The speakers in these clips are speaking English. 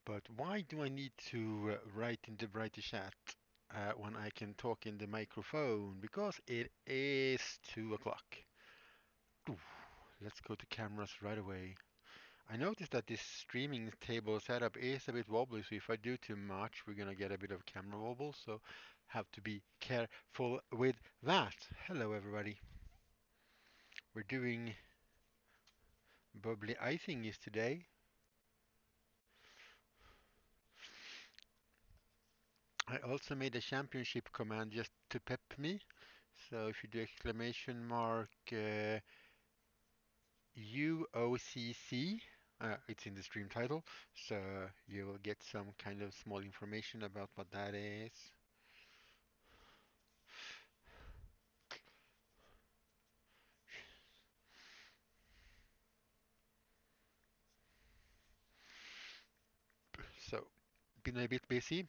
But why do I need to write in the brighter chat when I can talk in the microphone? Because it is 2 o'clock. Ooh, let's go to cameras right away. I noticed that this streaming table setup is a bit wobbly, so if I do too much, we're gonna get a bit of camera wobble, so have to be careful with that. Hello, everybody. We're doing bubbly icing is today. I also made a championship command just to pep me. So if you do exclamation mark UOCC, it's in the stream title, so you will get some kind of small information about what that is. So, been a bit busy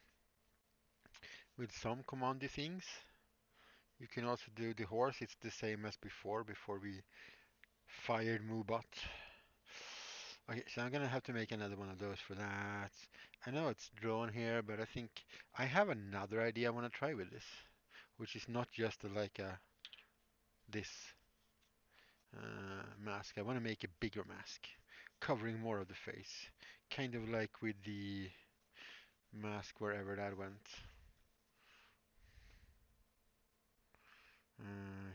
with some commandy things. You can also do the horse, it's the same as before we fired Moobot. Okay, so I'm gonna have to make another one of those for that. I know it's drawn here, but I think I have another idea I want to try with this, which is not just like this mask. I want to make a bigger mask, covering more of the face, kind of like with the mask wherever that went.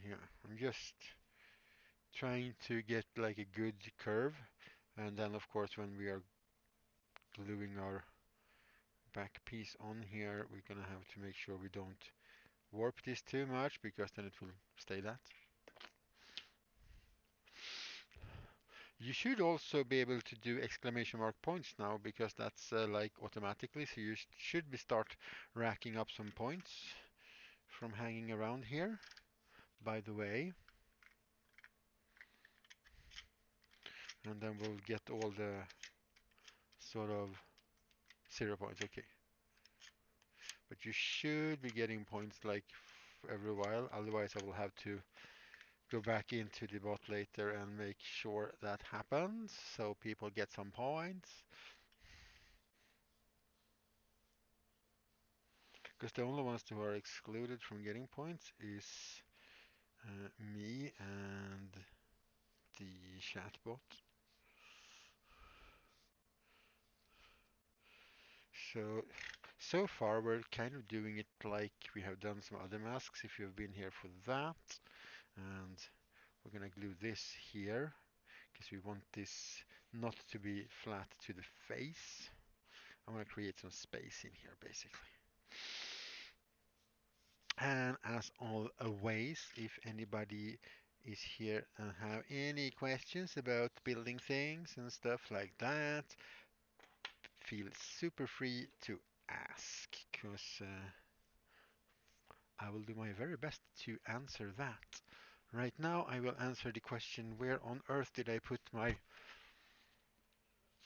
Yeah, I'm just trying to get like a good curve, and then of course when we are gluing our back piece on here, we're gonna have to make sure we don't warp this too much because then it will stay that. You should also be able to do exclamation mark points now because that's like automatically, so you should be start racking up some points from hanging around here. By the way, and then we'll get all the sort of 0 points. Okay, but you should be getting points like every while. Otherwise, I will have to go back into the bot later and make sure that happens so people get some points. Because the only ones who are excluded from getting points is me and the chatbot. So far we're kind of doing it like we have done some other masks if you've been here for that. And we're gonna glue this here because we want this not to be flat to the face. I want to create some space in here basically. And as always, if anybody is here and have any questions about building things and stuff like that, feel super free to ask, because I will do my very best to answer that. Right now, I will answer the question, where on earth did I put my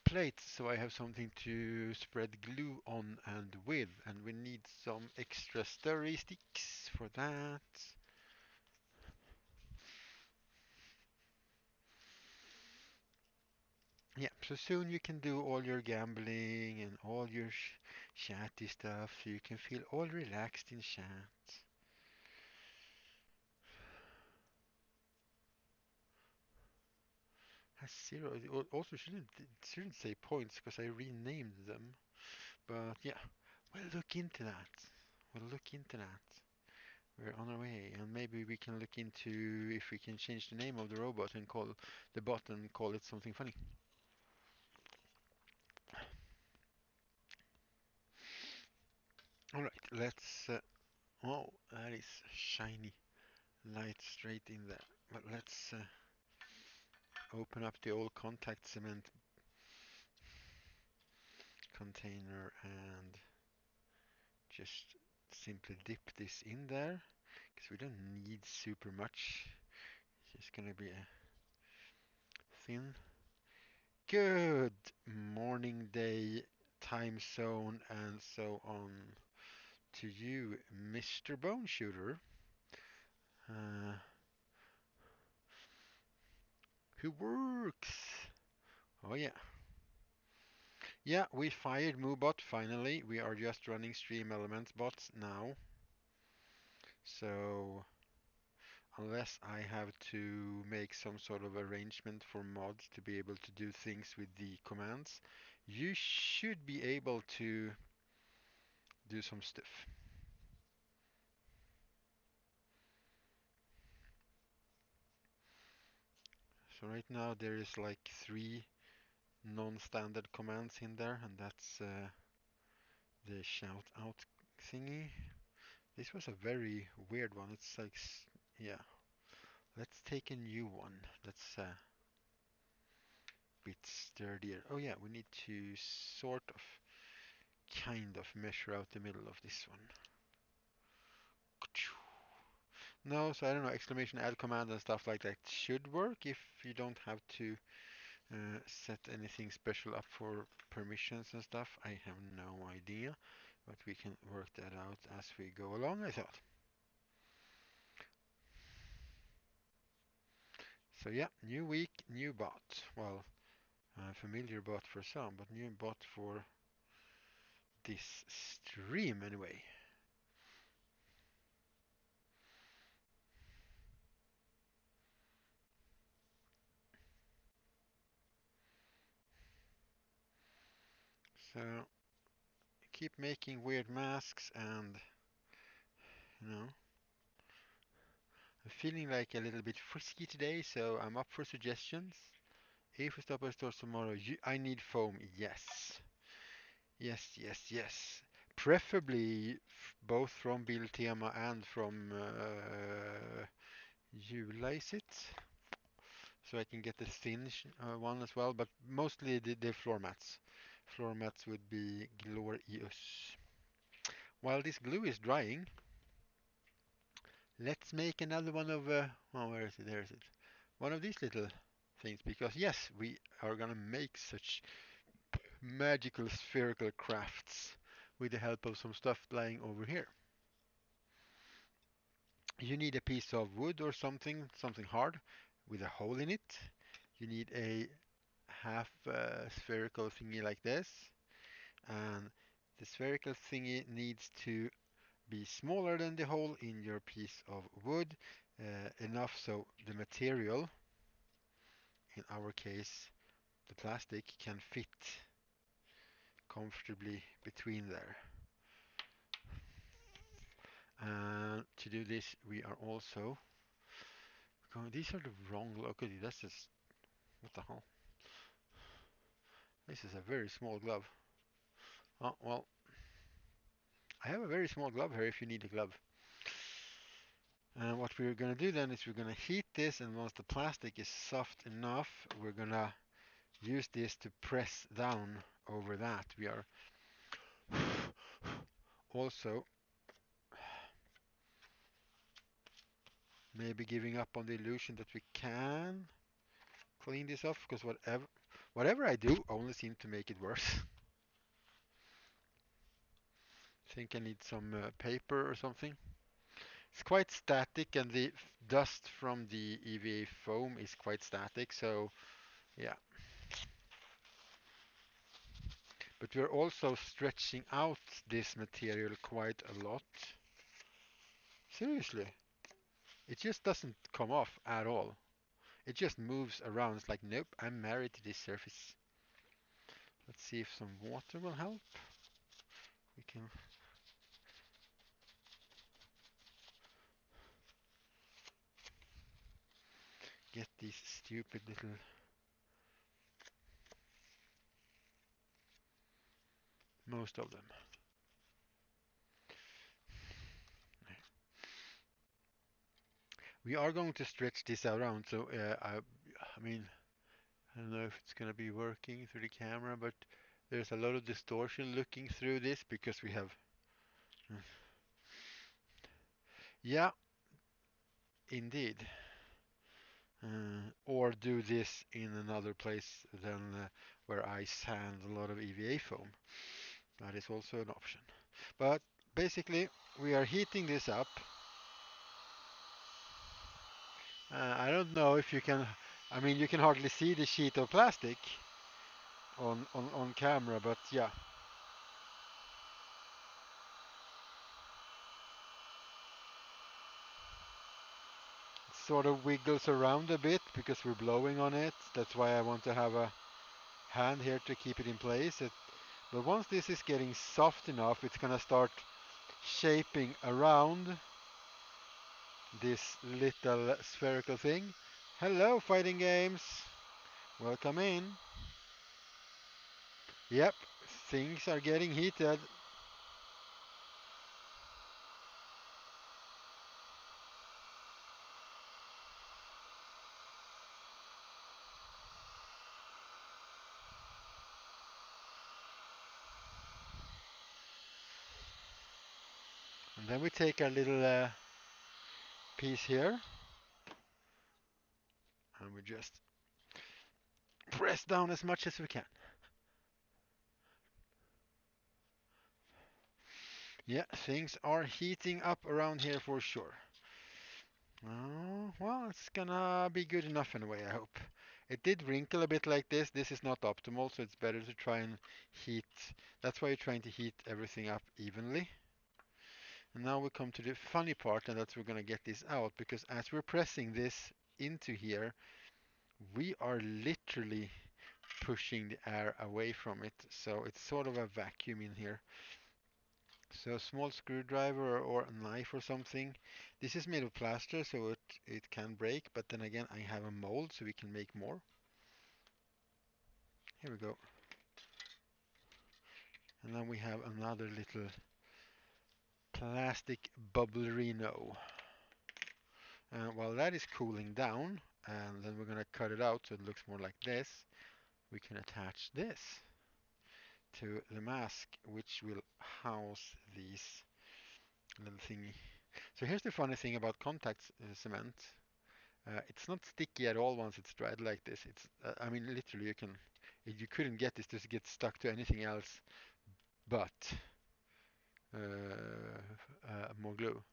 plate so I have something to spread glue on and with, and we need some extra stirry sticks for that. Yeah, so soon you can do all your gambling and all your chatty stuff, so you can feel all relaxed in chat. Has zero. It also shouldn't say points because I renamed them. But yeah, we'll look into that. We'll look into that. We're on our way, and maybe we can look into if we can change the name of the robot and call the bot and call it something funny. All right, let's. Oh, that is shiny light straight in there. But let's open up the old contact cement container and just simply dip this in there because we don't need super much. It's just gonna be a thin. Good morning, day, time zone, and so on to you, Mr. Bone Shooter, uh, who works. Oh yeah, Yeah, we fired MoveBot finally. We are just running Stream Elements bots now. So unless I have to make some sort of arrangement for mods to be able to do things with the commands, you should be able to do some stuff. So right now there is like 3 non-standard commands in there, and that's the shout out thingy. This was a very weird one. It's like, yeah. Let's take a new one that's a bit sturdier. Oh yeah, we need to sort of, kind of measure out the middle of this one. No, so I don't know, exclamation add command and stuff like that should work if you don't have to set anything special up for permissions and stuff. I have no idea, but we can work that out as we go along, I thought. So yeah, new week, new bot. Well, familiar bot for some, but new bot for this stream anyway. So keep making weird masks, and you know, I'm feeling like a little bit frisky today, so I'm up for suggestions. If we stop at stores tomorrow, I need foam. Yes. Yes, yes, yes. Preferably both from Biltema and from Julicit, so I can get the thin one as well, but mostly the floor mats. Floor mats would be glorious. While this glue is drying, let's make another one of, oh, where is it? There is it. One of these little things, because yes, we are gonna make such magical spherical crafts with the help of some stuff lying over here. You need a piece of wood or something, something hard with a hole in it. You need a half spherical thingy like this, and the spherical thingy needs to be smaller than the hole in your piece of wood, enough so the material, in our case the plastic, can fit comfortably between there. And to do this we are also going, these are the wrong, look at it, that's just, what the hell, this is a very small glove. Oh well, I have a very small glove here if you need a glove. And what we're going to do then is we're going to heat this, and once the plastic is soft enough, we're going to use this to press down over that. We are also maybe giving up on the illusion that we can clean this off, because whatever I do only seems to make it worse. I think I need some paper or something. It's quite static, and the dust from the EVA foam is quite static, so yeah. But we're also stretching out this material quite a lot. Seriously, it just doesn't come off at all. It just moves around. It's like, nope, I'm married to this surface. Let's see if some water will help. We can get these stupid little, most of them. We are going to stretch this around, so I mean, I don't know if it's going to be working through the camera, but there's a lot of distortion looking through this because we have, yeah, indeed. Or do this in another place than where I sand a lot of EVA foam. That is also an option. But basically, we are heating this up. I don't know if you can, I mean, you can hardly see the sheet of plastic on camera, but yeah, it sort of wiggles around a bit because we're blowing on it. That's why I want to have a hand here to keep it in place. But once this is getting soft enough, it's gonna start shaping around this little spherical thing. Hello, fighting games. Welcome in. Yep, things are getting heated. And then we take our little piece here and we just press down as much as we can. Yeah, things are heating up around here for sure. Oh, well, it's gonna be good enough anyway, I hope. It did wrinkle a bit like this. This is not optimal, so it's better to try and heat. That's why you're trying to heat everything up evenly. And now we come to the funny part, and that's we're gonna get this out, because as we're pressing this into here, we are literally pushing the air away from it. So it's sort of a vacuum in here. So a small screwdriver or a knife or something. This is made of plaster, so it can break, but then again I have a mold so we can make more. Here we go. And then we have another little plastic bubblerino. And while that is cooling down, and then we're going to cut it out so it looks more like this, we can attach this to the mask, which will house these little thingy. So here's the funny thing about contact cement. It's not sticky at all once it's dried like this. I mean, literally, you couldn't get this to get stuck to anything else but more glue.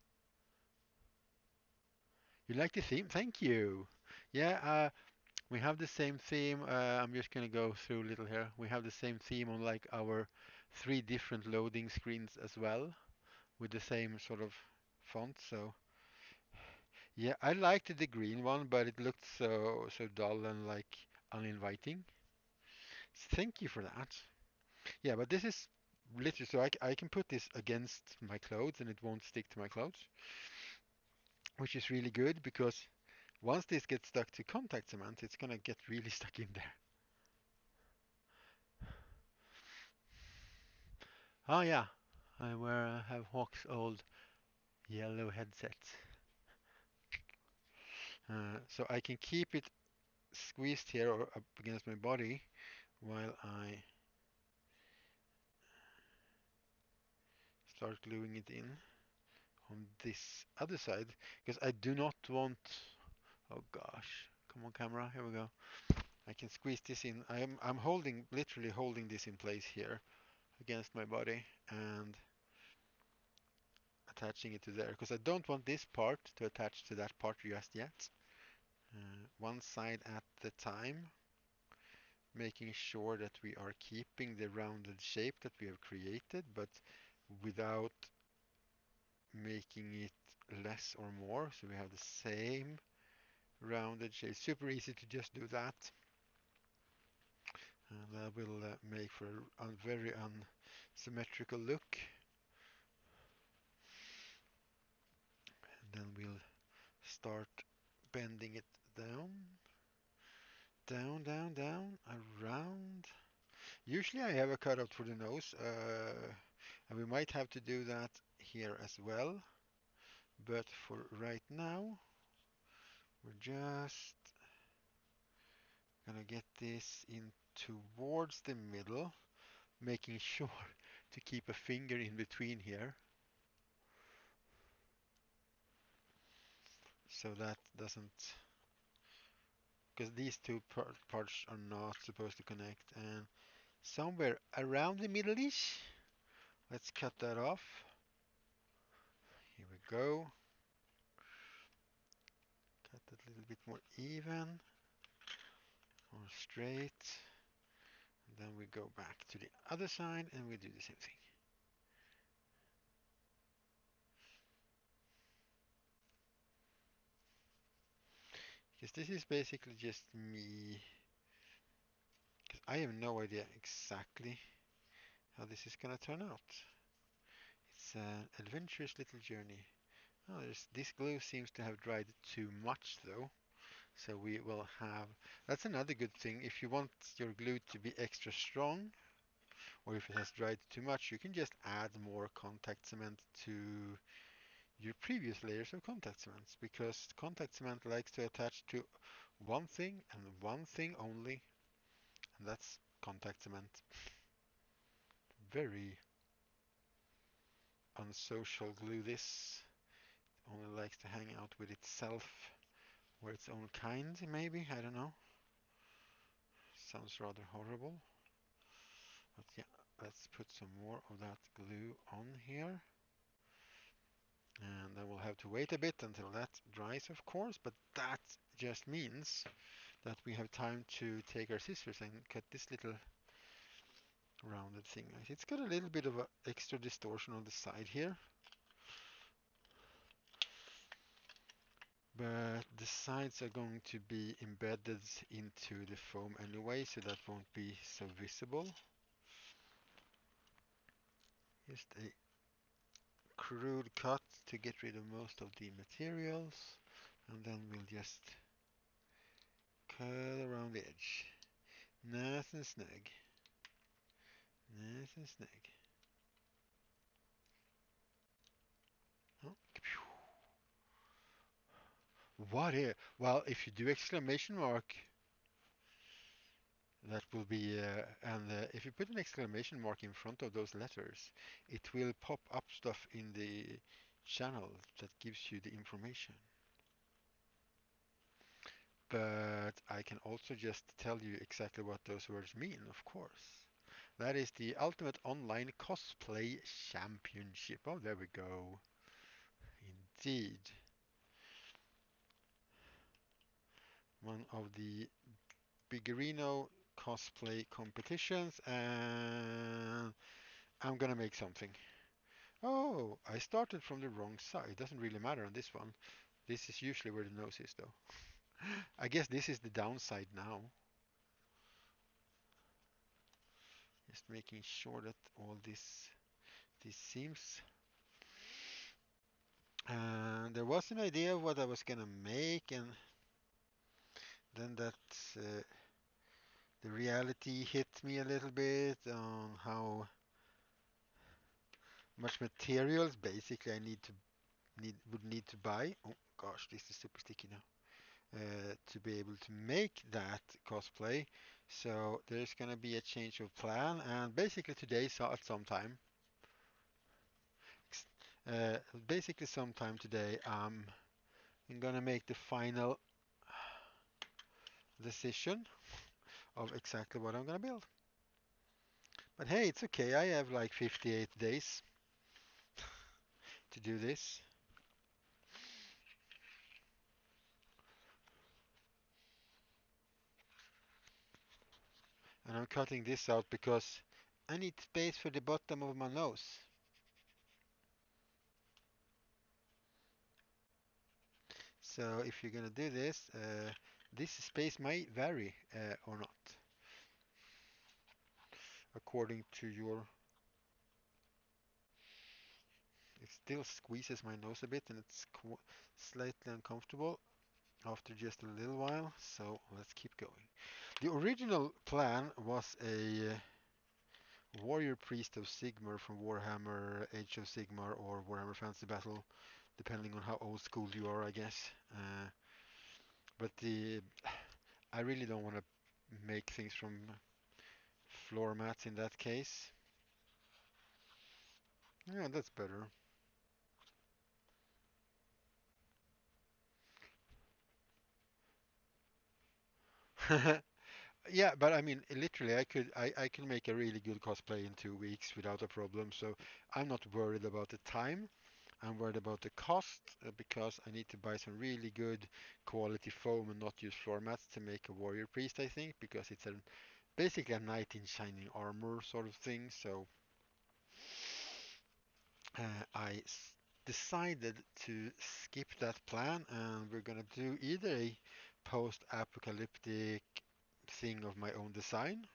You like the theme? Thank you. Yeah, we have the same theme. I'm just gonna go through a little here. We have the same theme on like our three different loading screens as well, with the same sort of font. So yeah, I liked the green one, but it looked so dull and like uninviting. Thank you for that. Yeah, but this is literally so I can put this against my clothes and it won't stick to my clothes, which is really good because once this gets stuck to contact cement, it's gonna get really stuck in there. Oh yeah, have Hawk's old yellow headset, so I can keep it squeezed here or up against my body while I start gluing it in on this other side because I do not want. Oh gosh, come on camera, here we go. I can squeeze this in. I'm holding literally holding this in place here against my body and attaching it to there because I don't want this part to attach to that part just yet. One side at the time, making sure that we are keeping the rounded shape that we have created, but without making it less or more. So we have the same rounded shape. Super easy to just do that. And that will make for a very unsymmetrical look. And then we'll start bending it down, down, around. Usually I have a cutout for the nose, and we might have to do that here as well. But for right now, we're just gonna get this in towards the middle, making sure to keep a finger in between here, so that doesn't, because these two parts are not supposed to connect, and somewhere around the middle-ish, let's cut that off. Here we go. Cut that a little bit more even or straight. Then we go back to the other side and we do the same thing. Because this is basically just me, because I have no idea exactly how this is going to turn out. It's an adventurous little journey. Oh, this glue seems to have dried too much though. So we will have, that's another good thing. If you want your glue to be extra strong, or if it has dried too much, you can just add more contact cement to your previous layers of contact cements, because contact cement likes to attach to one thing and one thing only, and that's contact cement. Very unsocial glue this. Only likes to hang out with itself or its own kind, maybe, I don't know. Sounds rather horrible. But yeah, let's put some more of that glue on here. And then we'll have to wait a bit until that dries, of course, but that just means that we have time to take our scissors and cut this little rounded thing. It's got a little bit of a extra distortion on the side here, but the sides are going to be embedded into the foam anyway, so that won't be so visible. Just a crude cut to get rid of most of the materials, and then we'll just cut around the edge. Nice and snug. Nice and snug. Oh. What is? Well, if you do exclamation mark, that will be, and if you put an exclamation mark in front of those letters, it will pop up stuff in the channel that gives you the information. But I can also just tell you exactly what those words mean, of course. That is the Ultimate Online Cosplay Championship. Oh, there we go. Indeed. One of the Biggerino cosplay competitions, and I'm gonna make something. Oh, I started from the wrong side. It doesn't really matter on this one. This is usually where the nose is, though. I guess this is the downside now. Just making sure that all this seems. And there was an idea of what I was gonna make, and then that uh, the reality hit me a little bit on how much materials basically I would need to buy. Oh gosh, this is super sticky now. To be able to make that cosplay. So there's gonna be a change of plan, and basically today, so at some time, uh, basically sometime today, I'm gonna make the final decision of exactly what I'm gonna build. But hey, it's okay. I have like 58 days to do this. And I'm cutting this out because I need space for the bottom of my nose. So if you're gonna do this, this space might vary or not, according to your. It still squeezes my nose a bit, and it's slightly uncomfortable after just a little while. So let's keep going. The original plan was a warrior priest of Sigmar from Warhammer Age of Sigmar or Warhammer Fantasy Battle, depending on how old school you are, I guess. But I really don't want to make things from floor mats in that case. Yeah, that's better. Yeah, but I mean, literally, I can make a really good cosplay in 2 weeks without a problem. So I'm not worried about the time. I'm worried about the cost because I need to buy some really good quality foam and not use floor mats to make a warrior priest, I think, because it's a basically a knight in shining armor sort of thing. So I decided to skip that plan, and we're gonna do either a post-apocalyptic thing of my own design,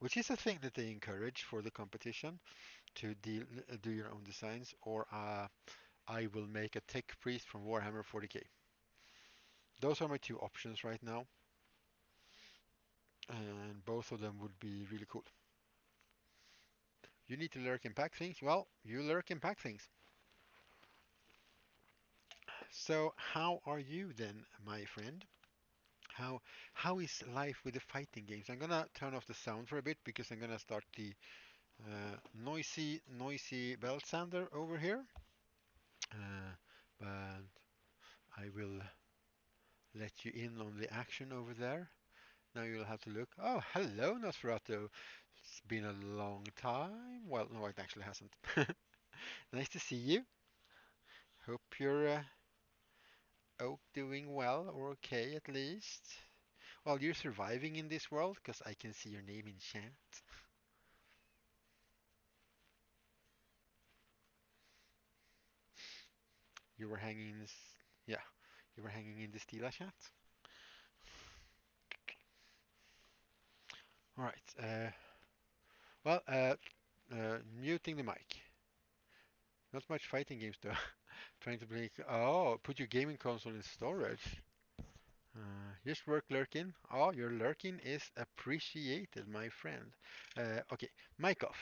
which is a thing that they encourage for the competition to do your own designs, or I will make a tech priest from Warhammer 40k. Those are my two options right now, and both of them would be really cool. You need to lurk and pack things? Well, you lurk and pack things. So, how are you then, my friend? How how is life with the fighting games? I'm gonna turn off the sound for a bit because I'm gonna start the noisy belt sander over here. Uh, but I will let you in on the action over there. Now you'll have to look. Oh, hello, Nosferatu. It's been a long time. Well, no, it actually hasn't. Nice to see you. Hope you're doing well or okay at least. Well, you're surviving in this world because I can see your name in chat. You were hanging in this, yeah, you were hanging in the Stila chat. All right. Well, muting the mic. Not much fighting games though. Trying to play. Oh, put your gaming console in storage. Just work lurking. Oh, your lurking is appreciated, my friend. Okay, mic off.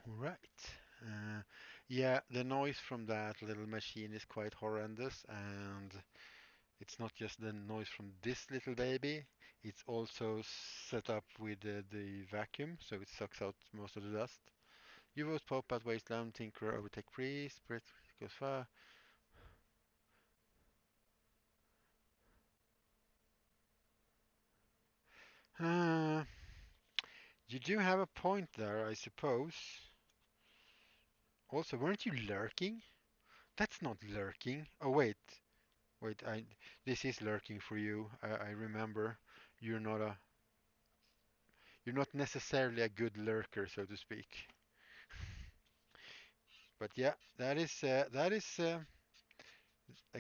All right. Uh, yeah, the noise from that little machine is quite horrendous, and it's not just the noise from this little baby. It's also set up with the vacuum, so it sucks out most of the dust. You vote Pop at Wasteland, Tinkerer, Overtake Priest, Brett goes far. Uh, you do have a point there, I suppose. Also, weren't you lurking? That's not lurking. Oh, wait, this is lurking for you. I remember. You're not a, you're not necessarily a good lurker, so to speak. But yeah, that is a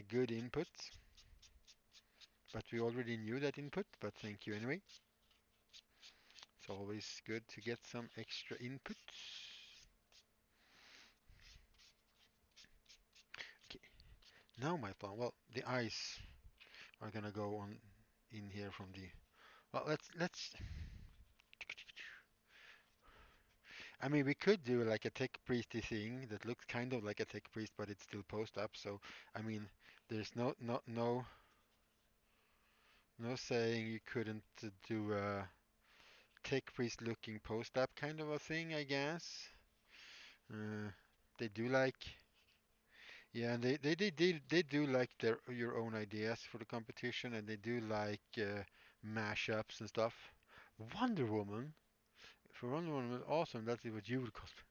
good input. But we already knew that input. But thank you anyway. It's always good to get some extra input. Okay, now my plan. Well, the eyes are gonna go on in here from the. Well, let's. I mean, we could do like a tech priesty thing that looks kind of like a tech priest, but it's still post up. So, I mean, there's no saying you couldn't do a tech priest looking post up kind of a thing, I guess. Uh, they do like, yeah, and they do like their your own ideas for the competition, and they do like mashups and stuff. Wonder Woman, for Wonder Woman was awesome. That's what you would cosplay.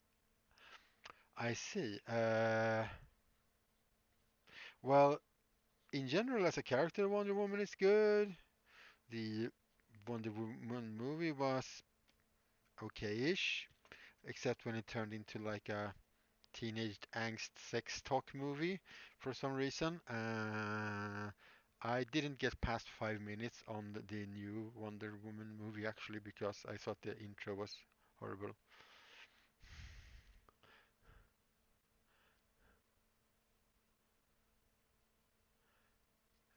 I see. Well, in general, as a character, Wonder Woman is good. The Wonder Woman movie was okay-ish, except when it turned into like a teenage angst sex talk movie for some reason. I didn't get past 5 minutes on the new Wonder Woman movie actually because I thought the intro was horrible.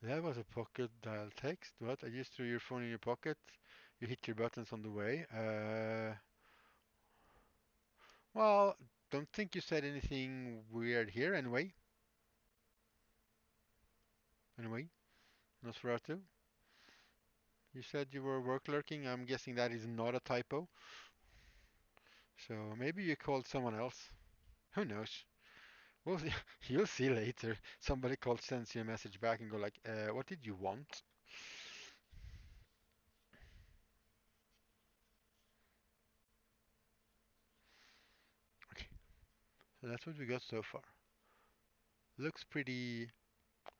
That was a pocket dial text. What? I just threw your phone in your pocket. You hit your buttons on the way. Well, don't think you said anything weird here anyway. Anyway, Nosferatu. You said you were work lurking. I'm guessing that is not a typo. So maybe you called someone else. Who knows? Well, you'll see later. Somebody called, sends you a message back and go like, what did you want? Okay, so that's what we got so far. Looks pretty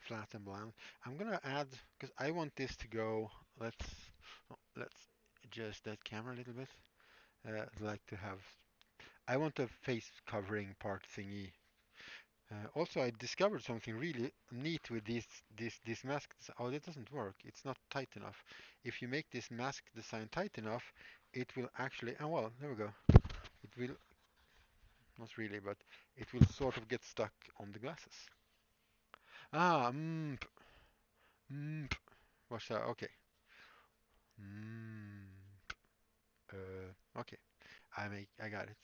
flat and bland. I'm gonna add, because I want this to go, let's adjust that camera a little bit. I'd like to have, I want a face covering part thingy. Also, I discovered something really neat with this mask. Oh, it doesn't work. It's not tight enough. If you make this mask design tight enough, it will actually. Oh well, there we go. It will not really, but it will sort of get stuck on the glasses. Ah, what's that? Okay. Mm, okay. I got it.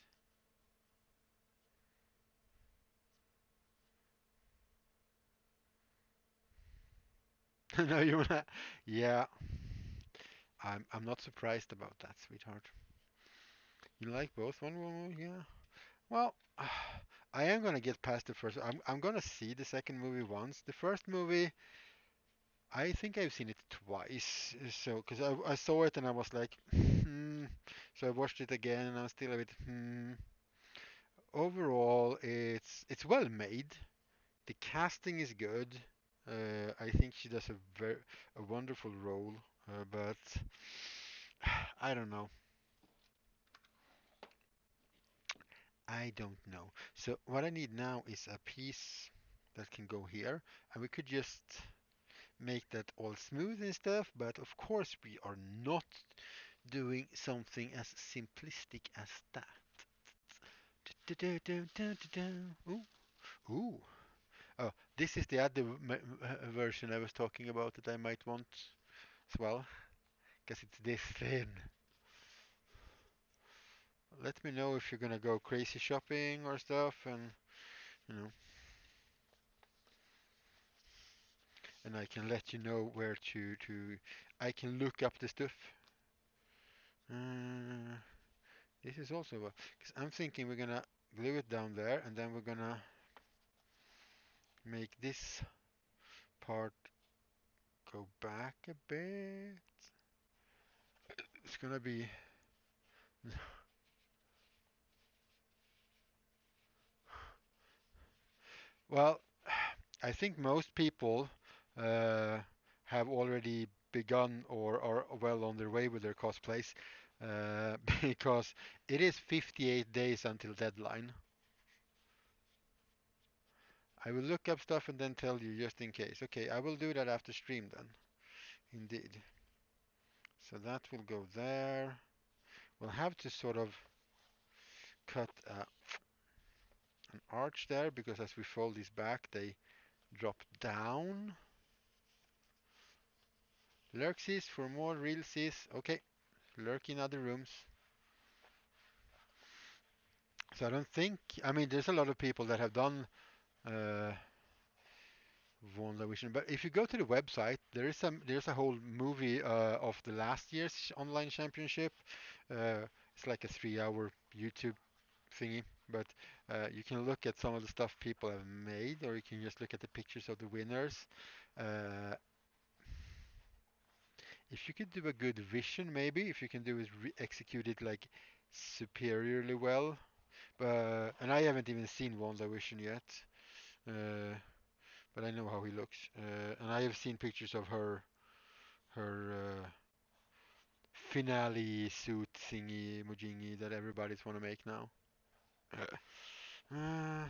No, you wanna? Yeah, I'm not surprised about that, sweetheart. You like both one woman? Yeah. Well, I am gonna get past the first. I'm gonna see the second movie once. The first movie, I think I've seen it twice. So, because I saw it and I was like, hmm. So I watched it again and I'm still a bit, hmm. Overall, it's well made. The casting is good. I think she does a wonderful role. But I don't know. I don't know. So what I need now is a piece that can go here, and we could just make that all smooth and stuff, but of course we are not doing something as simplistic as that. Ooh, ooh. Oh, this is the other version I was talking about that I might want as well, because it's this thin. Let me know if you're gonna go crazy shopping or stuff, and you know, and I can let you know where to. I can look up the stuff. Uh, this is also because I'm thinking we're gonna glue it down there, and then we're gonna make this part go back a bit. It's gonna be well. I think most people uh, have already begun or are well on their way with their cosplays because it is 58 days until deadline. I will look up stuff and then tell you just in case. Okay, I will do that after stream then. Indeed. So that will go there. We'll have to sort of cut an arch there because as we fold these back, they drop down. Lurksies for more realsies. Okay, lurk in other rooms. So I don't think, I mean, there's a lot of people that have done uh, WandaVision, but if you go to the website, there's a whole movie of the last year's online championship. It's like a 3 hour YouTube thingy, but you can look at some of the stuff people have made, or you can just look at the pictures of the winners. Uh, if you could do a good vision, maybe if you can do it execute it like superiorly well. And I haven't even seen WandaVision yet. Uh, but I know how he looks. And I have seen pictures of her finale suit thingy mojingy that everybody's want to make now. Uh,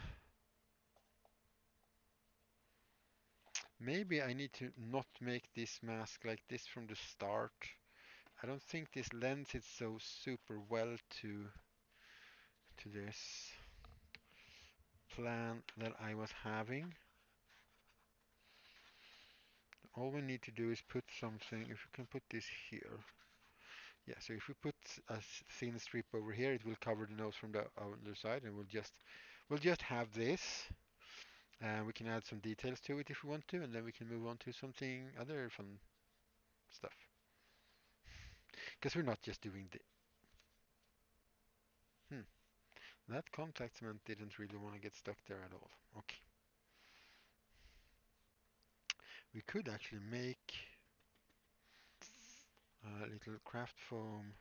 Maybe I need to not make this mask like this from the start. I don't think this lends it so super well to this plan that I was having. All we need to do is put something, if we can put this here. Yeah, so if we put a thin strip over here, it will cover the nose from the other side, and we'll just have this. And we can add some details to it if we want to, and then we can move on to something other fun stuff. Because we're not just doing the... Hmm, that contact cement didn't really want to get stuck there at all. Okay. We could actually make a little craft foam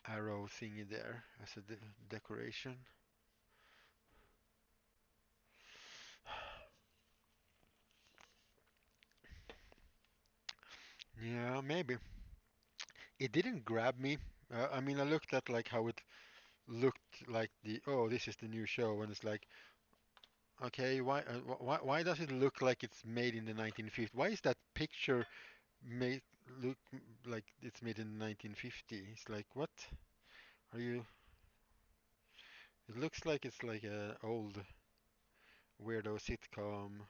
arrow thingy there as a decoration. Yeah, maybe. It didn't grab me. I mean, I looked at like how it looked like the, oh, this is the new show, and it's like, okay, why does it look like it's made in the 1950s? Why is that picture made look like it's made in 1950? It's like, what are you? It looks like it's like a old weirdo sitcom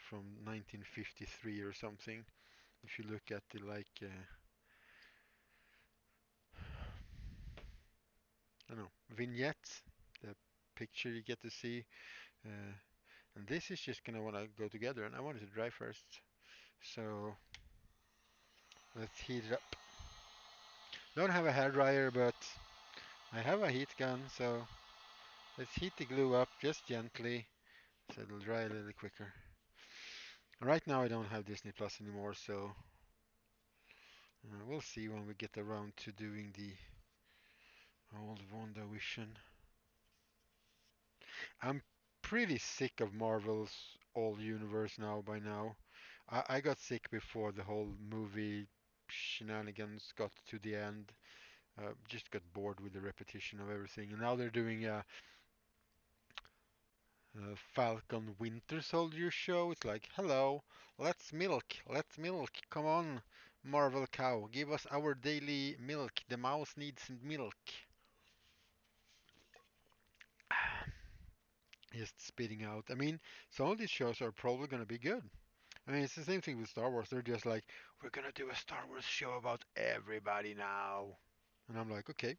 from 1953 or something. If you look at the like, I don't know, vignettes, the picture you get to see, uh, and this is just gonna wanna go together, and I want it to dry first. So let's heat it up. Don't have a hairdryer, but I have a heat gun, so let's heat the glue up just gently so it'll dry a little quicker. Right now I don't have Disney Plus anymore, so we'll see when we get around to doing the old WandaVision. I'm pretty sick of Marvel's all universe now by now. I got sick before the whole movie shenanigans got to the end. Just got bored with the repetition of everything. And now they're doing a Falcon Winter Soldier show. It's like, hello, let's milk. Come on, Marvel cow, give us our daily milk. The mouse needs milk. Just spitting out. I mean, some of these shows are probably going to be good. I mean, it's the same thing with Star Wars. They're just like, we're going to do a Star Wars show about everybody now. And I'm like, okay,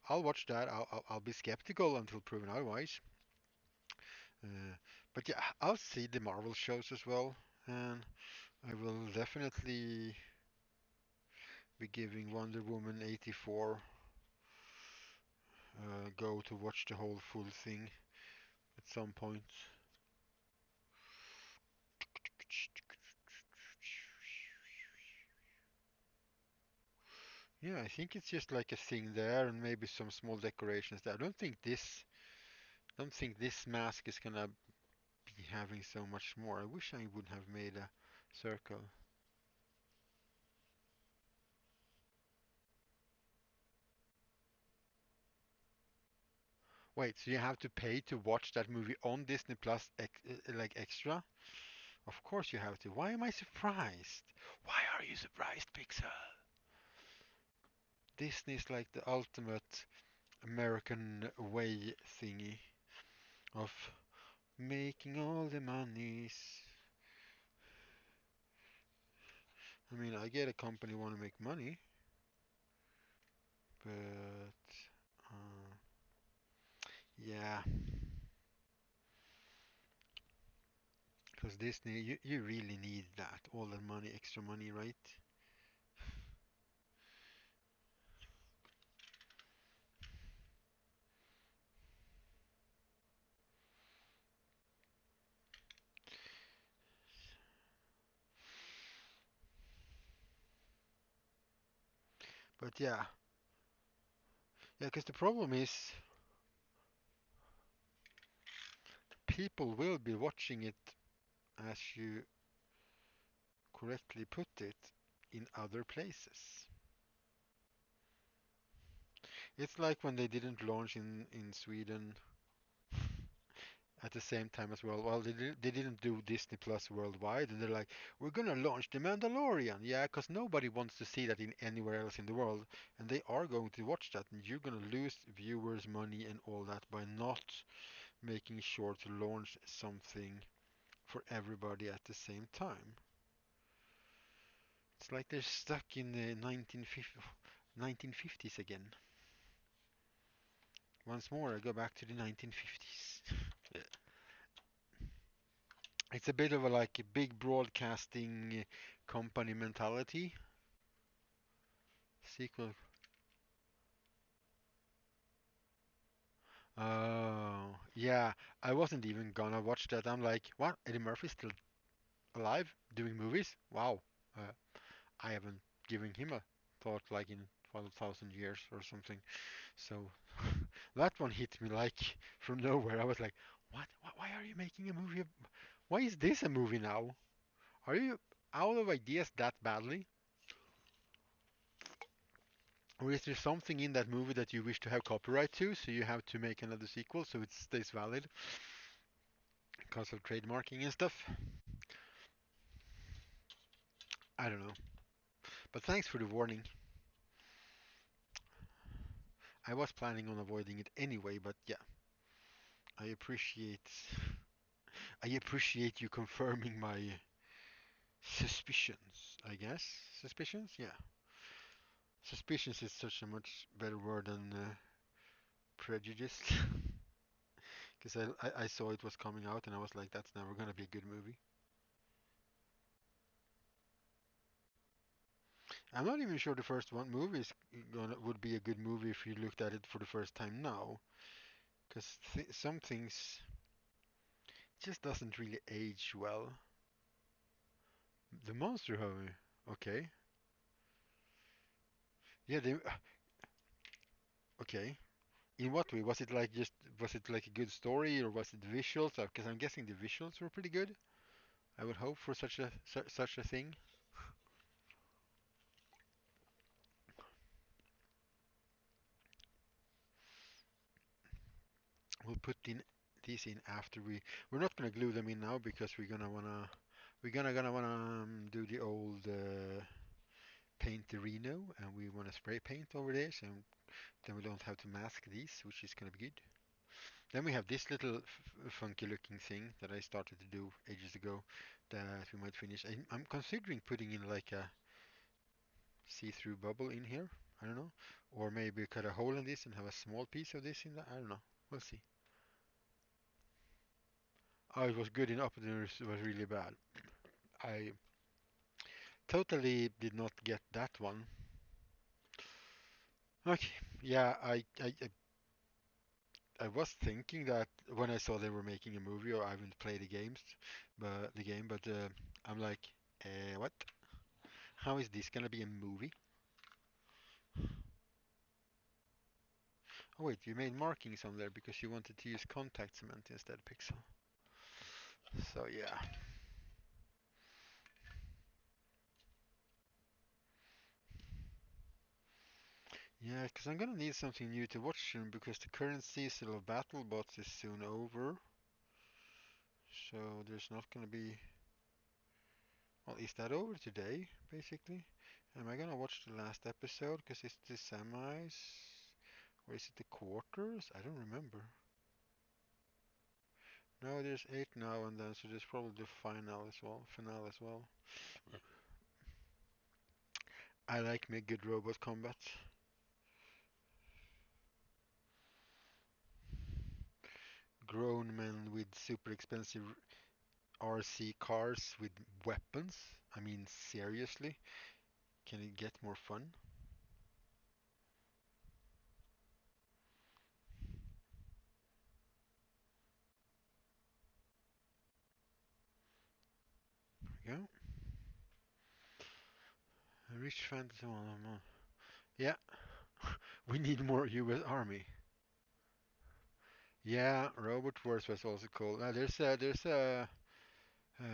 I'll watch that. I'll be skeptical until proven otherwise. Uh, but yeah, I'll see the Marvel shows as well. And I will definitely be giving Wonder Woman 84 go to watch the whole full thing at some point. Yeah, I think it's just like a thing there and maybe some small decorations there. I don't think this mask is gonna be having so much more. I wish I would have made a circle. Wait, so you have to pay to watch that movie on Disney Plus like extra? Of course you have to. Why am I surprised? Why are you surprised, Pixel? Disney's like the ultimate American way thingy of making all the monies. I mean, I get a company want to make money, but uh, yeah, because Disney, you really need that, all that money, extra money, right? But yeah, because the problem is people will be watching it, as you correctly put it, in other places. It's like when they didn't launch in Sweden at the same time as well. Well, they didn't do Disney Plus worldwide, and they're like, we're gonna launch The Mandalorian. Yeah, because nobody wants to see that in anywhere else in the world, and they are going to watch that, and you're gonna lose viewers, money, and all that by not making sure to launch something for everybody at the same time. It's like they're stuck in the 1950s again. Once more, I go back to the 1950s. It's a bit of a like a big broadcasting company mentality. Sequel. Oh, yeah. I wasn't even gonna watch that. I'm like, what? Eddie Murphy's still alive doing movies? Wow. Uh, I haven't given him a thought like in 12,000 years or something. So that one hit me like from nowhere. I was like, what? Why are you making a movie? Why is this a movie now? Are you out of ideas that badly? Or is there something in that movie that you wish to have copyright to, so you have to make another sequel so it stays valid because of trademarking and stuff? I don't know. But thanks for the warning. I was planning on avoiding it anyway, but yeah, I appreciate I appreciate you confirming my suspicions, I guess. Suspicions? Yeah. Suspicions is such a much better word than prejudice. Because I saw it was coming out and I was like, that's never gonna be a good movie. I'm not even sure the first one movie is gonna would be a good movie if you looked at it for the first time now, because some things just doesn't really age well. The Monster High, okay, yeah, they, okay. In what way? Was it like a good story or was it the visuals? Because I'm guessing the visuals were pretty good. I would hope for such a thing. We'll put in these in after we're not gonna glue them in now because we're gonna wanna do the old paint the Reno and we want to spray paint over this and then we don't have to mask these, which is going to be good. Then we have this little funky looking thing that I started to do ages ago that we might finish. I'm considering putting in like a see-through bubble in here. I don't know. Or maybe cut a hole in this and have a small piece of this in there. I don't know. We'll see. Oh, it was good enough, but it was really bad. I totally did not get that one. Okay, yeah, I was thinking that when I saw they were making a movie, or I haven't played the game, but I'm like, what? How is this gonna be a movie? Oh wait, you made markings on there because you wanted to use contact cement instead, Pixel. So yeah, yeah, because I'm gonna need something new to watch soon because the current season of BattleBots is soon over. So there's not gonna be. Well, is that over today, basically? Am I gonna watch the last episode because it's the semis? Or is it the quarters? I don't remember. No, there's eight now and then, so there's probably the final as well. Finale as well. I like me good robot combat. Grown men with super expensive RC cars with weapons. I mean, seriously, can it get more fun? Yeah, a rich fantasy one. Yeah, we need more US Army. Yeah, Robot Wars was also cool. There's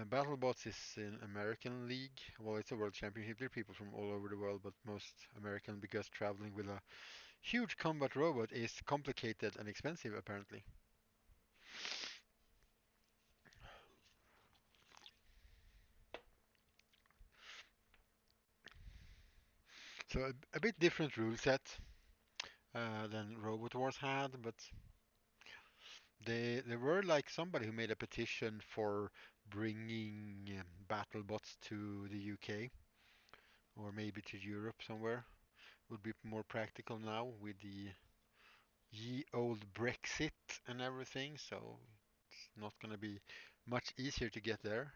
BattleBots is in American League. Well, it's a world championship. There are people from all over the world, but most American because traveling with a Huge combat robot is complicated and expensive apparently. So a bit different rule set than Robot Wars had, but there were like somebody who made a petition for bringing BattleBots to the UK or maybe to Europe somewhere. Would be more practical now with the ye old Brexit and everything, so it's not going to be much easier to get there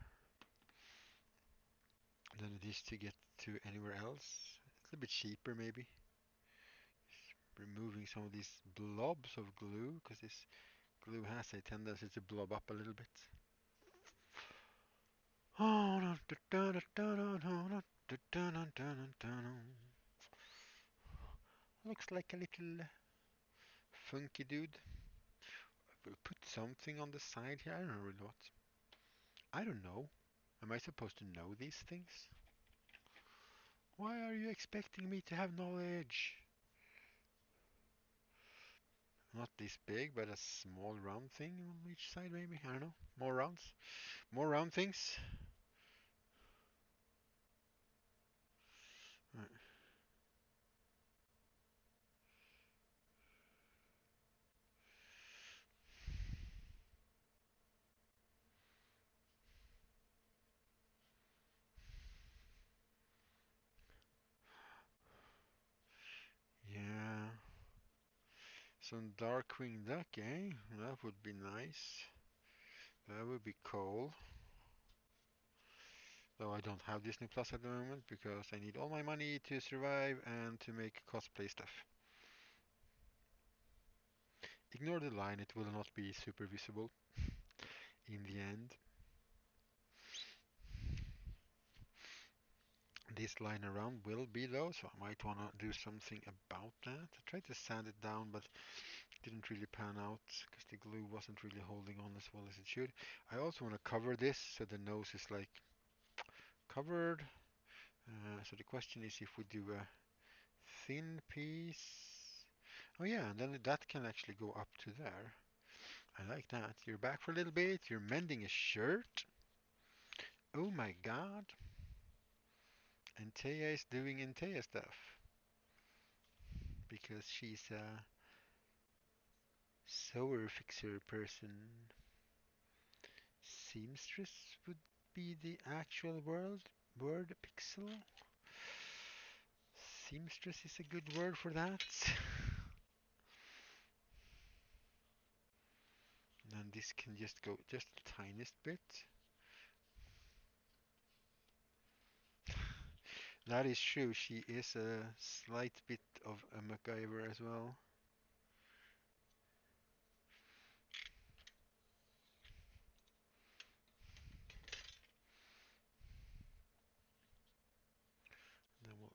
than it is to get to anywhere else. It's a bit cheaper maybe. Removing some of these blobs of glue because this glue has a tendency to blob up a little bit. Looks like a little funky dude. We'll put something on the side here. I don't know really what. I don't know. Am I supposed to know these things? Why are you expecting me to have knowledge? Not this big, but a small round thing on each side maybe. I don't know. More rounds. More round things. Right. Yeah. Some Darkwing Duck, eh? That would be nice. That would be cool. Though I don't have Disney Plus at the moment because I need all my money to survive and to make cosplay stuff. Ignore the line, it will not be super visible in the end. This line around will be though, so I might want to do something about that. I tried to sand it down, but it didn't really pan out because the glue wasn't really holding on as well as it should. I also want to cover this so the nose is like covered. So the question is if we do a thin piece. Oh yeah, and then that can actually go up to there. I like that. You're back for a little bit. You're mending a shirt. Oh my god. Antea is doing Antea stuff because she's a sewer fixer person. Seamstress would be the actual word pixel. Seamstress is a good word for that. And this can just go just the tiniest bit. That is true. She is a slight bit of a MacGyver as well. Then we'll,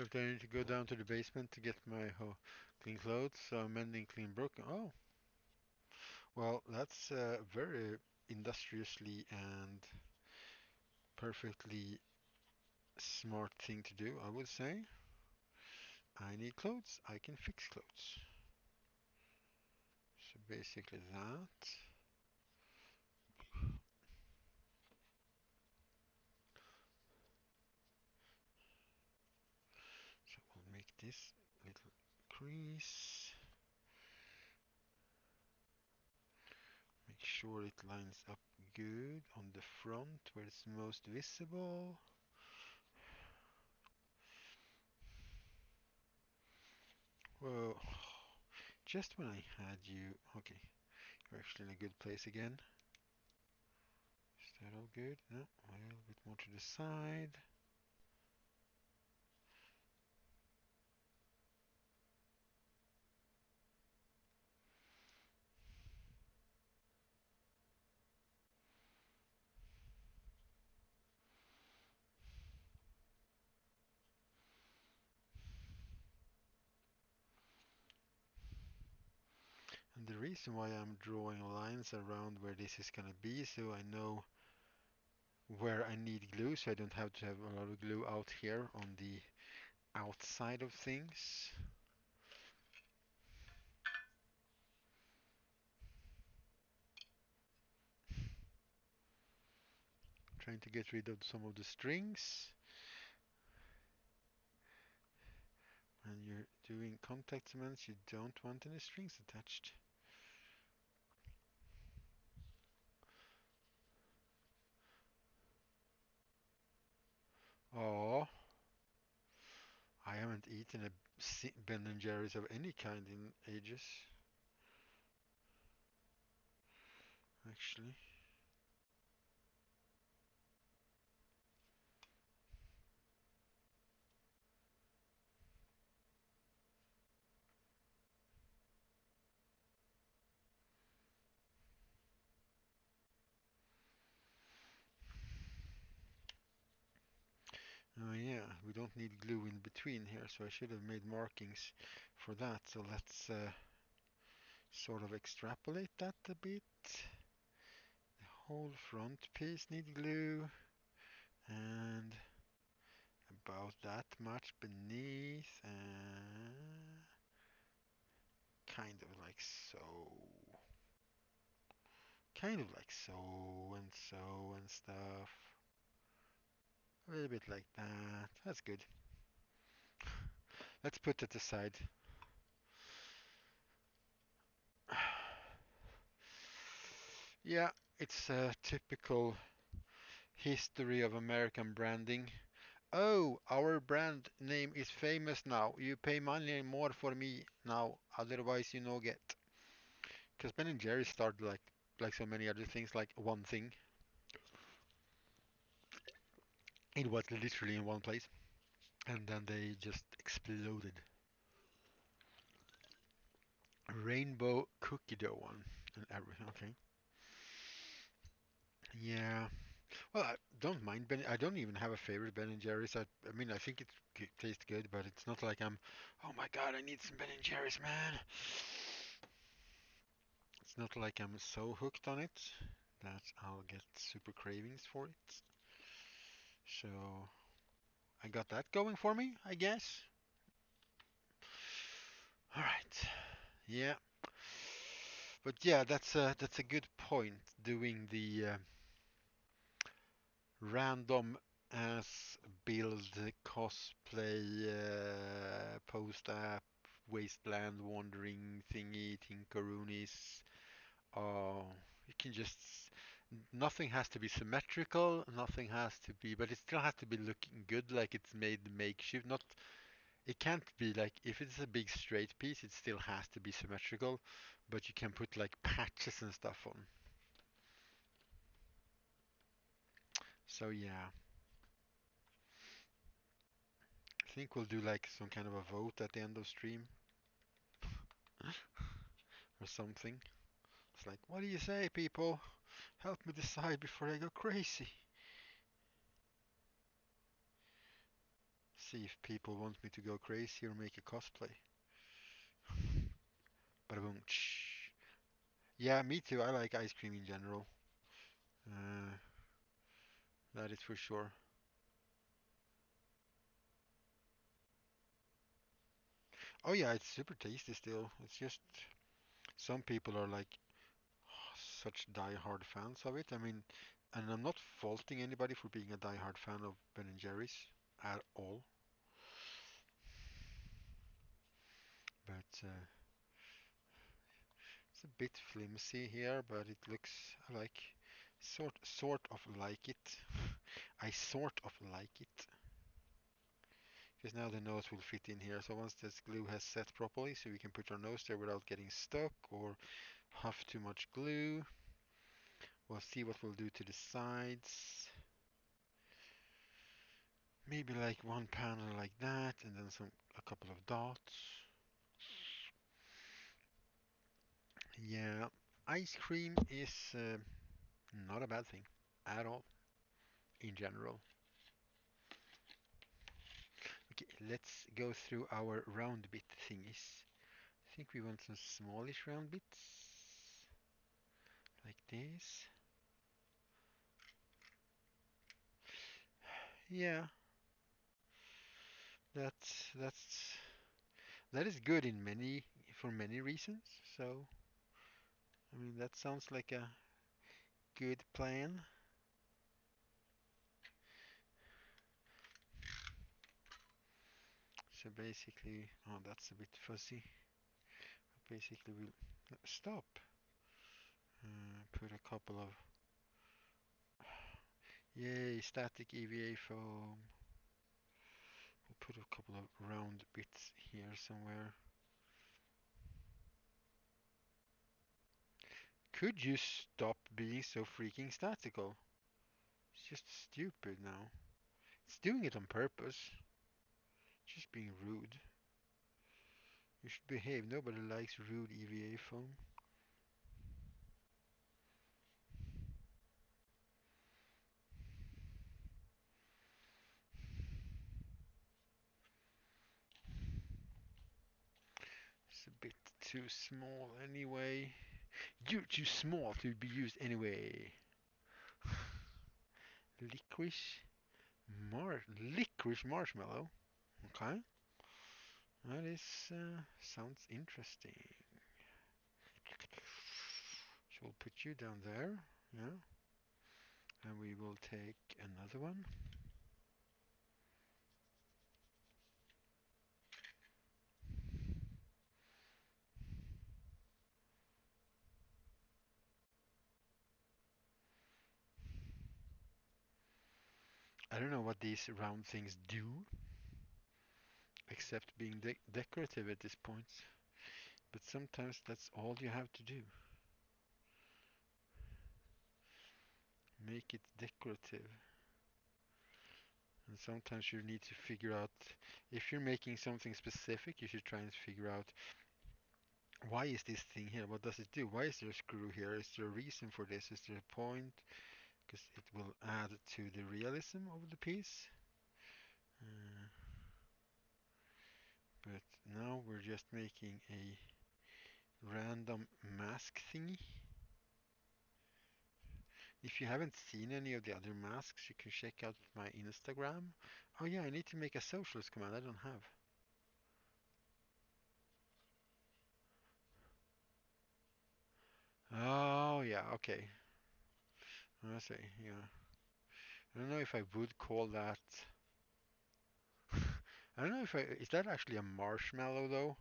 if I need to go down to the basement to get my clean clothes, so mending clean broken. Oh, well, that's very industriously and perfectly smart thing to do, I would say. I need clothes, I can fix clothes. So basically that. So we'll make this little crease. Make sure it lines up good on the front where it's most visible. Whoa, just when I had you. Okay, you're actually in a good place again. Is that all good? No, a little bit more to the side. reason why I'm drawing lines around where this is gonna be, so I know where I need glue, so I don't have to have a lot of glue out here on the outside of things. Trying to get rid of some of the strings. When you're doing contact cements, you don't want any strings attached. Oh, I haven't eaten a Ben and Jerry's of any kind in ages, actually. Oh yeah, we don't need glue in between here, so I should have made markings for that. So let's sort of extrapolate that a bit. The whole front piece needs glue, and about that much beneath, and kind of like so. Kind of like so and stuff. A little bit like that. That's good. Let's put it aside. Yeah, it's a typical history of American branding. Oh, our brand name is famous now. You pay money more for me now, otherwise you no get. Because Ben and Jerry started like so many other things, like one thing. It was literally in one place, and then they just exploded. Rainbow cookie dough one and everything. Okay. Yeah. Well, I don't mind Ben. I don't even have a favorite Ben and Jerry's. I mean, I think it tastes good, but it's not like I'm. Oh my God, I need some Ben and Jerry's, man. It's not like I'm so hooked on it that I'll get super cravings for it. So I got that going for me, I guess. All right. Yeah. But yeah, that's a good point. Doing the random as build cosplay post app wasteland wandering thingy tinkaroonies. Oh, you can just nothing has to be symmetrical, nothing has to be, but it still has to be looking good, like it's made makeshift. Not, it can't be like if it's a big straight piece, it still has to be symmetrical, but you can put like patches and stuff on. So yeah, I think we'll do like some kind of a vote at the end of stream or something. It's like, what do you say, people? Help me decide before I go crazy. See if people want me to go crazy or make a cosplay. Ba-boom. Yeah, me too. I like ice cream in general. Uh, that is for sure. Oh yeah, it's super tasty still. It's just some people are like such die-hard fans of it. I mean, and I'm not faulting anybody for being a die-hard fan of Ben and Jerry's at all, but it's a bit flimsy here, but it looks like sort of like it. I sort of like it. Because now the nose will fit in here. So once this glue has set properly, so we can put our nose there without getting stuck or huff too much glue. We'll see what we'll do to the sides. Maybe like one panel like that, and then a couple of dots. Yeah, ice cream is not a bad thing at all in general. Okay, let's go through our round bit thingies. I think we want some smallish round bits. like this. Yeah, that's that is good in many for many reasons. So, I mean, that sounds like a good plan. So basically, oh, that's a bit fuzzy. Basically, we'll stop. Put a couple of yay static EVA foam. We'll put a couple of round bits here somewhere. Could you stop being so freaking statical? It's just stupid now. It's doing it on purpose. Just being rude. You should behave. Nobody likes rude EVA foam. It's a bit too small anyway. You're too small to be used anyway. Licorice licorice marshmallow. Okay, that is sounds interesting. So we'll put you down there, yeah, and we will take another one. I don't know what these round things do, except being decorative at this point. But sometimes that's all you have to do. Make it decorative. And sometimes you need to figure out, if you're making something specific, you should try and figure out why is this thing here? What does it do? Why is there a screw here? Is there a reason for this? Is there a point? Because it will add to the realism of the piece. Uh, but now we're just making a random mask thingy. If you haven't seen any of the other masks, you can check out my Instagram. Oh yeah, I need to make a socials command. I don't have. Oh yeah, okay. I see. Yeah. I don't know if I would call that. I don't know if I is that actually a marshmallow though.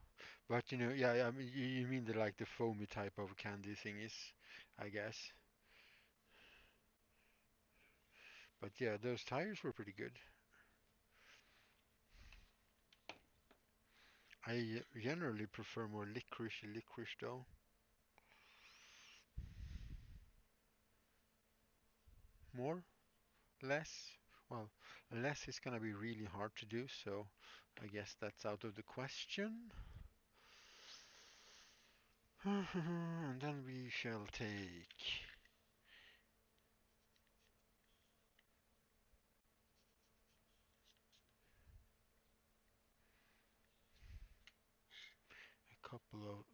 But yeah, I mean, you mean the like the foamy type of candy thing is, I guess. But yeah, those tires were pretty good. I generally prefer more licorice though. More, less. Well, less is gonna be really hard to do, so I guess that's out of the question. And then we shall take a couple of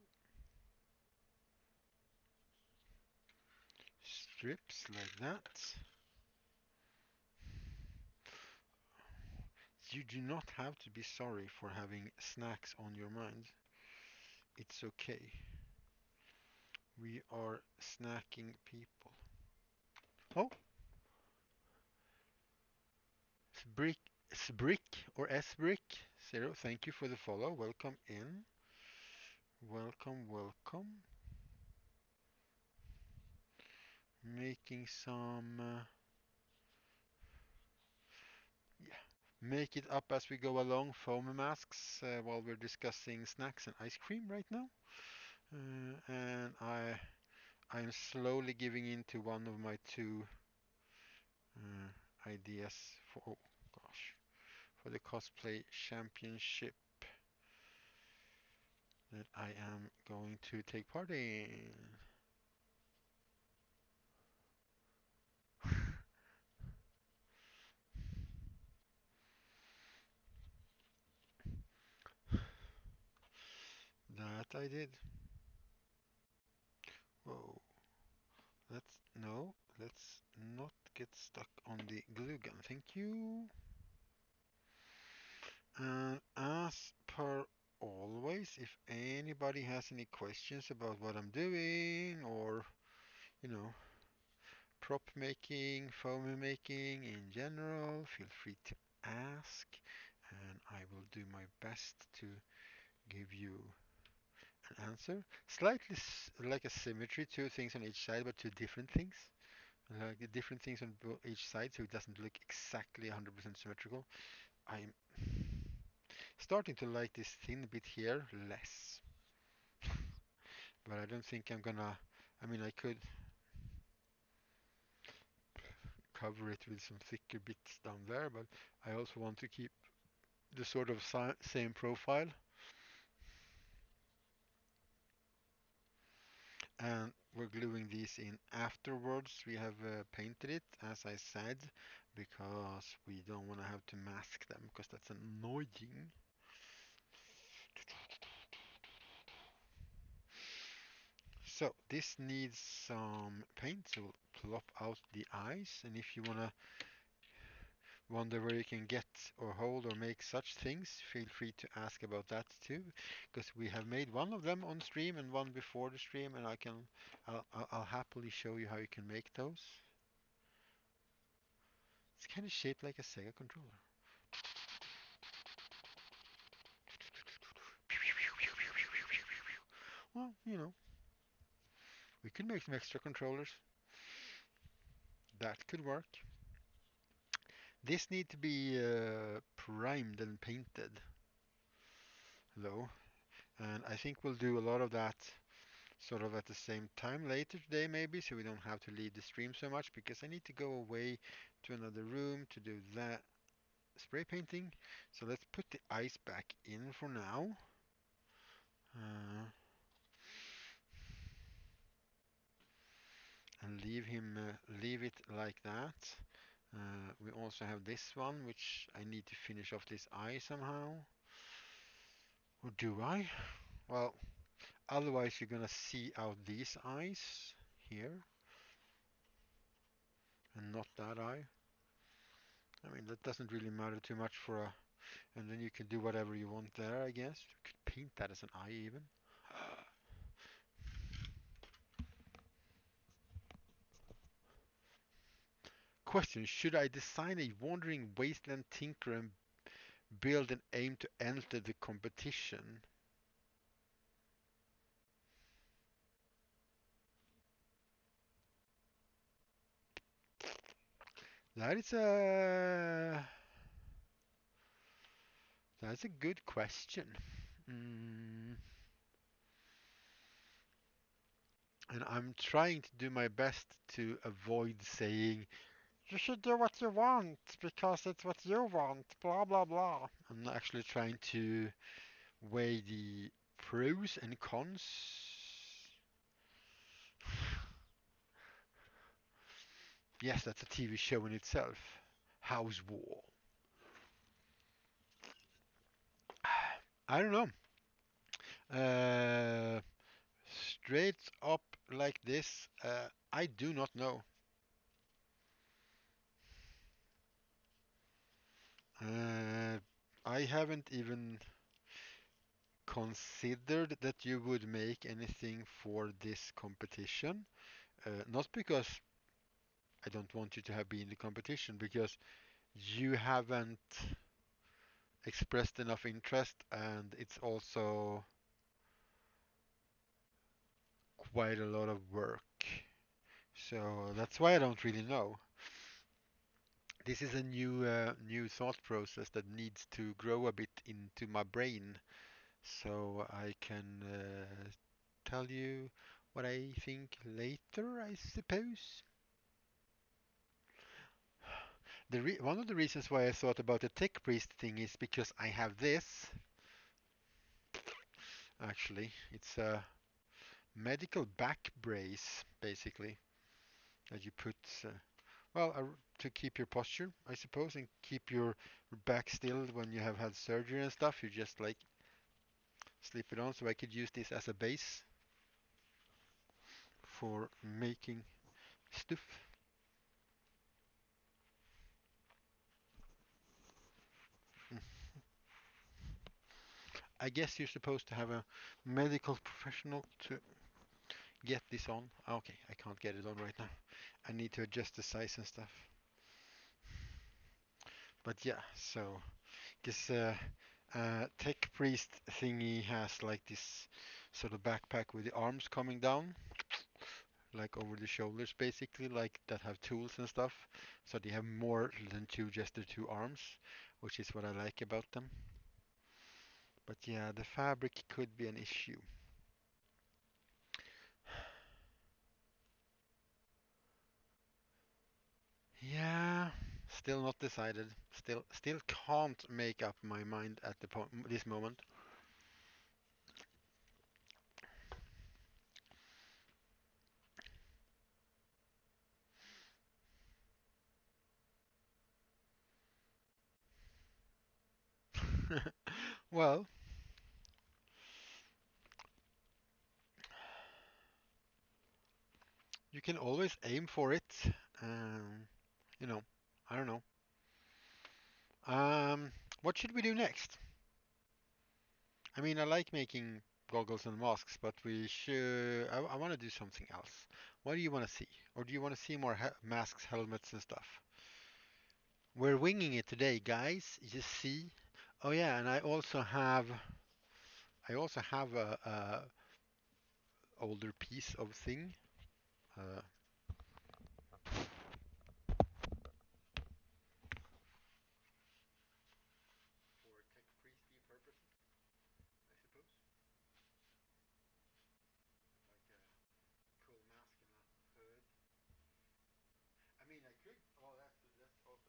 strips like that. You do not have to be sorry for having snacks on your mind. It's okay. We are snacking people. Oh, Sbrick, Sbrick or Sbrick Zero, thank you for the follow. Welcome in. Welcome, welcome. Making some, yeah, make it up as we go along. Foam masks while we're discussing snacks and ice cream right now. And I'm slowly giving in to one of my two uh, ideas for, oh gosh, for the cosplay championship that I am going to take part in. That I did. Whoa. No, let's not get stuck on the glue gun. Thank you. And as per always, if anybody has any questions about what I'm doing or, you know, prop making, foam making in general, feel free to ask and I will do my best to give you an answer. Slightly like a symmetry, two things on each side, but two different things. Like the different things on each side, so it doesn't look exactly 100% symmetrical. I'm starting to like this thin bit here less, but I don't think I'm gonna. I mean, I could cover it with some thicker bits down there, but I also want to keep the sort of same profile. And we're gluing these in afterwards. We have painted it, as I said, because we don't want to have to mask them, because that's annoying. So this needs some paint, so we'll plop out the eyes, and if you want to wonder where you can get or hold or make such things, feel free to ask about that too, because we have made one of them on stream and one before the stream, and I'll happily show you how you can make those. It's kind of shaped like a Sega controller. Well, you know, we could make some extra controllers. That could work. This need to be primed and painted, though, and I think we'll do a lot of that sort of at the same time later today maybe, so we don't have to leave the stream so much, because I need to go away to another room to do that spray painting. So let's put the ice back in for now. Uh, and leave it like that. We also have this one, which I need to finish off this eye somehow. Or do I? Well, otherwise you're gonna see out these eyes here and not that eye. I mean, that doesn't really matter too much for a... And then you can do whatever you want there, I guess. You could paint that as an eye even. Question, should I design a wandering wasteland tinker and build and aim to enter the competition? That is a... That's a good question. Mm, and I'm trying to do my best to avoid saying, you should do what you want because it's what you want, blah blah blah. I'm actually trying to weigh the pros and cons. Yes, that's a TV show in itself. House War. I don't know. Uh, Straight up like this, I do not know. Uh, I haven't even considered that you would make anything for this competition. Not because I don't want you to have been in the competition, because you haven't expressed enough interest, and it's also quite a lot of work. So that's why I don't really know. This is a new thought process that needs to grow a bit into my brain, so I can tell you what I think later, I suppose. One of the reasons why I thought about the tech priest thing is because I have this. Actually, it's a medical back brace, basically, that you put, well, to keep your posture, I suppose, and keep your back still when you have had surgery and stuff. You just like slip it on, so I could use this as a base for making stuff. Mm. I guess you're supposed to have a medical professional to get this on. Okay, I can't get it on right now. I need to adjust the size and stuff. But yeah, so this tech priest thingy has like this sort of backpack with the arms coming down, like over the shoulders basically, like that have tools and stuff. So they have more than just the two arms, which is what I like about them. But yeah, the fabric could be an issue. Yeah, still not decided. Still can't make up my mind at this moment. Well, you can always aim for it. Um, you know, I don't know. Um, what should we do next? I mean, I like making goggles and masks, but we should. I want to do something else. What do you want to see? Or do you want to see more masks, helmets, and stuff? We're winging it today, guys. You see? Oh yeah, and I also have a older piece of thing. Uh, for tech priesty purposes, I suppose. Like a cool mask and a hood. I mean, I could. Oh,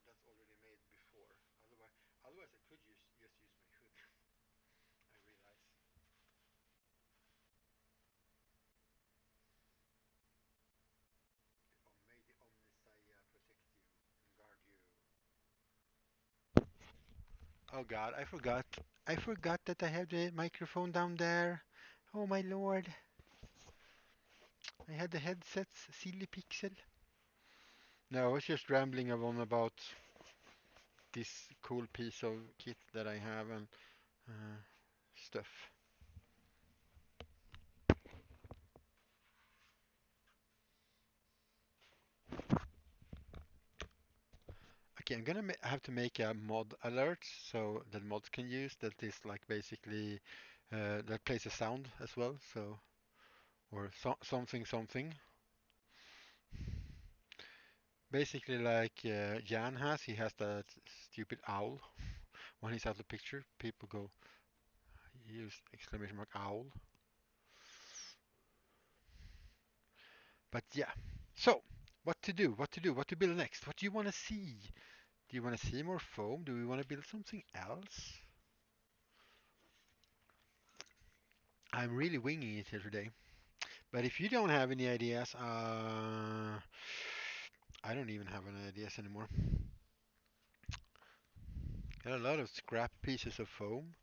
that's already made before. Otherwise, I could just use my hood. I realize. May the Omnissiah protect you and guard you. Oh God, I forgot. I forgot that I have the microphone down there. Oh my lord. I had the headsets, silly pixel. No, I was just rambling on about this cool piece of kit that I have and uh, stuff. Okay, I'm gonna have to make a mod alert so that mods can use that is like basically that plays a sound as well. So or something something. Basically, like Jan has, he has that stupid owl. When he's out of the picture, people go use exclamation mark owl. But yeah, so what to do? What to do? What to build next? What do you want to see? Do you want to see more foam? Do we want to build something else? I'm really winging it here today. But if you don't have any ideas, I don't even have any ideas anymore. Got a lot of scrap pieces of foam,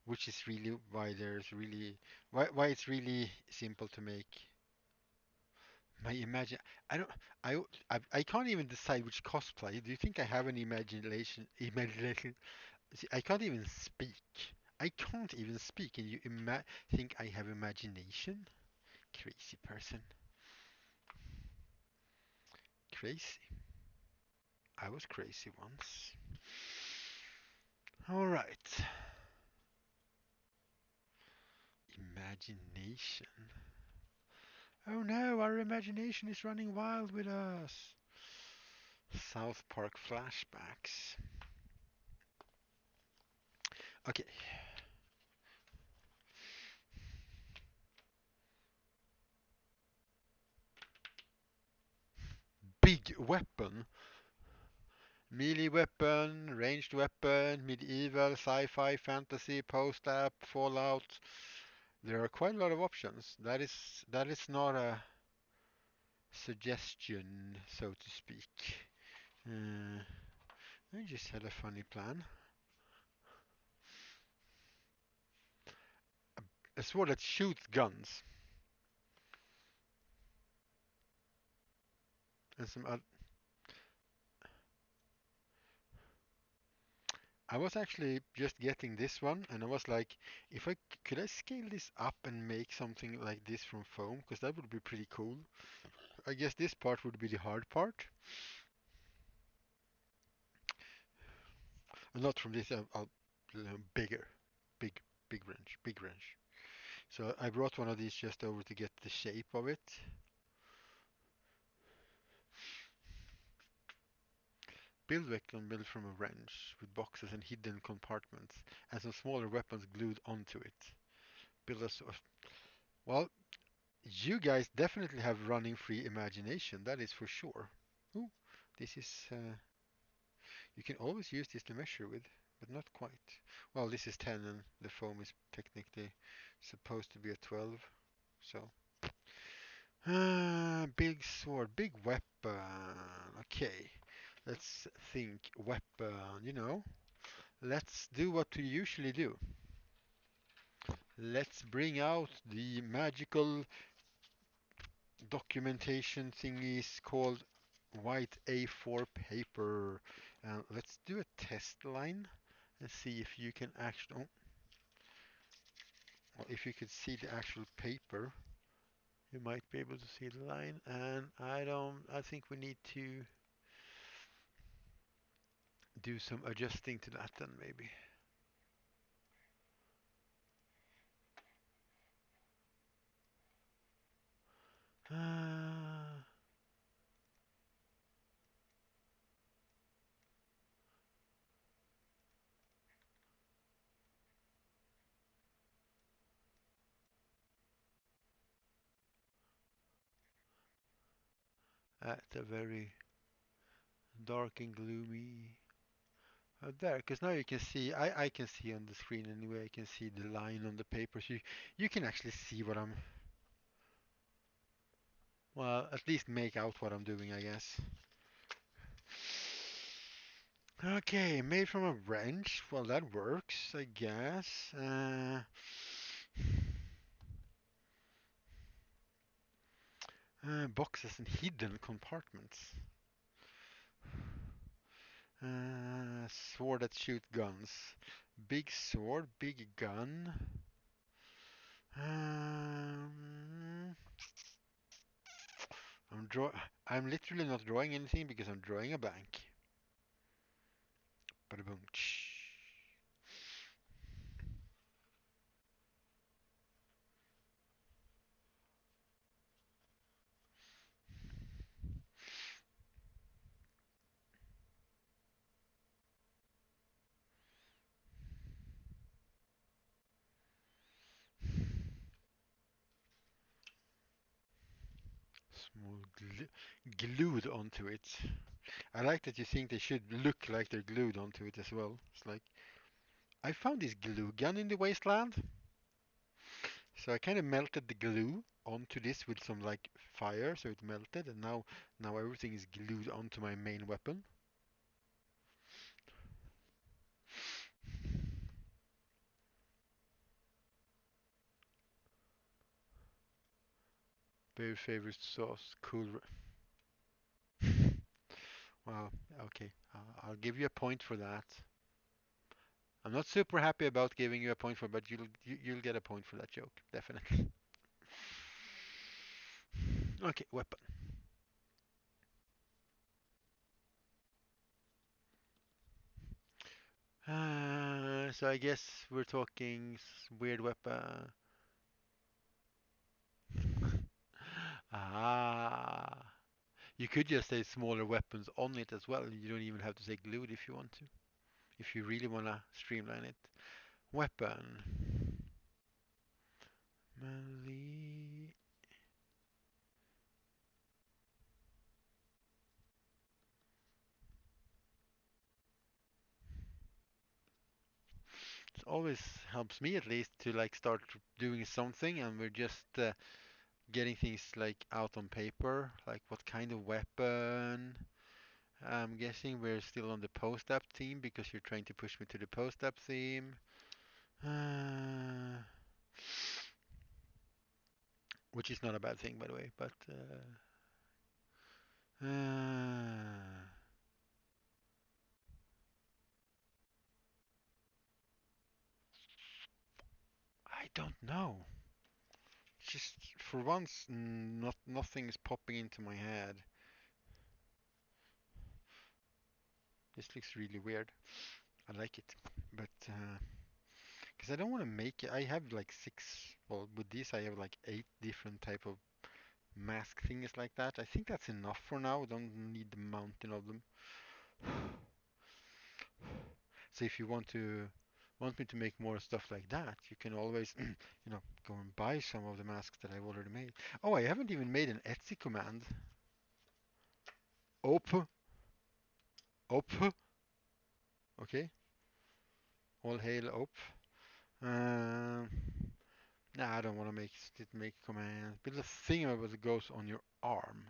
which is really why it's really simple to make. My imagine I don't I can't even decide which cosplay. Do you think I have an imagination? See, I can't even speak. I can't even speak, and you think I have imagination? Crazy person. Crazy. I was crazy once. All right. Imagination. Oh no, our imagination is running wild with us. South Park flashbacks. Okay, big weapon. Melee weapon, ranged weapon, medieval, sci-fi, fantasy, post-app, Fallout. There are quite a lot of options. That is not a suggestion, so to speak. Uh, I just had a funny plan. A sword that shoots guns. and some other. I was actually just getting this one, and I was like, if I could I scale this up and make something like this from foam, because that would be pretty cool. I guess this part would be the hard part. Not from this, bigger, big, big wrench. So I brought one of these just over to get the shape of it. Build weapon built from a wrench with boxes and hidden compartments, and some smaller weapons glued onto it. Build a sort. Well, you guys definitely have running free imagination, that is for sure. Ooh, this is. You can always use this to measure with, but not quite. Well, this is 10 and the foam is technically supposed to be a 12, so. Big sword, big weapon. Okay, let's think weapon, Let's do what we usually do. Let's bring out the magical documentation thingies called white A4 paper. Let's do a test line and see if you can actually, or if you could see the actual paper, you might be able to see the line. And I think we need to do some adjusting to that then maybe. Uh, that's a very dark and gloomy. There, because now you can see, I can see on the screen anyway, I can see the line on the paper, so you can actually see what I'm, well, at least make out what I'm doing, I guess. Okay, made from a wrench, well, that works, I guess. Boxes and hidden compartments. Sword that shoots guns. Big sword, big gun. Um, I'm draw. I'm literally not drawing anything because I'm drawing a blank. Bada boom. Small glued onto it. I like that you think they should look like they're glued onto it as well. It's like I found this glue gun in the wasteland, so I kind of melted the glue onto this with some like fire, so it melted, and now everything is glued onto my main weapon. Very favorite sauce, cool. Well, okay, I'll give you a point for that. I'm not super happy about giving you a point for, but you'll get a point for that joke, definitely. Okay, weapon. So I guess we're talking weird weapon. Ah, you could just say smaller weapons on it as well. You don't even have to say glued if you want to. If you really want to streamline it. Weapon. Melee. It always helps me at least to like start doing something, and we're just getting things like out on paper, like what kind of weapon. I'm guessing we're still on the post-up theme because you're trying to push me to the post-up theme. Uh, which is not a bad thing, by the way. But Uh, I don't know. Just for once, nothing is popping into my head. This looks really weird. I like it, but because I don't want to make it. I have like six. Well, with this, I have like 8 different type of mask things like that. I think that's enough for now. Don't need the mountain of them. So if you want me to make more stuff like that, you can always, go and buy some of the masks that I've already made. Oh, I haven't even made an Etsy command. Op, op. Okay, all hail op. Um, nah, I don't want to make a command. Build a thing that goes on your arm.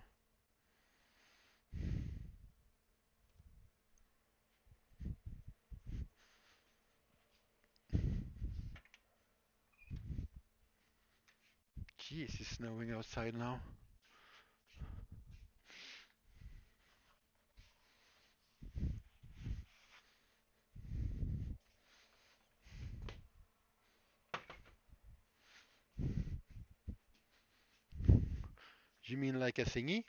Jeez, it's snowing outside now. You mean like a thingy?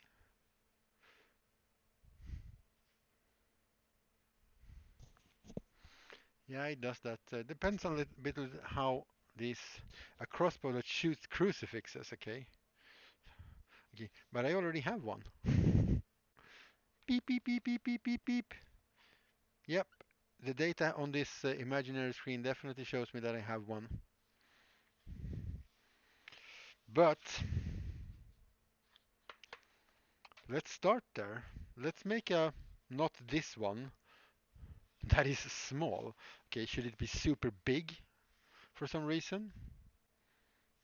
Yeah, it does that. Depends on a little bit of how this a crossbow that shoots crucifixes. Okay, okay, but I already have one. Beep beep beep beep beep beep beep. Yep, the data on this imaginary screen definitely shows me that I have one. But let's start there. Let's make a not this one that is small. Okay, should it be super big for some reason?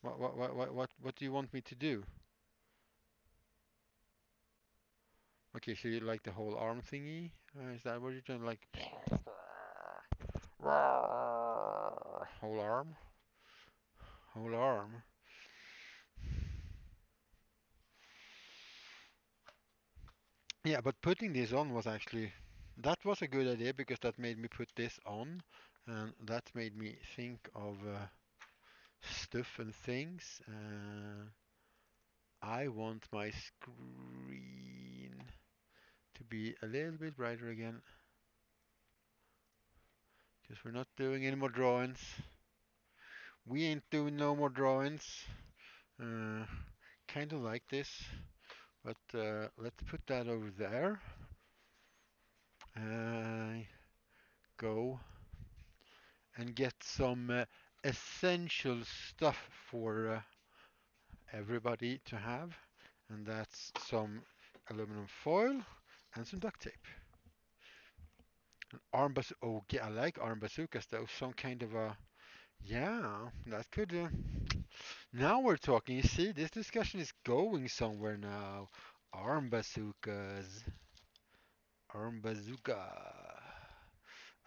What do you want me to do? Okay, so you like the whole arm thingy? Is that what you're doing? Like whole arm? Whole arm? Yeah, but putting this on was actually that was a good idea because that made me put this on, and that made me think of stuff and things. I want my screen to be a little bit brighter again because we're not doing any more drawings. We ain't doing no more drawings. Uh, kind of like this, but let's put that over there. Go and get some essential stuff for everybody to have, and that's some aluminum foil and some duct tape. Arm bazooka. Okay, I like arm bazookas though. Some kind of a yeah, that could. Now we're talking. You see, this discussion is going somewhere now. Arm bazookas. Arm bazooka.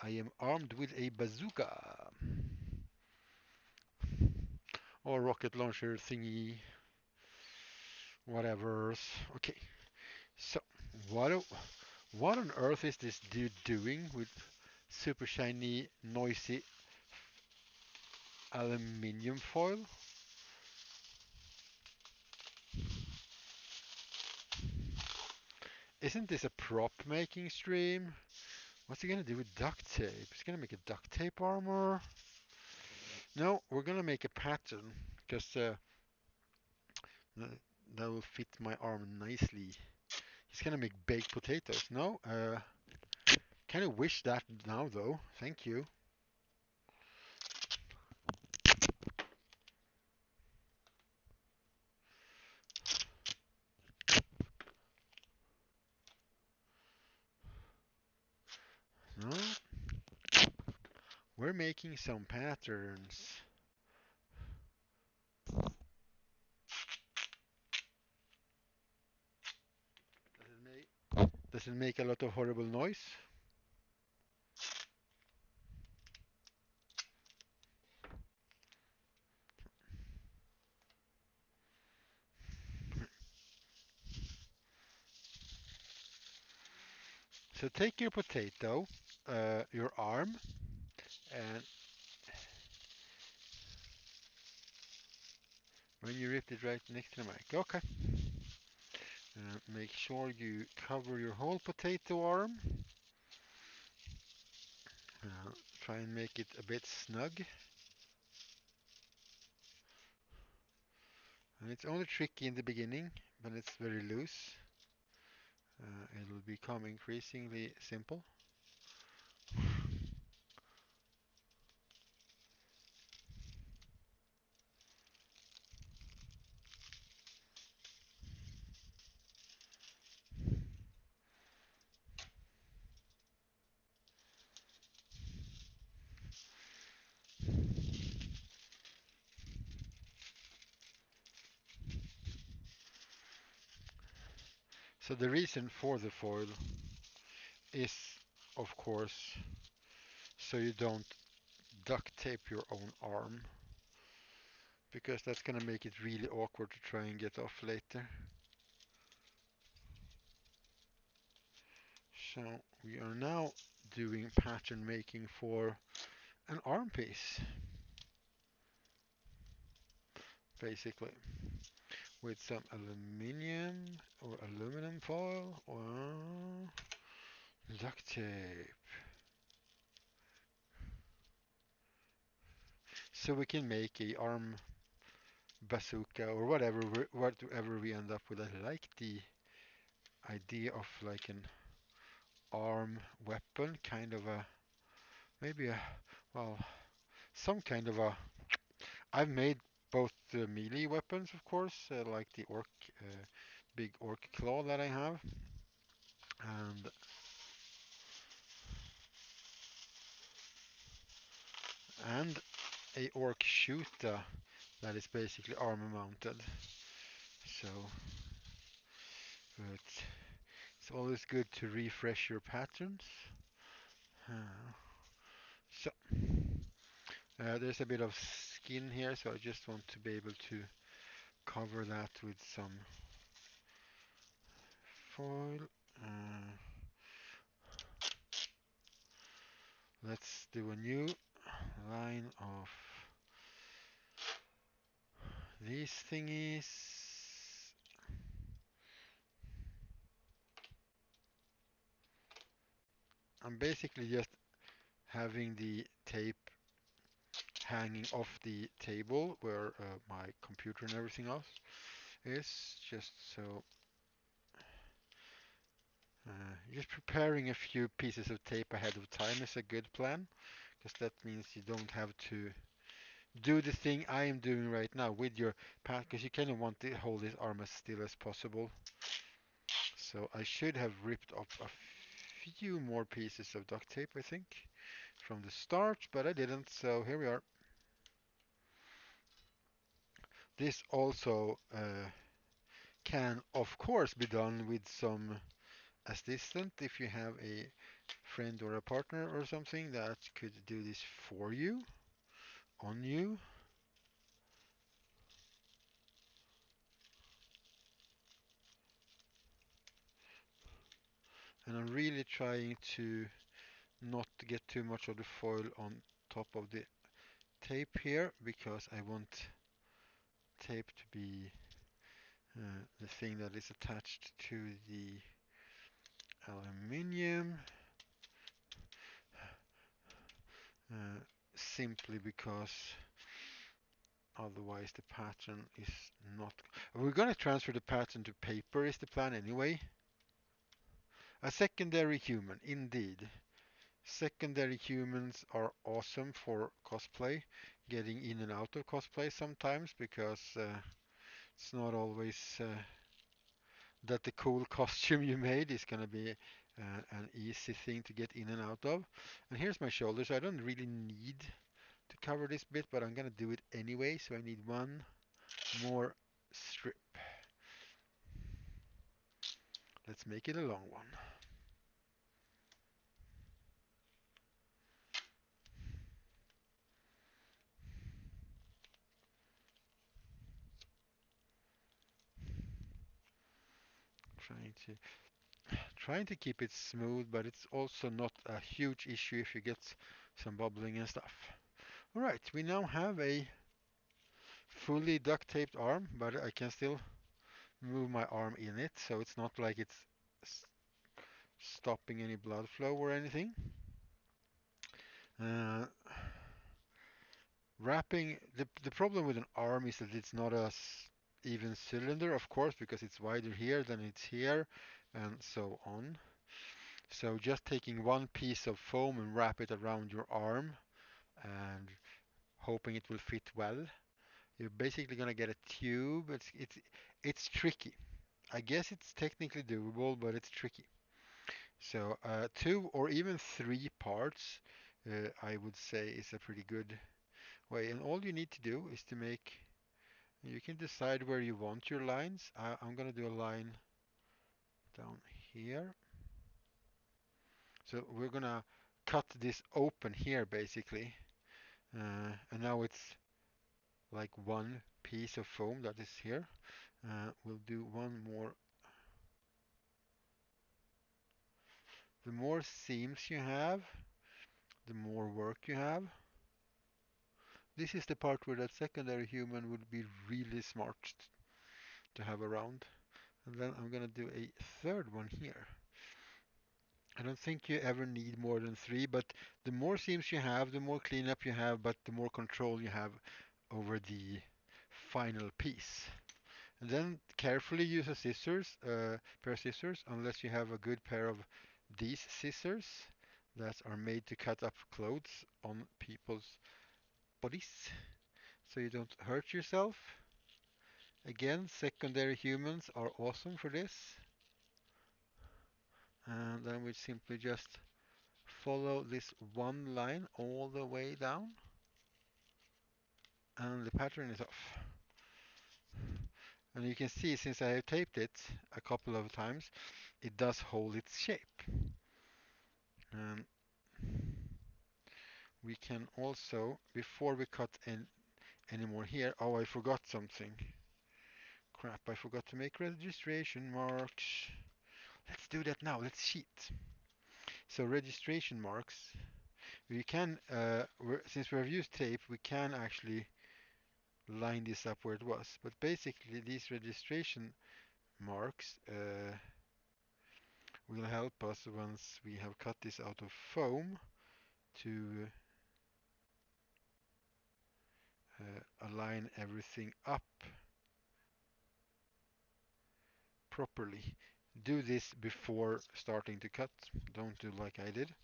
I am armed with a bazooka. Or rocket launcher thingy. Whatever. Okay, so what what on earth is this dude doing with super shiny, noisy aluminium foil? Isn't this a prop making stream? What's he gonna do with duct tape? He's gonna make a duct tape armor? No, we're gonna make a pattern because that will fit my arm nicely. He's gonna make baked potatoes. No, kind of wish that now though. Thank you. No, we're making some patterns. Does it make a lot of horrible noise? So take your potato, your arm, and when you ripped it right next to the mic. Okay. Make sure you cover your whole potato arm. Uh, Try and make it a bit snug. And it's only tricky in the beginning, but it's very loose. It will become increasingly simple. So the reason for the foil is, of course, so you don't duct tape your own arm, because that's going to make it really awkward to try and get off later. So we are now doing pattern making for an arm piece, basically, with some aluminium or aluminum foil or duct tape. So we can make a arm bazooka or whatever we end up with. I like the idea of like an arm weapon, kind of a maybe a well some kind of a. I've made both the melee weapons, of course, like the big orc claw that I have, and and a orc shooter that is basically armor mounted. So it's always good to refresh your patterns. Uh, so there's a bit of skin here, so I just want to be able to cover that with some foil. Uh, let's do a new line of these thingies. I'm basically just having the tape hanging off the table where my computer and everything else is, just so just preparing a few pieces of tape ahead of time is a good plan, because that means you don't have to do the thing I am doing right now with your pad, because you kind of want to hold this arm as still as possible. So I should have ripped up a few more pieces of duct tape, I think, from the start, but I didn't, so here we are. This also can, of course, be done with some assistant if you have a friend or a partner or something that could do this for you, on you. And I'm really trying to not get too much of the foil on top of the tape here, because I want tape to be the thing that is attached to the aluminium, simply because otherwise the pattern is not. We're going to transfer the pattern to paper is the plan anyway. A secondary human, indeed. Secondary humans are awesome for cosplay, getting in and out of cosplay sometimes, because it's not always that the cool costume you made is going to be an easy thing to get in and out of. And here's my shoulder, so I don't really need to cover this bit, but I'm going to do it anyway, so I need one more strip. Let's make it a long one. Trying to trying to keep it smooth, but it's also not a huge issue if you get some bubbling and stuff. Alright, we now have a fully duct taped arm, but I can still move my arm in it, so it's not like it's stopping any blood flow or anything. Uh, Wrapping, the problem with an arm is that it's not a even cylinder, of course, because it's wider here than it's here, and so on. So just taking one piece of foam and wrap it around your arm and hoping it will fit well. You're basically gonna get a tube. It's tricky. I guess it's technically doable, but it's tricky. So two or even three parts, I would say, is a pretty good way. And all you need to do is to make. You can decide where you want your lines. I'm gonna do a line down here. So we're gonna cut this open here basically. And now it's like one piece of foam that is here. We'll do one more. The more seams you have, the more work you have. This is the part where that secondary human would be really smart to have around. And then I'm gonna do a third one here. I don't think you ever need more than three, but the more seams you have, the more cleanup you have, but the more control you have over the final piece. And then carefully use a pair of scissors, unless you have a good pair of these scissors that are made to cut up clothes on people's bodies, so you don't hurt yourself. Again, secondary humans are awesome for this. And then we simply just follow this one line all the way down, and the pattern is off. And you can see, since I have taped it a couple of times, it does hold its shape. And we can also, before we cut any more here, oh, I forgot something. Crap, I forgot to make registration marks. Let's do that now, let's cheat. So registration marks, we can, since we have used tape, we can actually line this up where it was. But basically, these registration marks will help us once we have cut this out of foam to align everything up properly. Do this before starting to cut. Don't do like I did.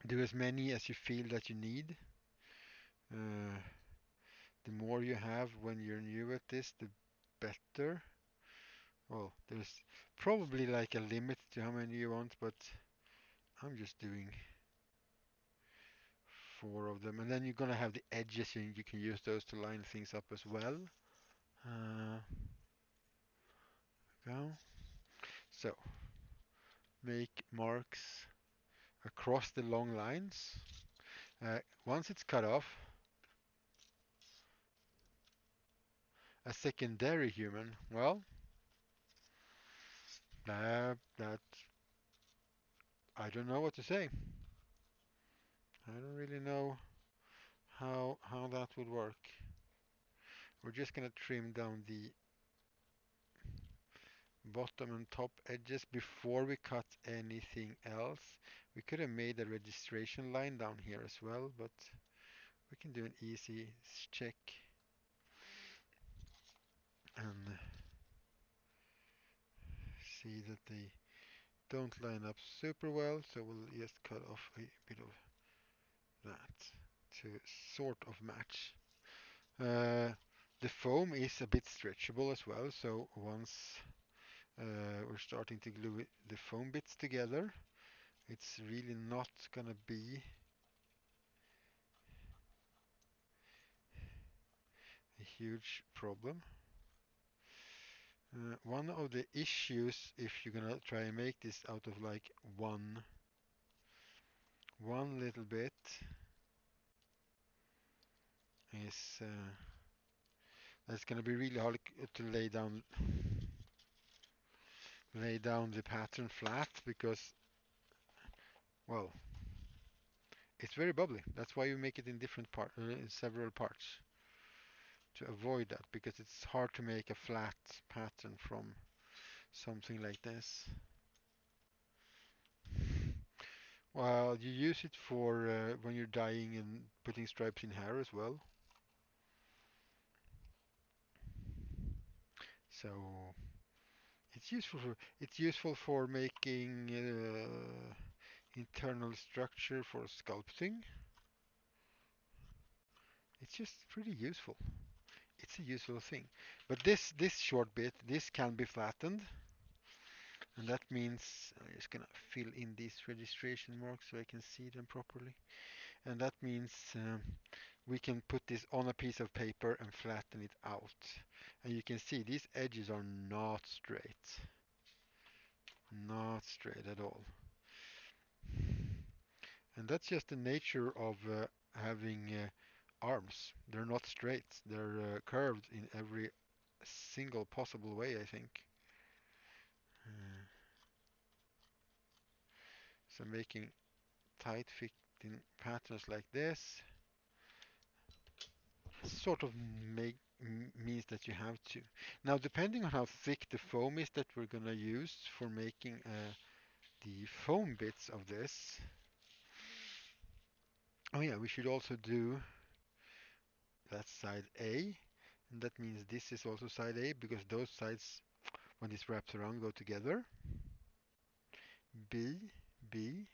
Do as many as you feel that you need. Uh, the more you have when you're new at this, the better. Well, there's probably like a limit to how many you want, but I'm just doing four of them. And then you're gonna have the edges, and you can use those to line things up as well. Uh, go. So make marks across the long lines. Once it's cut off, a secondary human, well, that I don't know what to say. I don't really know how that would work. We're just gonna trim down the bottom and top edges before we cut anything else. We could have made a registration line down here as well, but we can do an easy check and see that they don't line up super well, so we'll just cut off a bit of that to sort of match. The foam is a bit stretchable as well, so once we're starting to glue the foam bits together, it's really not gonna be a huge problem. One of the issues, if you're gonna try and make this out of like one little bit, is that's gonna be really hard to lay down lay down the pattern flat because, well, it's very bubbly. That's why you make it in in several parts to avoid that, because it's hard to make a flat pattern from something like this. Well, you use it for when you're dyeing and putting stripes in hair as well. So it's useful for making internal structure for sculpting. It's just pretty useful. It's a useful thing. But this short bit, this can be flattened, and that means I'm just gonna fill in these registration marks so I can see them properly. And that means we can put this on a piece of paper and flatten it out. And you can see these edges are not straight. Not straight at all. And that's just the nature of having arms. They're not straight. They're curved in every single possible way, I think. Uh, so making tight fitting patterns like this sort of means that you have to. Now, depending on how thick the foam is that we're going to use for making the foam bits of this. Oh yeah, we should also do that side A, and that means this is also side A because those sides, when this wraps around, go together. B, B,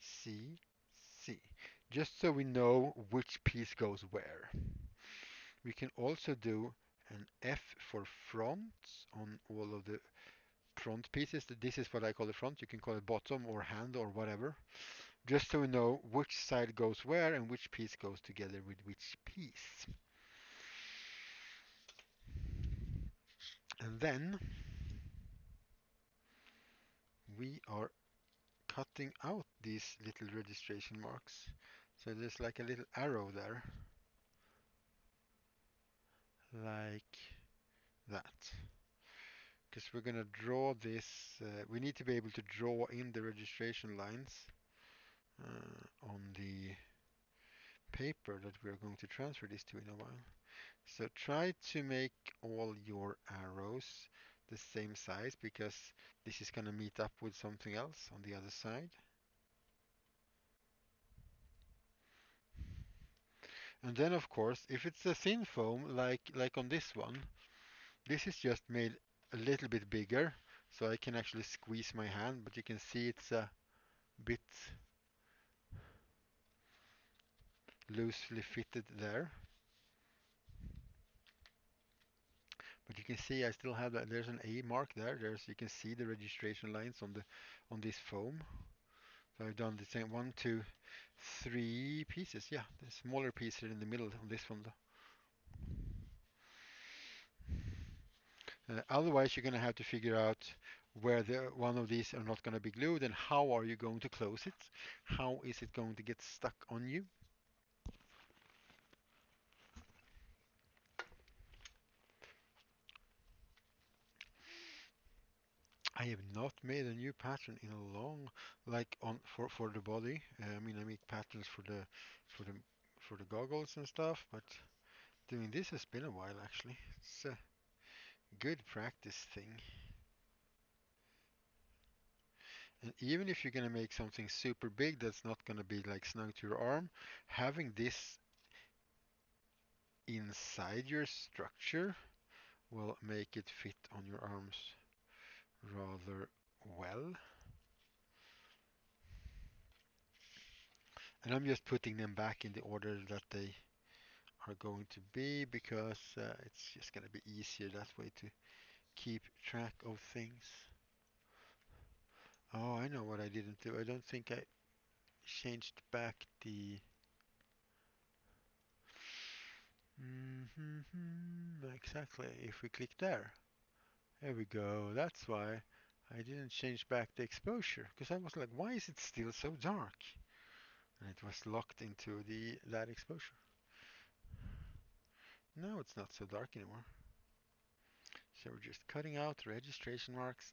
C, C. Just so we know which piece goes where. We can also do an F for front on all of the front pieces. This is what I call the front. You can call it bottom or hand or whatever. Just so we know which side goes where and which piece goes together with which piece. And then we are cutting out these little registration marks. So there's like a little arrow there, like that. Because we're going to draw this, we need to be able to draw in the registration lines on the paper that we're going to transfer this to in a while. So try to make all your arrows the same size because this is going to meet up with something else on the other side. And then of course, if it's a thin foam like on this one, this is just made a little bit bigger so I can actually squeeze my hand, but you can see it's a bit loosely fitted there. But you can see I still have that. There's an A mark there. You can see the registration lines on this foam. So I've done the same 1, 2, 3 pieces. Yeah, the smaller piece here in the middle on this one though. Otherwise, you're going to have to figure out where one of these are not going to be glued and how are you going to close it? How is it going to get stuck on you? I have not made a new pattern in a long, like on for the body. I mean, I make patterns for the for the goggles and stuff, but doing this has been a while actually. It's a good practice thing. And even if you're gonna make something super big that's not gonna be like snug to your arm, having this inside your structure will make it fit on your arms rather well. And I'm just putting them back in the order that they are going to be because it's just going to be easier that way to keep track of things. Oh, I know what I didn't do. I don't think I changed back the exactly. If we click there we go. That's why I didn't change back the exposure because I was like, why is it still so dark? And it was locked into the that exposure. Now it's not so dark anymore. So we're just cutting out registration marks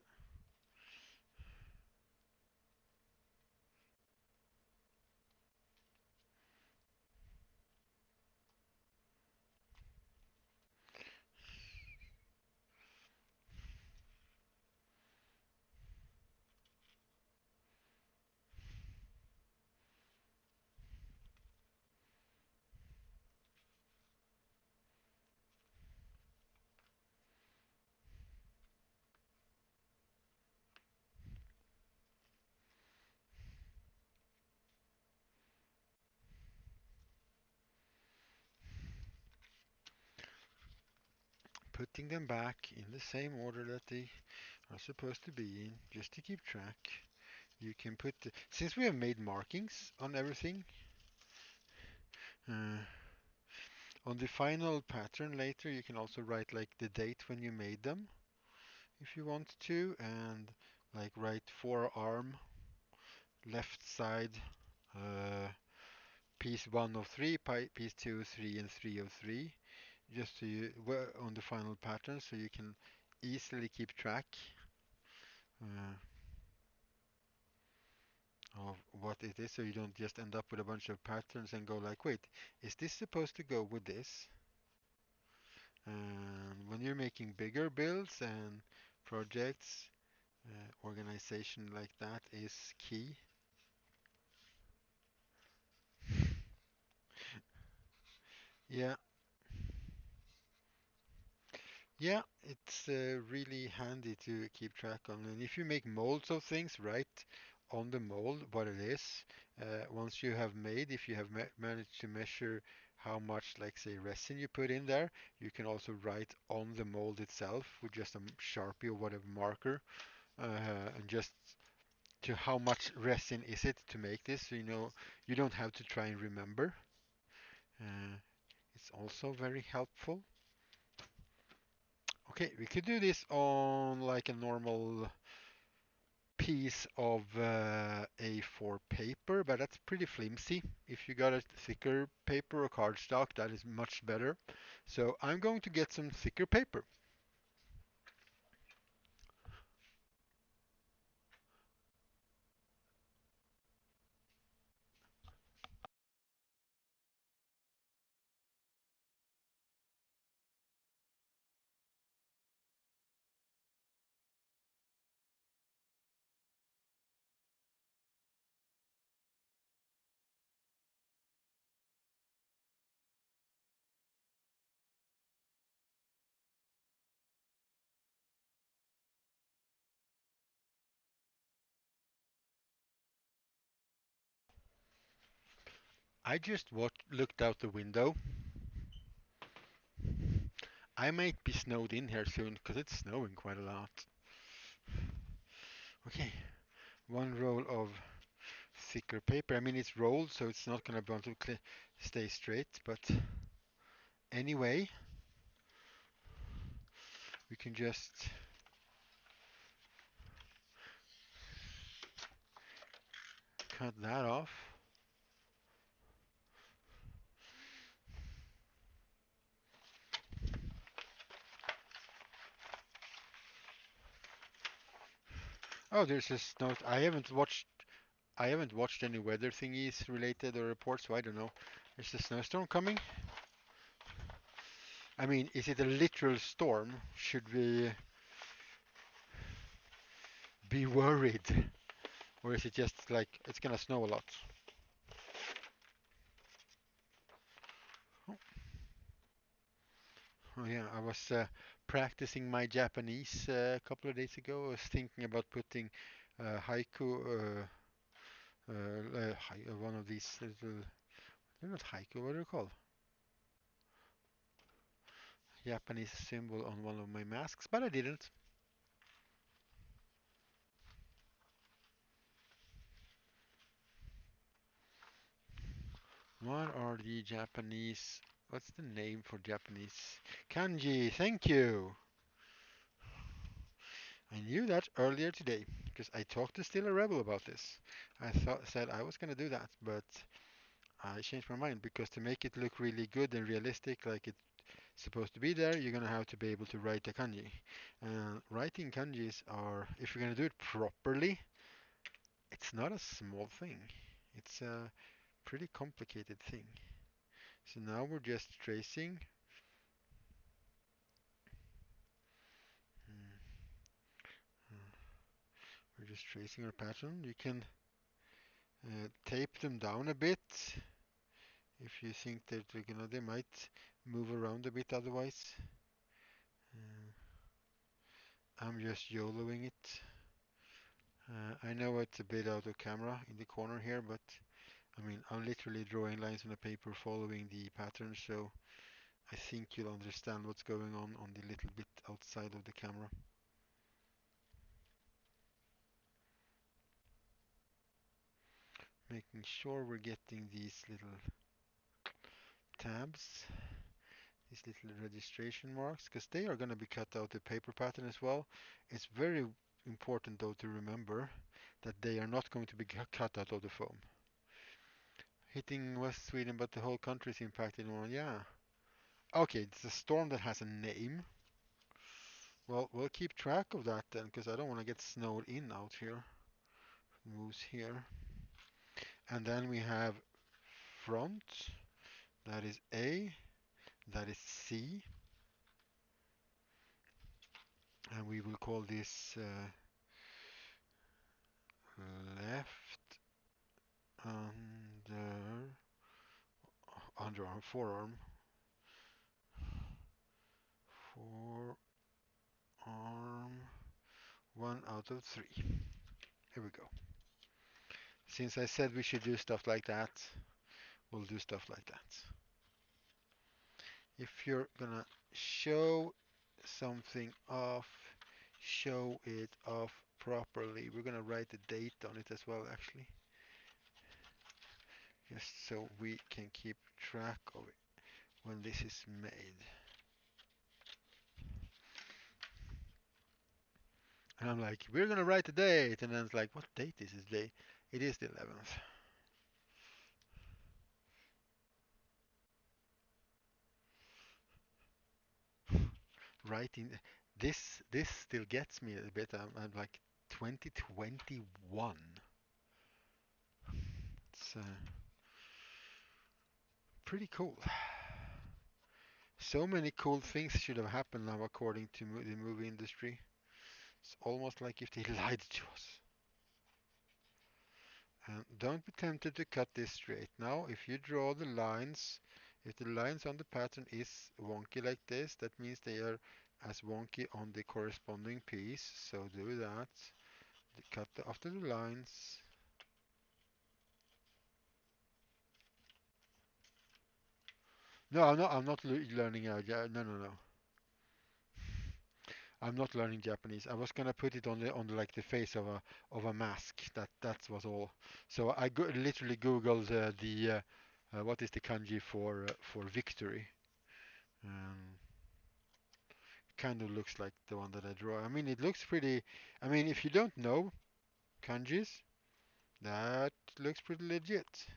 putting them back in the same order that they are supposed to be in, just to keep track. You can put, since we have made markings on everything, uh, on the final pattern later, you can also write like the date when you made them, if you want to, and like write forearm, left side, uh, piece 1 of 3, piece 2, 3, and 3 of 3, just so you, on the final pattern, so you can easily keep track uh, of what it is, so you don't just end up with a bunch of patterns and go like, wait, is this supposed to go with this? And when you're making bigger builds and projects, organization like that is key. Yeah, yeah, it's really handy to keep track on. And if you make molds of things, write on the mold what it is. Once you have made, if you have managed to measure how much, like say, resin you put in there, you can also write on the mold itself with just a Sharpie or whatever marker, and just to how much resin is it to make this, so you know you don't have to try and remember. Uh, it's also very helpful. Okay, we could do this on like a normal piece of A4 paper, but that's pretty flimsy. If you got a thicker paper or cardstock, that is much better. So I'm going to get some thicker paper. I just looked out the window. I might be snowed in here soon because it's snowing quite a lot. Okay, one roll of thicker paper. I mean, it's rolled, so it's not going to want to stay straight. But anyway, we can just cut that off. Oh, there's this note. I haven't watched any weather thingies related or reports, so I don't know. Is the snowstorm coming? I mean, is it a literal storm? Should we be worried? Or is it just like it's gonna snow a lot? Oh, oh yeah, I was practicing my Japanese a couple of days ago. I was thinking about putting haiku, one of these little, they're not haiku, what are they called? Japanese symbol on one of my masks, but I didn't. What are the Japanese? What's the name for Japanese? Kanji, thank you. I knew that earlier today because I talked to Still a Rebel about this. Said I was gonna do that, but I changed my mind because to make it look really good and realistic, like it's supposed to be there, you're gonna have to be able to write the kanji. And writing kanjis are, if you're gonna do it properly, it's not a small thing. It's a pretty complicated thing. So now we're just tracing. Hmm, we're just tracing our pattern. You can tape them down a bit if you think that they might move around a bit otherwise. Uh, I'm just YOLOing it. I know it's a bit out of camera in the corner here, but I mean, I'm literally drawing lines on the paper following the pattern, so I think you'll understand what's going on the little bit outside of the camera. Making sure we're getting these little tabs, these little registration marks, because they are going to be cut out the paper pattern as well. It's very important though to remember that they are not going to be cut out of the foam. Hitting West Sweden, but the whole country is impacted. Well, yeah. Okay, it's a storm that has a name. Well, we'll keep track of that then, because I don't want to get snowed in out here. Moves here. And then we have front. That is A. That is C. And we will call this left under underarm, forearm, forearm, 1 out of 3. Here we go. Since I said we should do stuff like that, we'll do stuff like that. If you're gonna show something off, show it off properly. We're gonna write the date on it as well, actually, just so we can keep track of it when this is made. And I'm like, we're gonna write the date, and then it's like, what date is this day? It is the 11th. Writing this still gets me a bit. I'm like 2021. It's pretty cool. So many cool things should have happened now, according to the movie industry. It's almost like if they lied to us. And don't be tempted to cut this straight. Now, if you draw the lines, if the lines on the pattern is wonky like this, that means they are as wonky on the corresponding piece. So do that. Cut after the lines. No, I'm not learning. No, no, no. I'm not learning Japanese. I was gonna put it on the like the face of a mask. That was all. So I literally googled what is the kanji for victory. Um, Kind of looks like the one that I draw. I mean, it looks pretty. I mean, if you don't know kanjis, that looks pretty legit.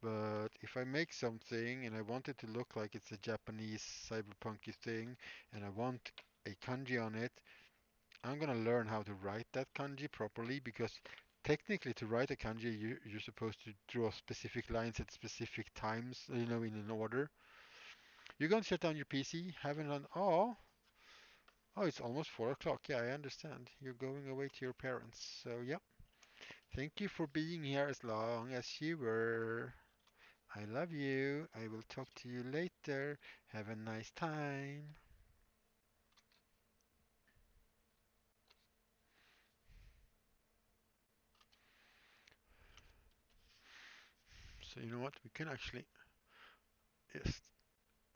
But if I make something and I want it to look like it's a Japanese cyberpunky thing, and I want a kanji on it, I'm gonna learn how to write that kanji properly, because technically to write a kanji you're supposed to draw specific lines at specific times, in an order. You're gonna shut down your PC, haven't done. Oh, it's almost 4 o'clock. Yeah, I understand. You're going away to your parents. So, yep. Thank you for being here as long as you were. I love you. I will talk to you later. Have a nice time. So, you know what? We can actually just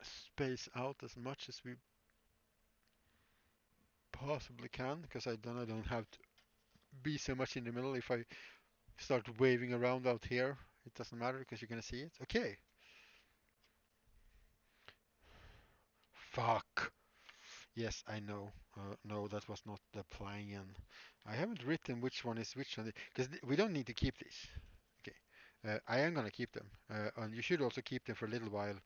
space out as much as we possibly can, because I don't have to be so much in the middle. If I start waving around out here, it doesn't matter because you're gonna see it. Okay. Fuck. Yes, I know. No, that was not the plan. I haven't written which one is which one, because we don't need to keep these. Okay. I am gonna keep them, and you should also keep them for a little while,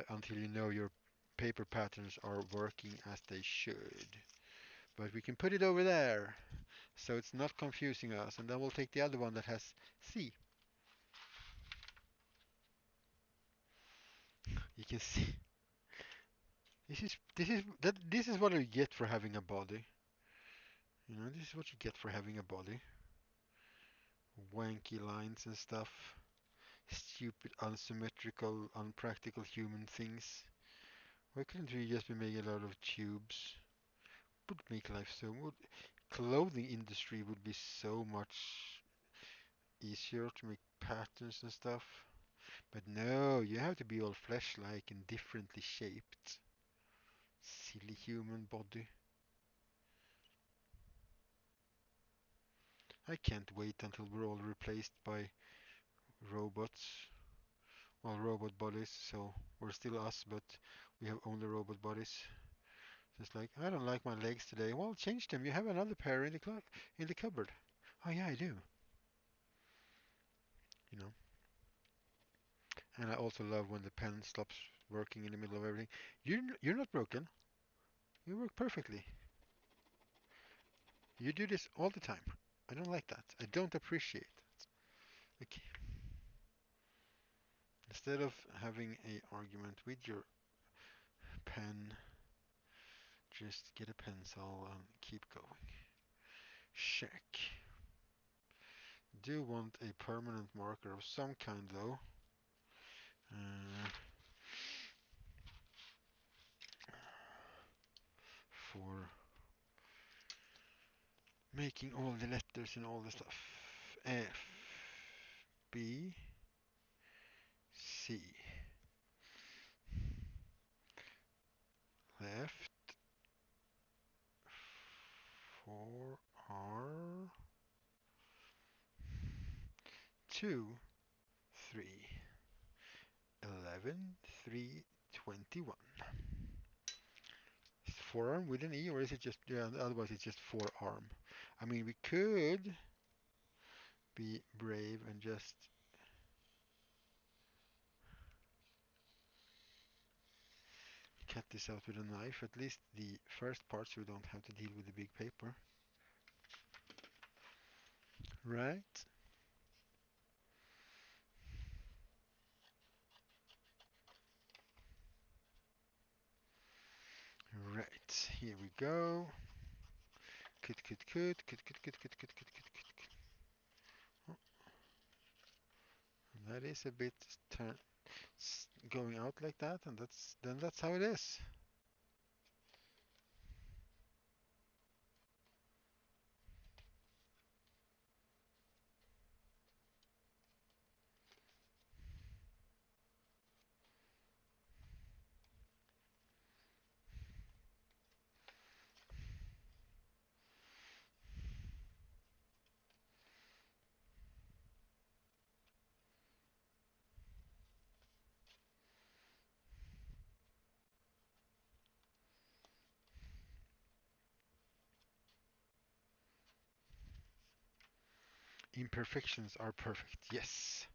until you know your paper patterns are working as they should. But we can put it over there, so it's not confusing us, and then we'll take the other one that has C. You can see. This is what you get for having a body. This is what you get for having a body. Wanky lines and stuff. Stupid, unsymmetrical, unpractical human things. Why couldn't we just be making a lot of tubes? Would make life so would clothing industry would be so much easier to make patterns and stuff. But no, you have to be all flesh-like and differently shaped. Silly human body. I can't wait until we're all replaced by robots. Well, robot bodies, so we're still us, but we have only robot bodies. Just like, I don't like my legs today. Well, change them. You have another pair in the cupboard. Oh yeah, I do. You know. And I also love when the pen stops working in the middle of everything. You're not broken. You work perfectly. You do this all the time. I don't like that. I don't appreciate it. Okay. Instead of having a argument with your pen, just get a pencil and keep going. Check. Do want a permanent marker of some kind though. Uh, for making all the letters and all the stuff. F, B, C. Left, 4, R, 2, 3, 11, 3, 21. Is forearm with an E or is it just, yeah, otherwise it's just forearm. I mean, we could be brave and just cut this out with a knife, at least the first part, so we don't have to deal with the big paper. Right? Right, here we go. Cut. Oh, that is a bit going out like that, and that's how it is. Imperfections are perfect. Yes.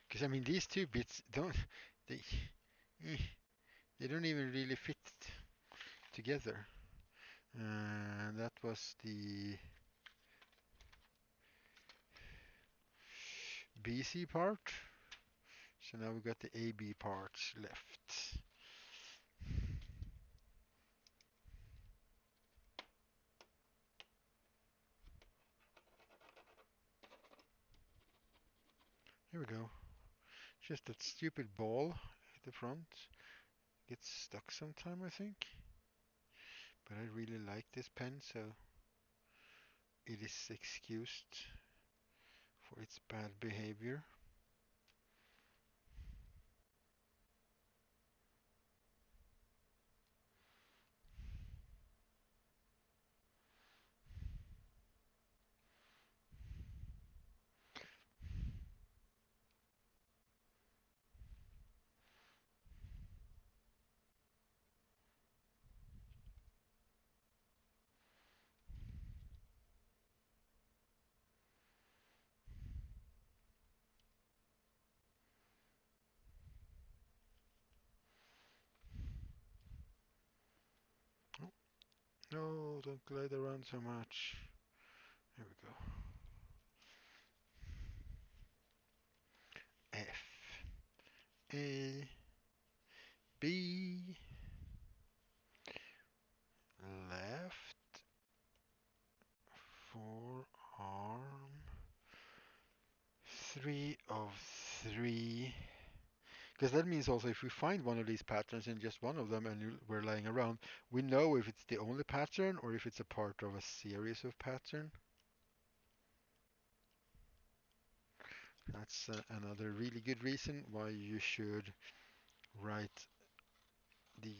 Because I mean, these two bits don't they eh, they don't even really fit together. That was the BC part. So now we got the AB parts left. Here we go. Just that stupid ball at the front gets stuck sometime, I think. But I really like this pen, so it is excused for its bad behavior. Oh, no, don't glide around so much. There we go. F, A, B, left, forearm, 3 of 3. Because that means also if we find one of these patterns in just one of them and we're lying around, we know if it's the only pattern or if it's a part of a series of patterns. That's another really good reason why you should write the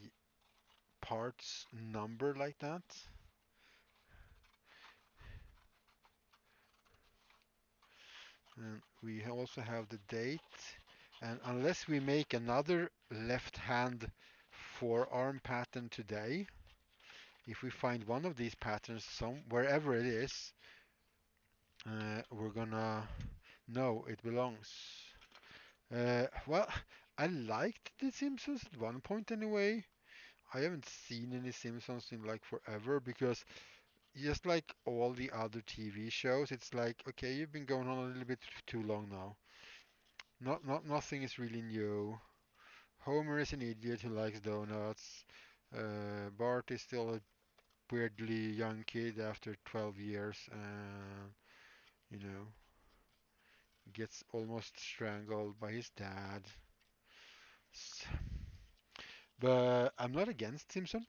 parts number like that. And we also have the date. And unless we make another left hand forearm pattern today, if we find one of these patterns wherever it is, we're gonna know it belongs. Well, I liked The Simpsons at one point anyway. I haven't seen any Simpsons in like forever because just like all the other TV shows, it's like, okay, you've been going on a little bit too long now. Nothing is really new. Homer is an idiot who likes donuts. Bart is still a weirdly young kid after 12 years, and you know, gets almost strangled by his dad. But I'm not against Simpson.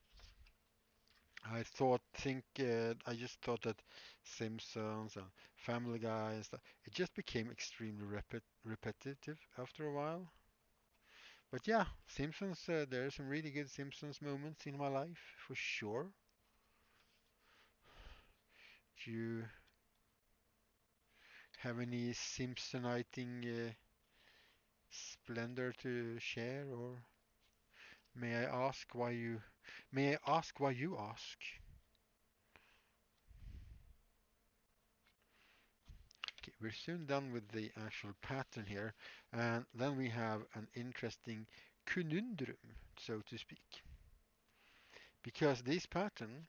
I just thought that Simpsons and Family Guy and stuff, it just became extremely repetitive after a while. But yeah, Simpsons, there are some really good Simpsons moments in my life, for sure. Do you have any Simpsoniting splendor to share, or may I ask why you may I ask why you ask? Okay, we're soon done with the actual pattern here, and then we have an interesting conundrum, so to speak. Because this pattern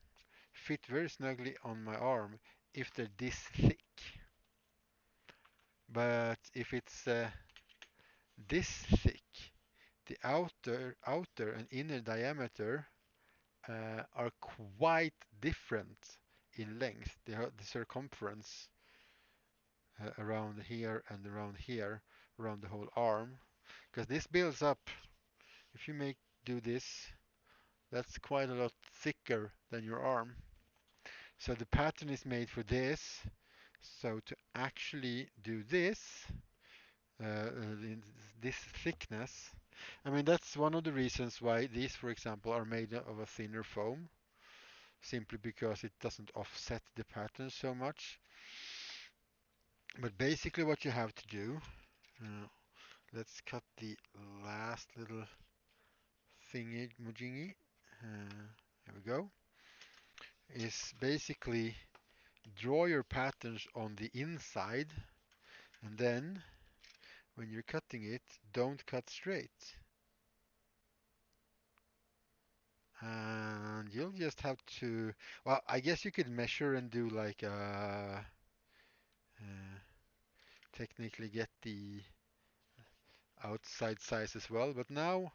fit very snugly on my arm if they're this thick. But if it's this thick, the outer and inner diameter are quite different in length. The circumference around here and around here, around the whole arm, because this builds up. If you do this, that's quite a lot thicker than your arm. So the pattern is made for this. So to actually do this, in this thickness, I mean that's one of the reasons why these, for example, are made of a thinner foam, simply because it doesn't offset the pattern so much. But basically what you have to do, uh, let's cut the last little thingy majingy, there we go, is basically draw your patterns on the inside, and then when you're cutting it, don't cut straight. And you'll just have to, well, I guess you could measure and do like technically get the outside size as well. But now,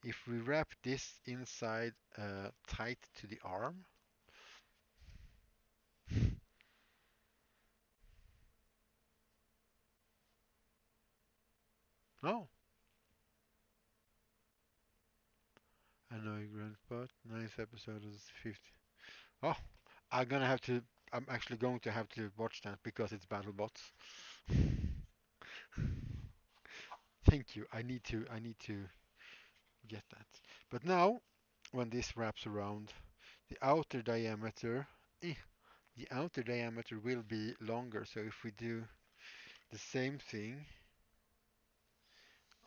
if we wrap this inside tight to the arm, oh, I know you grandpa. Nice episode is 50. Oh, I'm actually going to have to watch that because it's BattleBots. Thank you. I need to get that. But now, when this wraps around, the outer diameter, eh, the outer diameter will be longer. So if we do the same thing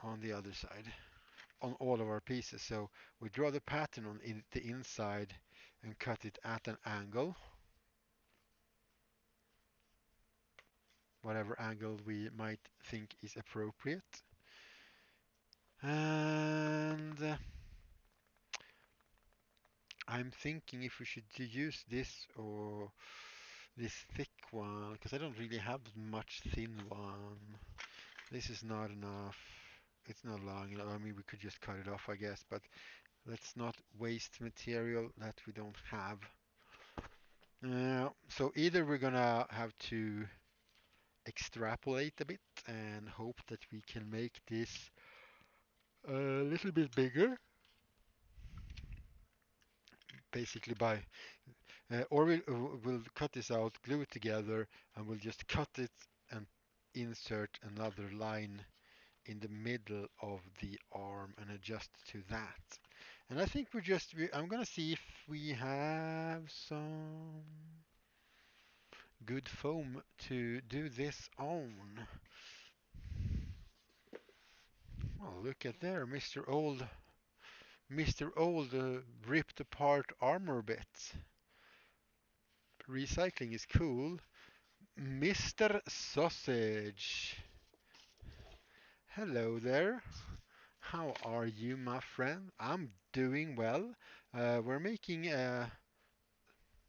on the other side, on all of our pieces. So we draw the pattern on the inside and cut it at an angle, whatever angle we might think is appropriate. And I'm thinking if we should use this or this thick one, because I don't really have much thin one. This is not enough. It's not long enough. I mean, we could just cut it off, I guess, but let's not waste material that we don't have. So either we're gonna have to extrapolate a bit and hope that we can make this a little bit bigger, basically or we'll cut this out, glue it together, and we'll just cut it and insert another line in the middle of the arm and adjust to that. And I think I'm gonna see if we have some good foam to do this on. Oh, look at there, Mr. Old ripped apart armor bits. Recycling is cool. Mr. Sausage. Hello there. How are you, my friend? I'm doing well. We're making a,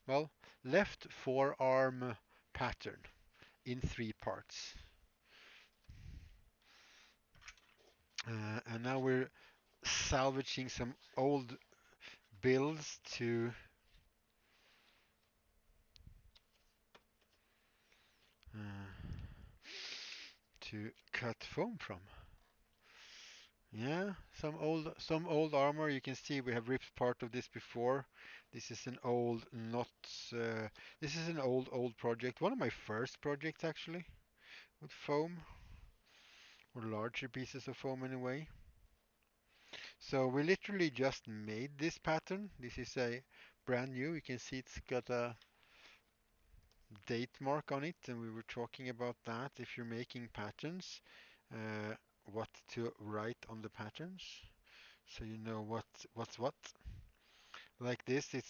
well, left forearm pattern in 3 parts. And now we're salvaging some old builds uh, to cut foam from. Yeah, some old armor. You can see we have ripped part of this before. This is an old, not. Uh, this is an old project. One of my first projects actually with foam, or larger pieces of foam anyway. So we literally just made this pattern. This is a brand new. You can see it's got a date mark on it, and we were talking about that. If you're making patterns, uh, what to write on the patterns, so you know what's what. Like this, it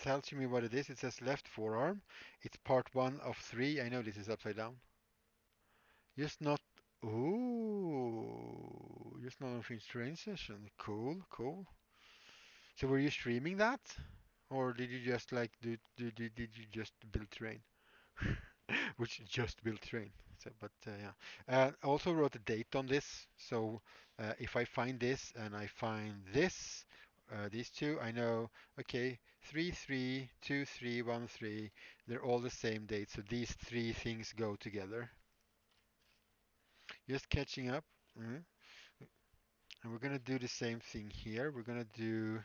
tells me what it is. It says left forearm. It's part 1 of 3. I know this is upside down. Just not. Ooh, just not of train session. Cool, cool. So were you streaming that, or did you just like did you just build terrain? Which just built train. So, but yeah. Also wrote a date on this. So if I find this and I find this, these two, I know, okay, 332313, they're all the same date. So these 3 things go together. Just catching up. Mhm. And we're going to do the same thing here. We're going to do,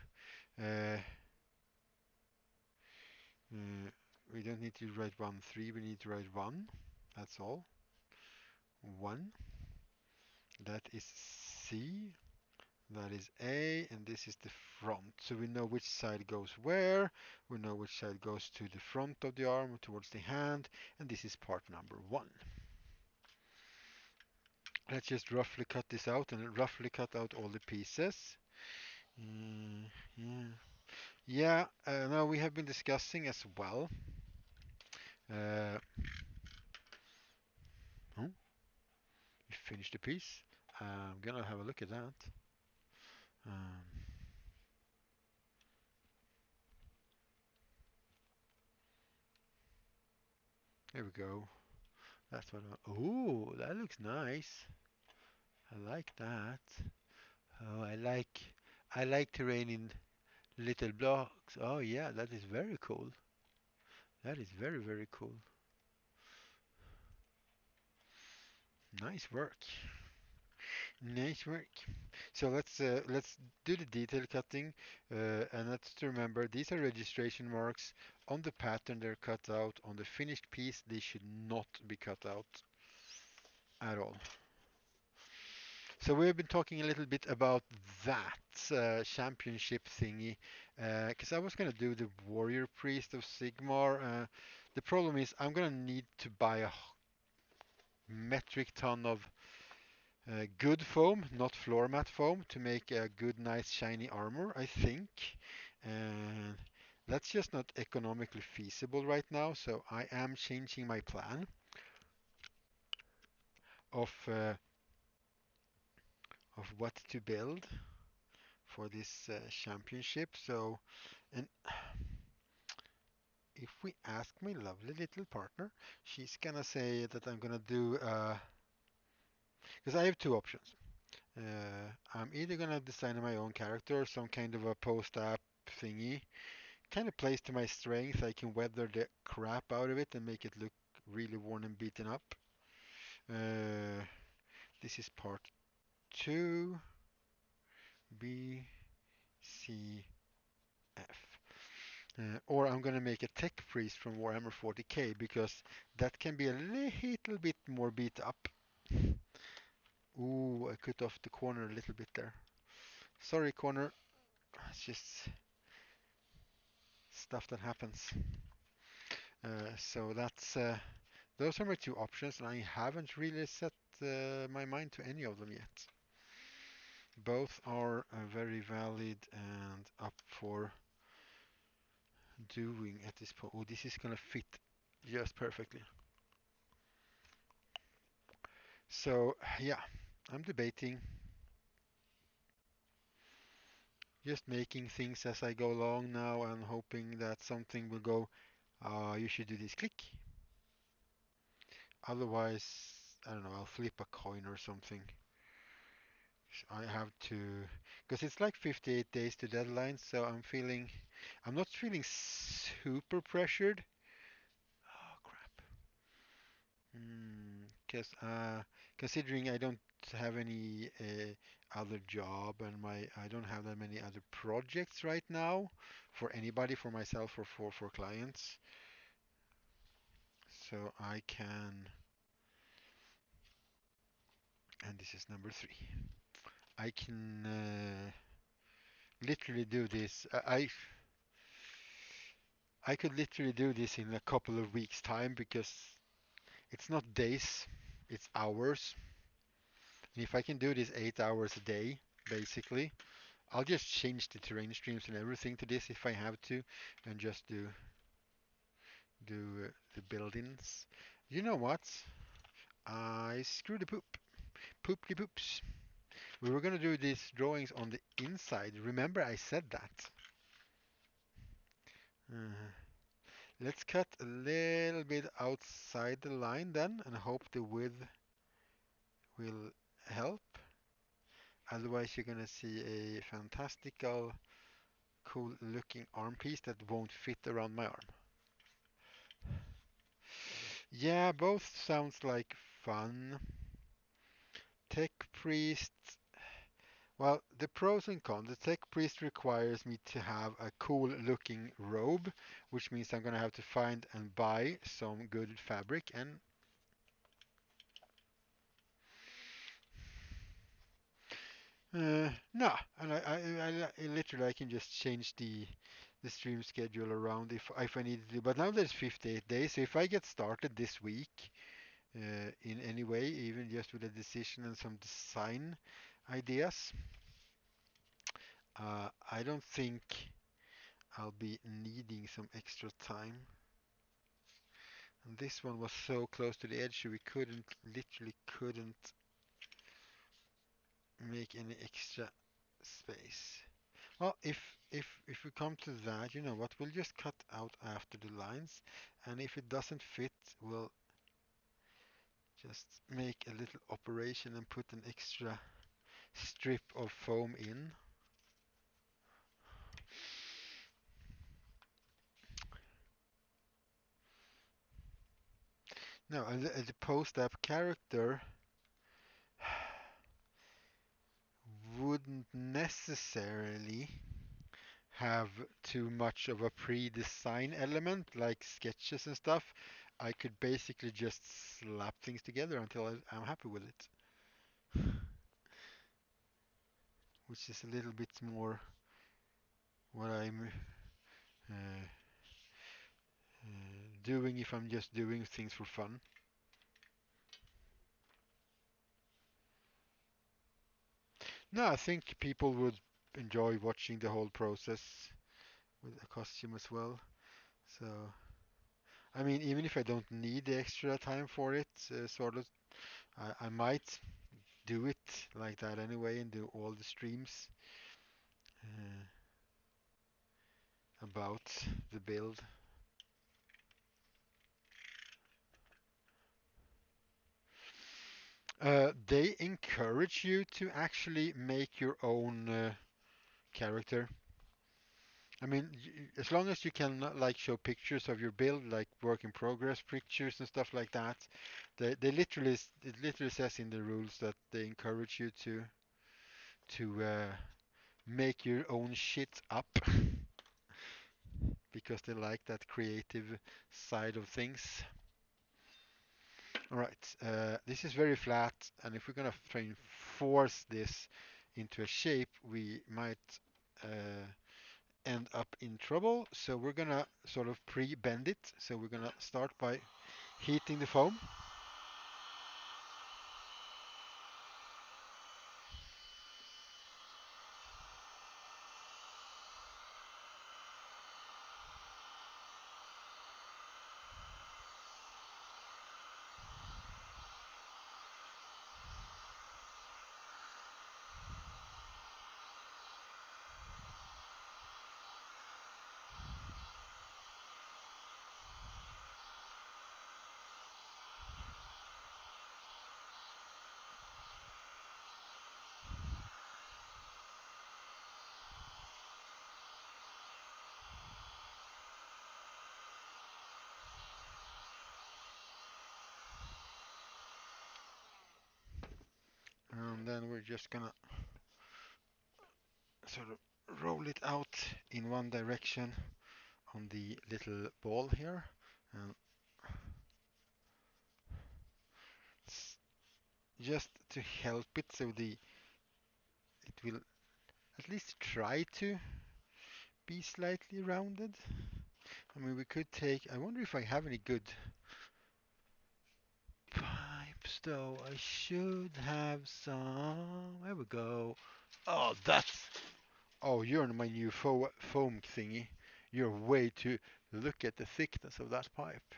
uh, we don't need to write 1, 3, we need to write 1. That's all. 1. That is C. That is A, and this is the front. So we know which side goes where, we know which side goes to the front of the arm, towards the hand, and this is part number 1. Let's just roughly cut this out and roughly cut out all the pieces. Mm, yeah, yeah. Now we have been discussing as well. Uh, oh, we finished the piece. I'm gonna have a look at that. Um, there we go. That's what. Ooh, that looks nice. I like that. Oh, I like terrain in little blocks. Oh yeah, that is very cool. That is very, very cool. Nice work. Nice work. So let's do the detail cutting, and let's remember these are registration marks on the pattern. They're cut out on the finished piece. They should not be cut out at all. So we've been talking a little bit about that championship thingy, because I was gonna do the warrior priest of Sigmar. The problem is I'm gonna need to buy a metric ton of good foam, not floor mat foam, to make a good, nice, shiny armor, I think. And that's just not economically feasible right now, so I am changing my plan of uh, of what to build for this championship. So, and if we ask my lovely little partner, she's gonna say that I'm gonna do because I have 2 options. I'm either gonna design my own character, some kind of a post-app thingy, kind of plays to my strength. I can weather the crap out of it and make it look really worn and beaten up. Uh, this is part 2, B, C, F. Or I'm gonna make a tech priest from Warhammer 40k because that can be a little bit more beat up. Ooh, I cut off the corner a little bit there. Sorry, corner. It's just stuff that happens. So that's those are my two options, and I haven't really set my mind to any of them yet. Both are very valid and up for doing at this point. Oh, this is gonna fit just perfectly. So yeah, I'm debating, just making things as I go along now and hoping that something will go, you should do this, click. Otherwise, I don't know, I'll flip a coin or something. I have to, because it's like 58 days to deadline, so I'm not feeling super pressured. Oh crap. Because considering I don't have any other job and I don't have that many other projects right now for anybody, for myself or for clients, so I can, and this is number three. I can literally do this. I could literally do this in a couple of weeks' time because it's not days, it's hours. And if I can do this 8 hours a day, basically, I'll just change the terrain streams and everything to this if I have to, and just do the buildings. You know what? I screwed the poop. Pooply poops. We were gonna do these drawings on the inside. Remember I said that. Uh, let's cut a little bit outside the line then and hope the width will help. Otherwise you're gonna see a fantastical, cool looking arm piece that won't fit around my arm. Yeah, both sounds like fun. Tech priest. Well, the pros and cons. The tech priest requires me to have a cool looking robe, which means I'm gonna have to find and buy some good fabric. And no, and I literally I can just change the stream schedule around if I need to. But now there's 58 days, so if I get started this week in any way, even just with a decision and some design ideas, I don't think I'll be needing some extra time. And this one was so close to the edge, so we literally couldn't make any extra space. Well, if we come to that, you know what, we'll just cut out after the lines, and if it doesn't fit, we'll just make a little operation and put an extra strip of foam in. Now, the post-app character wouldn't necessarily have too much of a pre-design element like sketches and stuff. I could basically just slap things together until I'm happy with it, which is a little bit more what I'm uh, doing if I'm just doing things for fun. No, I think people would enjoy watching the whole process with a costume as well. So, I mean, even if I don't need the extra time for it, sort of, I might do it like that anyway and do all the streams uh, about the build. They encourage you to actually make your own character. I mean, as long as you can like show pictures of your build, like work in progress pictures and stuff like that, they literally it literally says in the rules that they encourage you to make your own shit up because they like that creative side of things. All right, this is very flat, and if we're gonna try and force this into a shape, we might uh, end up in trouble. So we're gonna sort of pre-bend it. So we're gonna start by heating the foam. And then we're just gonna sort of roll it out in one direction on the little ball here. And just to help it so it will at least try to be slightly rounded. I mean, we could take, I wonder if I have any good pipes though. I should have some. There we go. Oh, oh, you're my new foam thingy. You're way too, look at the thickness of that pipe.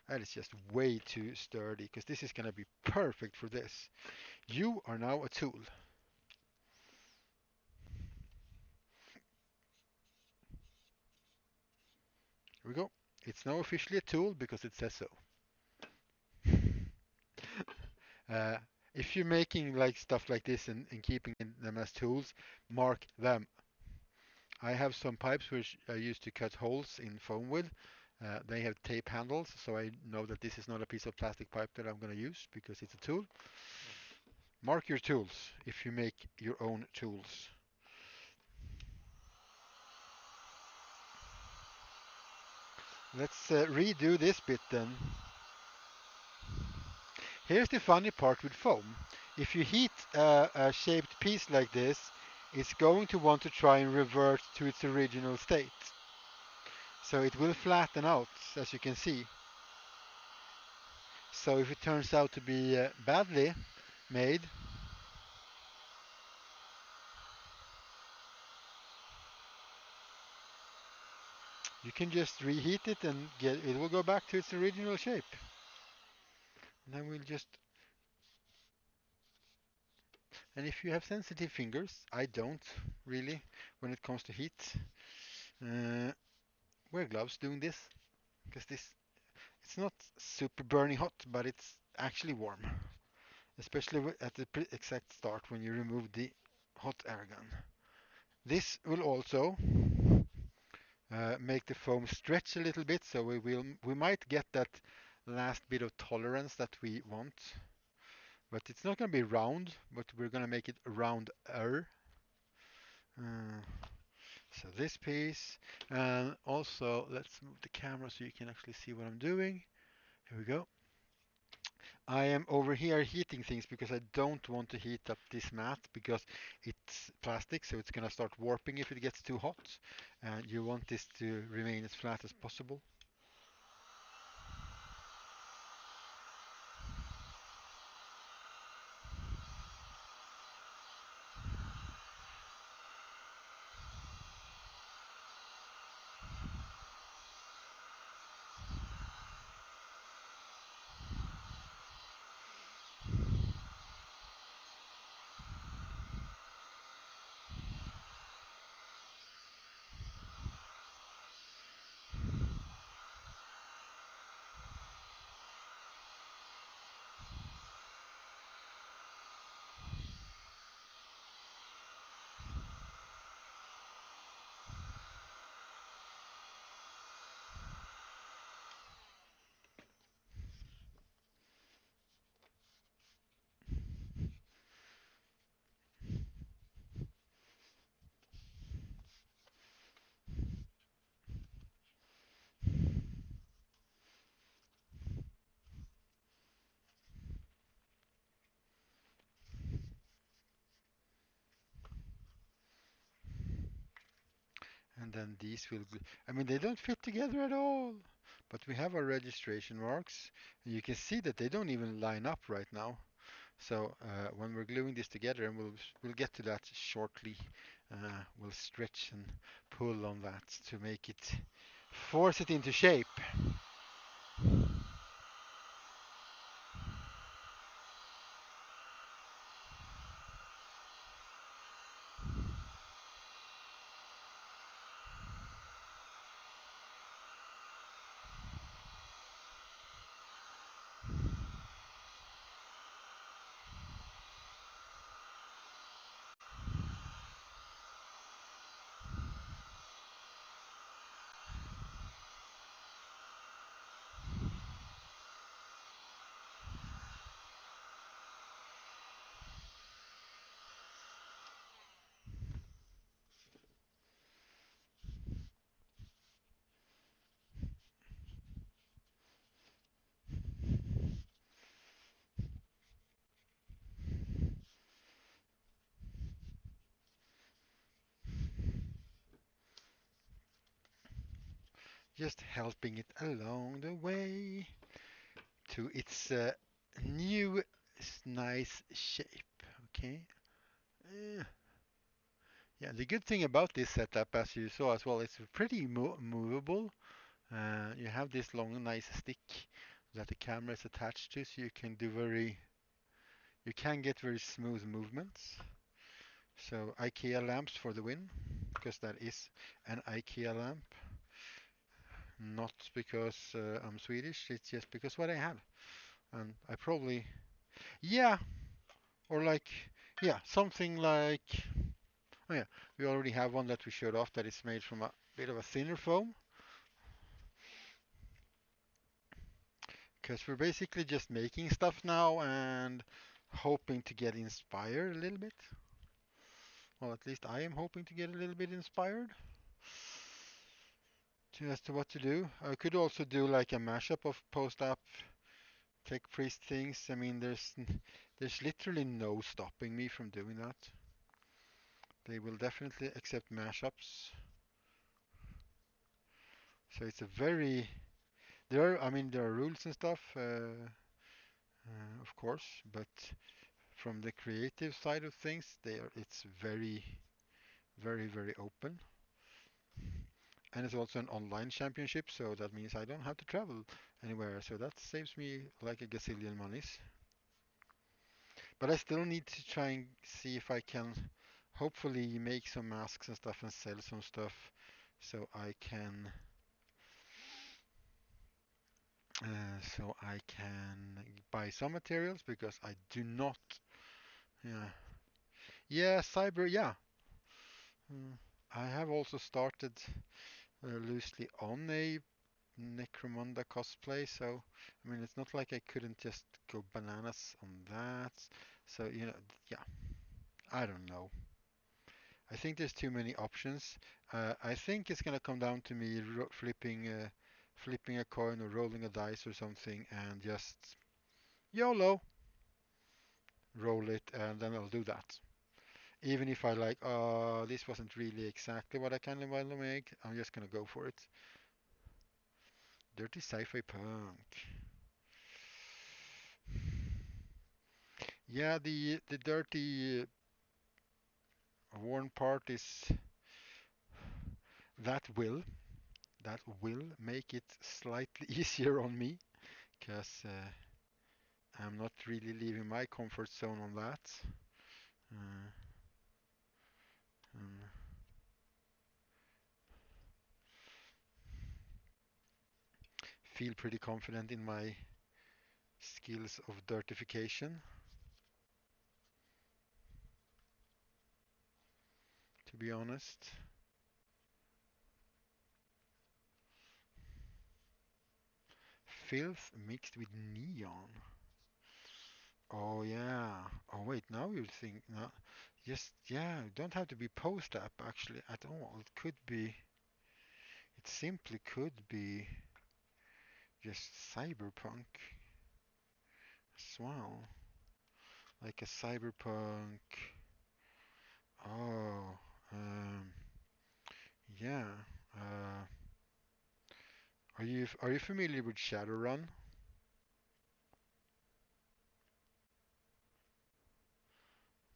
That is just way too sturdy because this is going to be perfect for this. You are now a tool. Here we go. It's now officially a tool because it says so. Uh, if you're making like stuff like this and keeping them as tools, mark them. I have some pipes which I use to cut holes in foam with. They have tape handles, so I know that this is not a piece of plastic pipe that I'm going to use because it's a tool. Mark your tools if you make your own tools. Let's redo this bit then. Here's the funny part with foam. If you heat a shaped piece like this, it's going to want to try and revert to its original state. So it will flatten out, as you can see. So if it turns out to be badly made, you can just reheat it and it will go back to its original shape. And then we'll just, and if you have sensitive fingers, I don't really when it comes to heat, uh, wear gloves doing this because this it's not super burning hot, but it's actually warm, especially at the exact start when you remove the hot air gun. This will also make the foam stretch a little bit, so we might get that last bit of tolerance that we want, but it's not going to be round, but we're going to make it rounder. Uh, so this piece, and also let's move the camera so you can actually see what I'm doing. Here we go. I am over here heating things because I don't want to heat up this mat because it's plastic, so it's going to start warping if it gets too hot. And you want this to remain as flat as possible. And then these will, I mean, they don't fit together at all. But we have our registration marks. And you can see that they don't even line up right now. So when we're gluing this together, and we'll get to that shortly, we'll stretch and pull on that to make it, force it into shape. Just helping it along the way to its new nice shape. Okay. Uh, yeah, the good thing about this setup, as you saw as well, it's pretty movable. You have this long, nice stick that the camera is attached to, so you can get very smooth movements. So IKEA lamps for the win, because that is an IKEA lamp. Not because I'm Swedish, it's just because what I have. And I probably, yeah, or like, yeah, something like, oh yeah, we already have one that we showed off that is made from a bit of a thinner foam. Because we're basically just making stuff now and hoping to get inspired a little bit. Well, at least I am hoping to get a little bit inspired as to what to do. I could also do like a mashup of post-app tech priest things. I mean, there's literally no stopping me from doing that. They will definitely accept mashups. So it's a very I mean, there are rules and stuff, of course, but from the creative side of things, it's very, very, very open. And it's also an online championship, so that means I don't have to travel anywhere. So that saves me like a gazillion monies. But I still need to try and see if I can hopefully make some masks and stuff and sell some stuff so I can buy some materials because I do not. Yeah, yeah, cyber. Yeah, mm, I have also started loosely on a Necromunda cosplay, so I mean it's not like I couldn't just go bananas on that. So yeah, I don't know. I think there's too many options. I think it's gonna come down to me flipping a coin or rolling a dice or something, and just YOLO, roll it, and then I'll do that. Even if I like, this wasn't really exactly what I kind of want to make, I'm just gonna go for it. Dirty sci-fi punk. Yeah, the dirty worn part is that will that will make it slightly easier on me because I'm not really leaving my comfort zone on that. Uh, um, feel pretty confident in my skills of dirtification, to be honest. Filth mixed with neon. Oh yeah. Oh wait, now you think no. Yes, yeah, it don't have to be post-app actually at all. It simply could be just cyberpunk as well. Like a cyberpunk. Oh, um, Yeah. Uh, are you familiar with Shadowrun?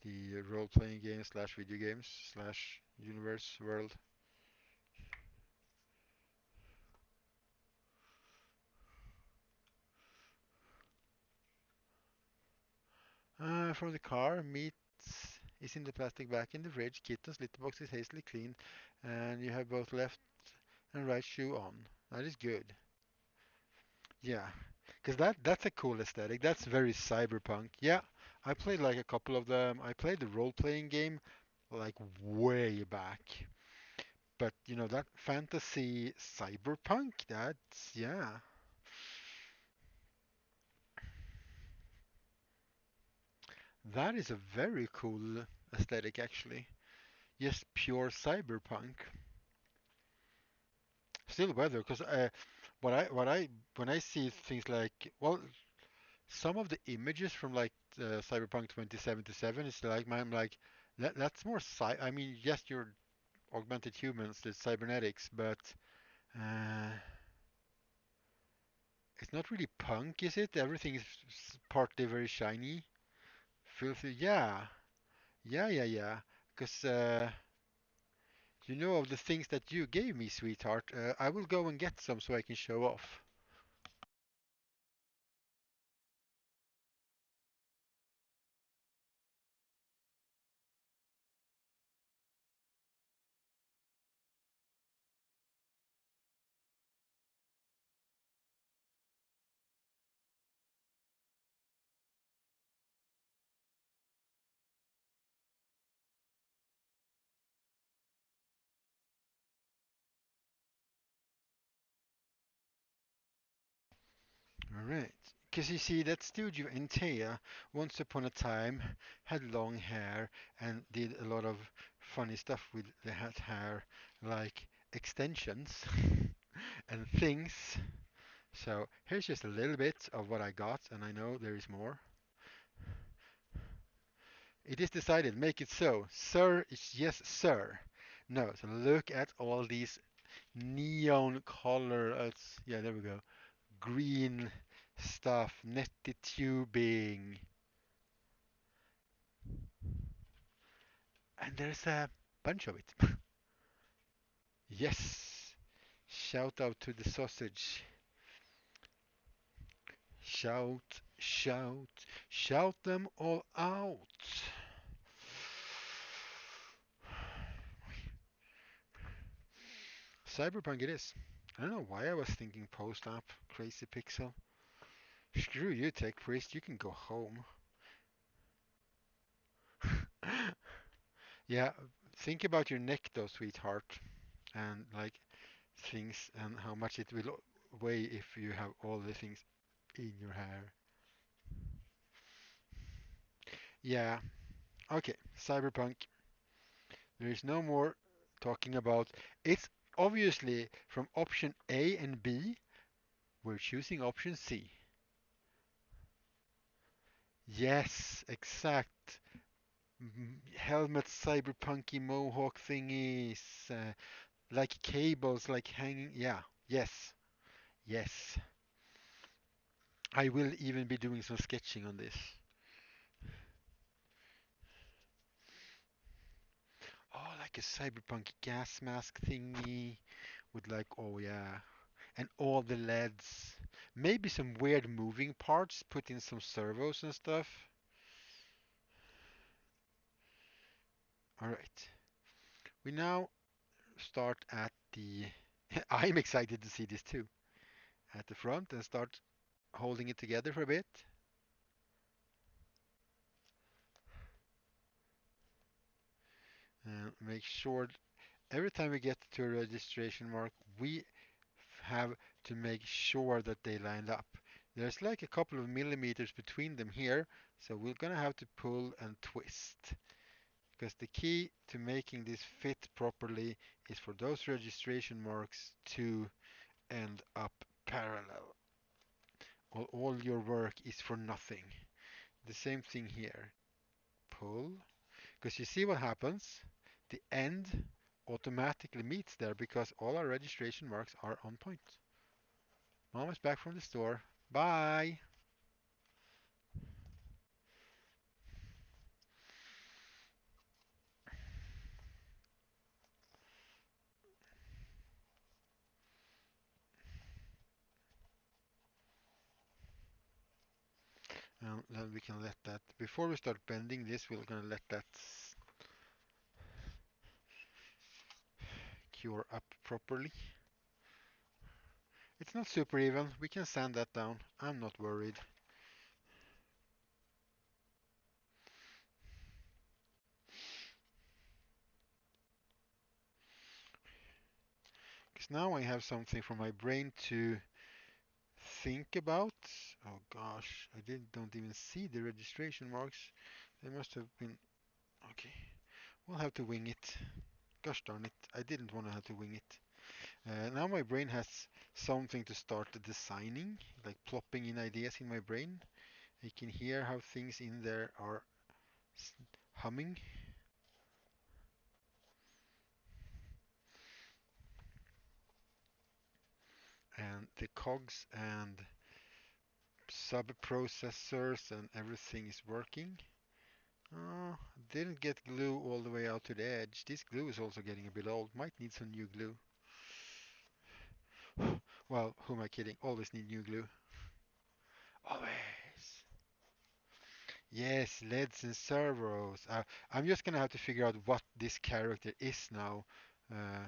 The role-playing game slash video games slash universe world? From the car, meat is in the plastic bag in the fridge. Kitten's litter box is hastily clean, and you have both left and right shoe on. That is good. Yeah, because that's a cool aesthetic. That's very cyberpunk. Yeah, I played like a couple of them. I played the role-playing game like way back. But that fantasy cyberpunk, that's yeah. That is a very cool aesthetic actually. Just pure cyberpunk. Still weather, because what I when I see things like, well, some of the images from like Cyberpunk 2077 is like I'm like that's more I mean, yes, you're augmented humans, the cybernetics, but uh, it's not really punk, is it? Everything is partly very shiny, filthy. Yeah, yeah, yeah, yeah. Because of the things that you gave me, sweetheart. I will go and get some so I can show off. All right. Because you see, that studio in Thea, once upon a time, had long hair and did a lot of funny stuff with the hat hair, like extensions and things. So here's just a little bit of what I got, and I know there is more. It is decided, make it so. Sir is yes, sir. No, so look at all these neon color, yeah, there we go. Green stuff, netted tubing, and there's a bunch of it. Yes. Shout out to the sausage. Shout, shout, shout them all out. Cyberpunk it is. I don't know why I was thinking post-op, crazy pixel. Screw you, tech priest. You can go home. Yeah, think about your neck though, sweetheart, and like things and how much it will weigh if you have all the things in your hair. Yeah, okay, Cyberpunk. There is no more talking about. It's obviously from option A and B, we're choosing option C. Yes, exact. Helmet cyberpunky mohawk thingies, like cables, like hanging. Yeah, yes, yes. I will even be doing some sketching on this. Oh, like a cyberpunk gas mask thingy with like, oh yeah, and all the LEDs. Maybe some weird moving parts, put in some servos and stuff. All right. We now start at the. I'm excited to see this too. At the front and start holding it together for a bit. And make sure every time we get to a registration mark, we have to make sure that they line up. There's like a couple of millimeters between them here, so we're gonna have to pull and twist. Because the key to making this fit properly is for those registration marks to end up parallel. All your work is for nothing. The same thing here. Pull, because you see what happens. The end automatically meets there because all our registration marks are on point. Mom is back from the store. Bye. Then we can let that, before we start bending this, we're gonna let that cure up properly. It's not super even. We can sand that down. I'm not worried. Because now I have something for my brain to think about. Oh gosh, don't even see the registration marks. They must have been. Okay, we'll have to wing it. Gosh darn it, I didn't want to have to wing it. Now my brain has something to start designing, like plopping in ideas in my brain. I can hear how things in there are humming. And the cogs and sub-processors and everything is working. Didn't get glue all the way out to the edge. This glue is also getting a bit old. Might need some new glue. Well, who am I kidding? Always need new glue. Always. Yes, LEDs and servos. I'm just gonna have to figure out what this character is now. Uh,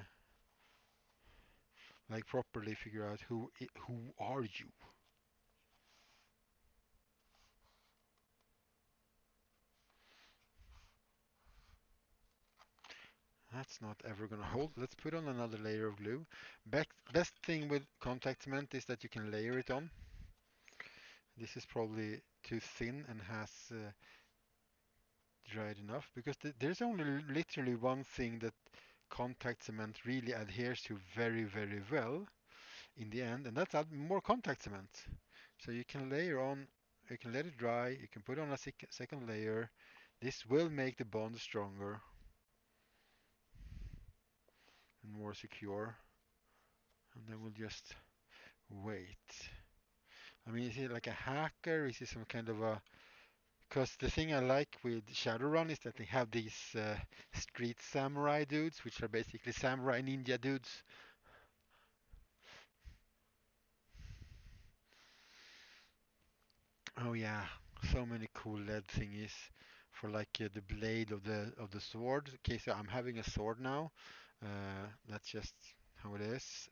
like properly figure out who are you? That's not ever gonna hold. Let's put on another layer of glue. Best thing with contact cement is that you can layer it on. This is probably too thin and has dried enough because there's only literally one thing that contact cement really adheres to very, very well in the end, and that's add more contact cement. So you can layer on, you can let it dry, you can put on a second layer. This will make the bond stronger and more secure. And then we'll just wait. I mean, is it like a hacker? Is it some kind of a... Because the thing I like with Shadowrun is that they have these street samurai dudes, which are basically samurai ninja dudes. Oh yeah, so many cool LED thingies for like the blade of the sword. Okay, so I'm having a sword now. That's just how it is.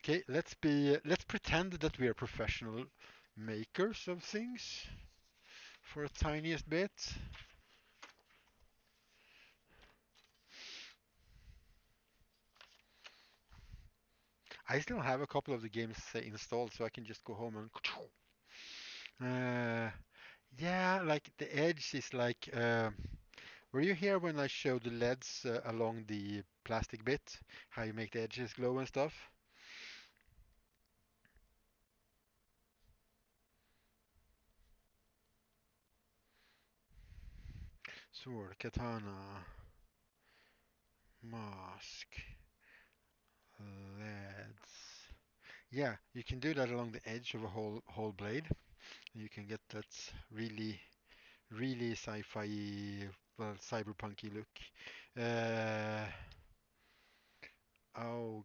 Okay, let's pretend that we are professional makers of things for a tiniest bit. I still have a couple of the games installed, so I can just go home and. Uh, yeah, like the edge is like. Were you here when I showed the LEDs along the plastic bit? How you make the edges glow and stuff? Sword, katana, mask, LEDs. Yeah, you can do that along the edge of a whole blade. You can get that really really sci-fi, well, cyberpunky look. Uh, augment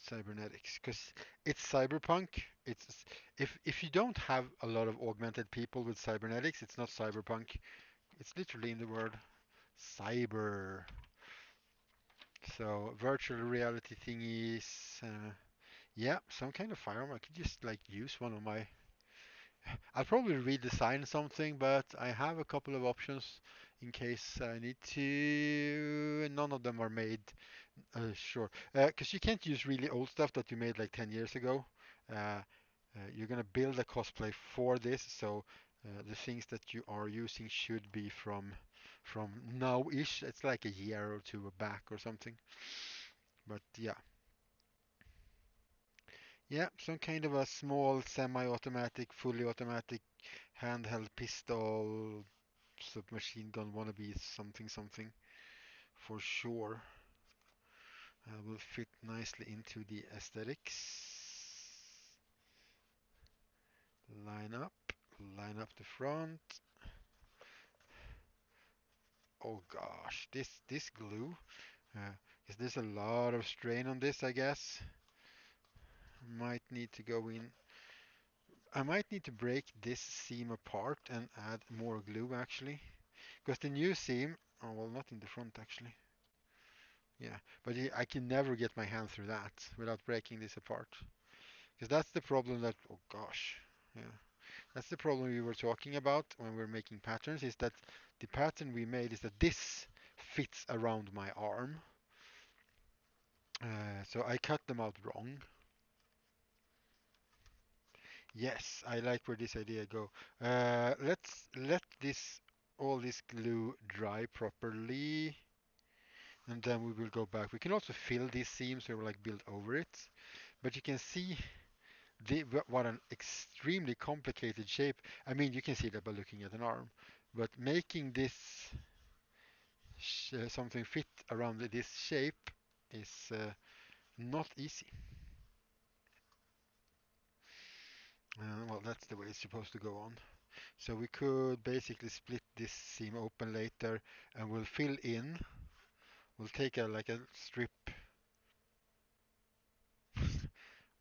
cybernetics, because it's cyberpunk. It's if you don't have a lot of augmented people with cybernetics, it's not cyberpunk. It's literally in the word cyber. So virtual reality thingies. Yeah, some kind of firearm. I could just like use one of my. I'll probably redesign something, but I have a couple of options in case I need to. And none of them are made. Sure, because you can't use really old stuff that you made like 10 years ago. Uh, you're gonna build a cosplay for this, so the things that you are using should be from now-ish. It's like a year or two back or something. But yeah. Yeah, some kind of a small semi-automatic, fully automatic handheld pistol, submachine gun wannabe, something something for sure. Will fit nicely into the aesthetics. Line up, line up the front. Oh gosh, this glue. Is this a lot of strain on this, I guess? Might need to go in. I might need to break this seam apart and add more glue actually. Because the new seam, oh well, not in the front actually. Yeah, but I can never get my hand through that without breaking this apart. Because that's the problem that, oh gosh, yeah. That's the problem we were talking about when we are making patterns, is that the pattern we made is that this fits around my arm. So I cut them out wrong. Yes, I like where this idea go. Let's let this all this glue dry properly, and then we will go back. We can also fill these seams or like build over it, but you can see what an extremely complicated shape. I mean, you can see that by looking at an arm, but making this something fit around this shape is not easy. Well, that's the way it's supposed to go on. So we could basically split this seam open later and we'll fill in. We'll take like a strip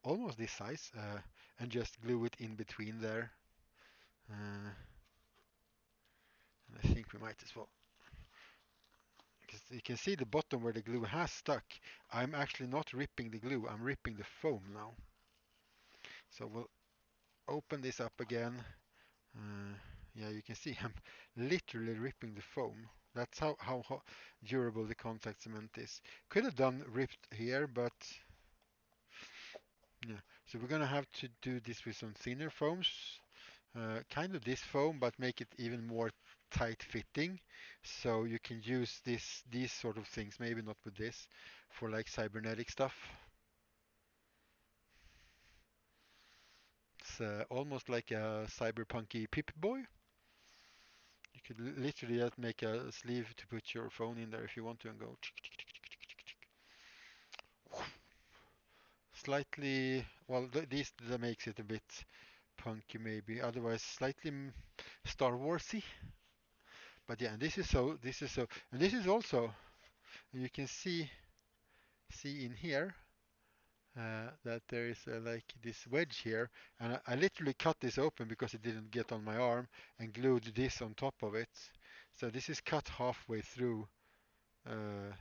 almost this size and just glue it in between there. And I think we might as well. Because you can see the bottom where the glue has stuck. I'm actually not ripping the glue, I'm ripping the foam now. So we'll open this up again. Uh, yeah, you can see I'm literally ripping the foam. That's how durable the contact cement is. Could have done ripped here, but yeah. So we're gonna have to do this with some thinner foams. Kind of this foam, but make it even more tight fitting. So you can use these sort of things, maybe not with this, for like cybernetic stuff. It's almost like a cyberpunky Pip-Boy. You could literally just make a sleeve to put your phone in there if you want to and go slightly, well, this that makes it a bit punky maybe, otherwise slightly Star Warsy. But yeah, and this is so, and this is also, you can see in here that there is like this wedge here, and I literally cut this open because it didn't get on my arm and glued this on top of it. So this is cut halfway through uh,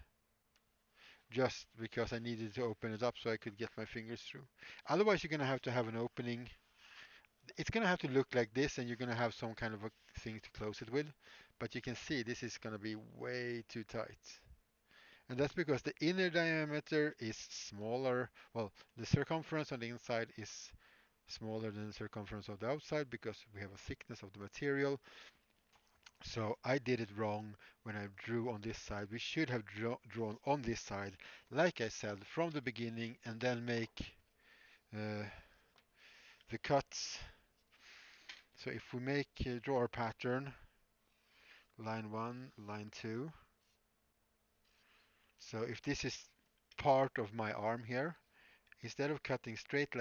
just because I needed to open it up so I could get my fingers through. Otherwise, you're going to have an opening. It's going to have to look like this, and you're going to have some kind of a thing to close it with. But you can see this is going to be way too tight. And that's because the inner diameter is smaller. Well, the circumference on the inside is smaller than the circumference of the outside because we have a thickness of the material. So I did it wrong when I drew on this side. We should have drawn on this side, like I said, from the beginning, and then make uh, the cuts. So if we draw our pattern, line 1, line 2. So if this is part of my arm here, instead of cutting straight uh,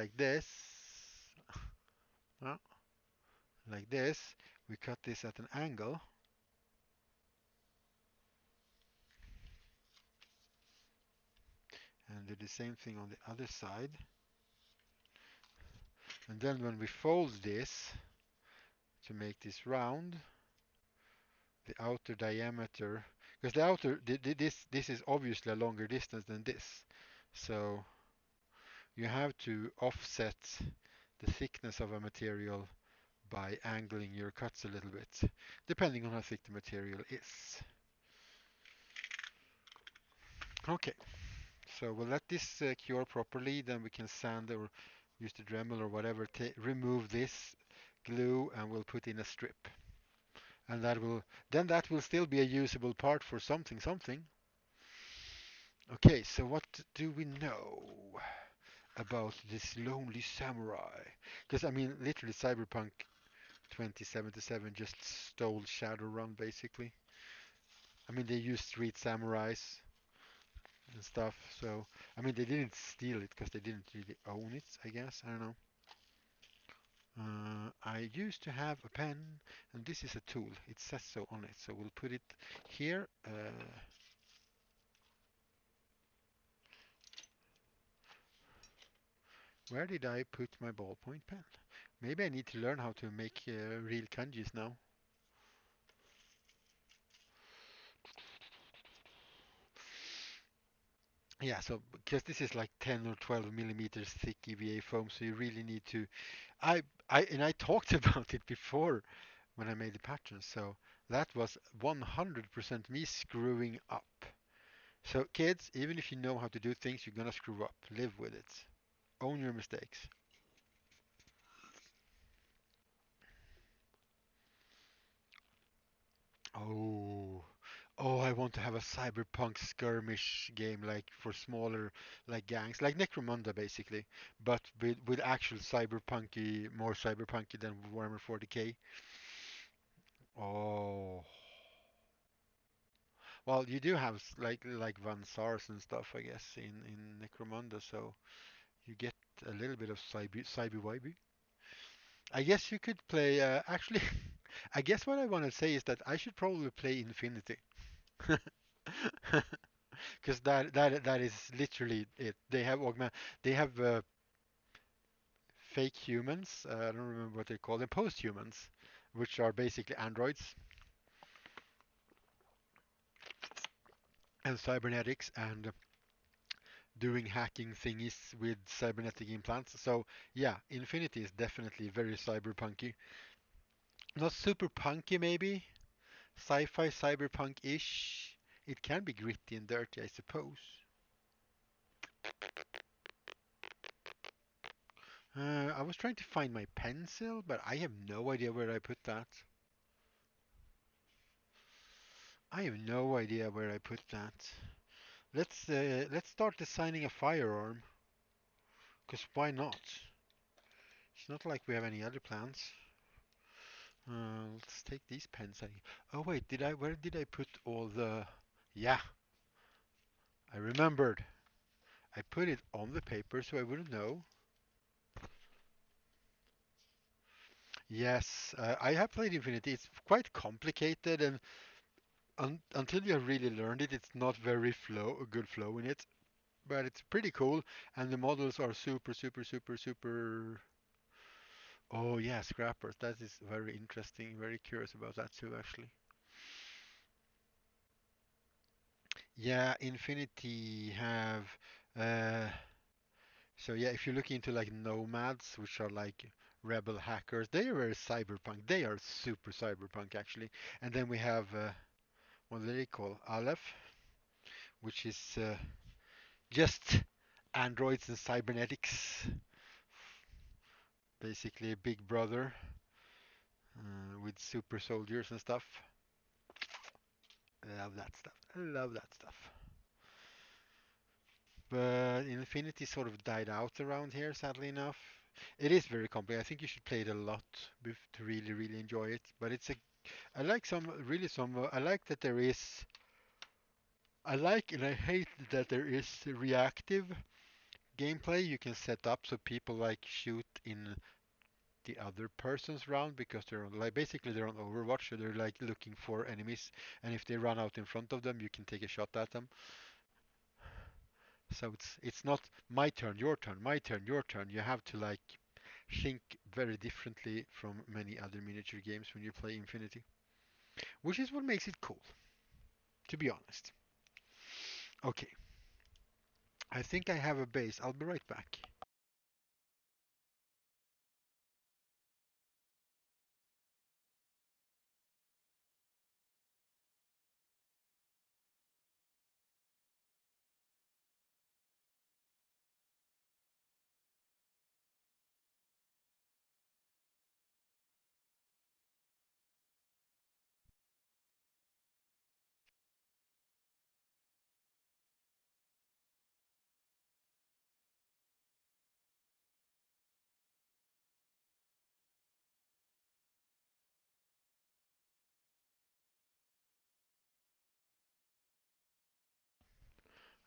like this, we cut this at an angle and do the same thing on the other side. And then when we fold this to make this round, the outer diameter, because the outer, this is obviously a longer distance than this. So you have to offset the thickness of a material by angling your cuts a little bit, depending on how thick the material is. Okay, so we'll let this cure properly, then we can sand or use the Dremel or whatever, remove this glue and we'll put in a strip. And that will still be a usable part for something. Okay, so what do we know? about this lonely samurai. Because, I mean, literally, Cyberpunk 2077 just stole Shadowrun, basically. I mean, they used street samurais and stuff, so, I mean, they didn't steal it because they didn't really own it, I guess. I don't know. I used to have a pen, and this is a tool. It says so on it, so we'll put it here. Where did I put my ballpoint pen? Maybe I need to learn how to make real kanjis now. Yeah, so because this is like 10 or 12 millimeters thick EVA foam, so you really need to. I talked about it before when I made the pattern, so that was 100% me screwing up. So kids, even if you know how to do things, you're gonna screw up. Live with it. Own your mistakes. Oh, oh, I want to have a cyberpunk skirmish game like for smaller like gangs, like Necromunda basically, but with actual cyberpunky, more cyberpunky than Warhammer 40K. Oh, well, you do have like Van Sars and stuff, I guess, in Necromunda, so you get a little bit of cyber. I guess you could play. Actually, I guess what I want to say is that I should probably play Infinity. Because that is literally it. They have fake humans. I don't remember what they call them, post-humans, which are basically androids and cybernetics and doing hacking thingies with cybernetic implants. So yeah, Infinity is definitely very cyberpunky. Not super punky maybe, sci-fi cyberpunk-ish. It can be gritty and dirty, I suppose. I was trying to find my pencil, but I have no idea where I put that. I have no idea where I put that. Let's start designing a firearm, cause why not? It's not like we have any other plans. Let's take these pens. Oh wait, did I? Where did I put all the? Yeah, I remembered. I put it on the paper so I wouldn't know. Yes, I have played Infinity. It's quite complicated, and until you have really learned it, it's not very a good flow in it. But it's pretty cool, and the models are super, super, super, super. Oh yeah, scrappers. That is very interesting. Very curious about that too, actually. Yeah, Infinity have. Uh, so yeah, if you look into like nomads, which are like rebel hackers, they are very cyberpunk. They are super cyberpunk actually. And then we have what do they call Aleph, which is just androids and cybernetics, basically a big brother with super soldiers and stuff. I love that stuff. I love that stuff. But Infinity sort of died out around here, sadly enough. It is very complex. I think you should play it a lot to really, really enjoy it. But I like I like that there is, I like and I hate that there is reactive gameplay you can set up so people like shoot in the other person's round because they're like basically they're on Overwatch, so they're like looking for enemies, and if they run out in front of them, you can take a shot at them. So it's not my turn, your turn, my turn, your turn. You have to like think very differently from many other miniature games when you play Infinity, which is what makes it cool, to be honest. Okay, I think I have a base. I'll be right back.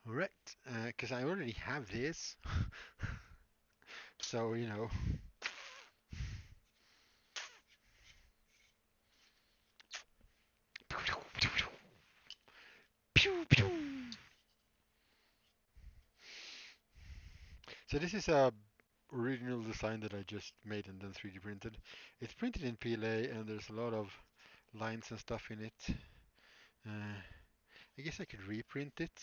All right, because I already have this, so Pew, pew. So this is a original design that I just made and then 3D printed. It's printed in PLA and there's a lot of lines and stuff in it. Uh, I guess I could reprint it,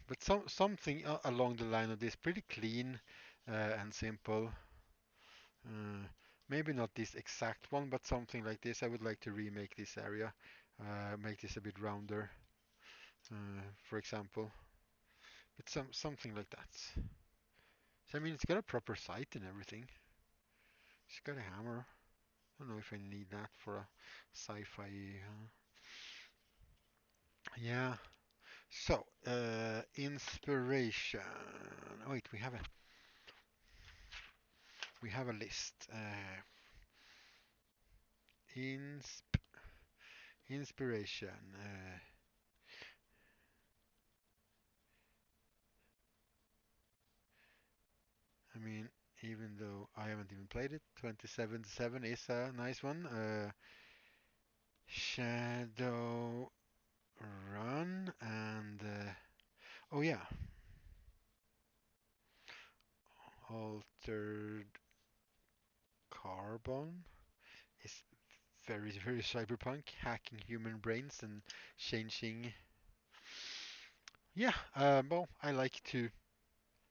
but something along the line of this, pretty clean and simple. Uh, Maybe not this exact one, but something like this. I would like to remake this area, make this a bit rounder, for example. But something like that. So I mean, it's got a proper sight and everything. It's got a hammer. I don't know if I need that for a sci-fi. Yeah. So, inspiration. Oh, wait, we have a list. Insp Inspiration. I mean, even though I haven't even played it, 2077 is a nice one. Shadow Run and oh yeah, Altered Carbon is very, very cyberpunk, hacking human brains and changing. Yeah, well, I like to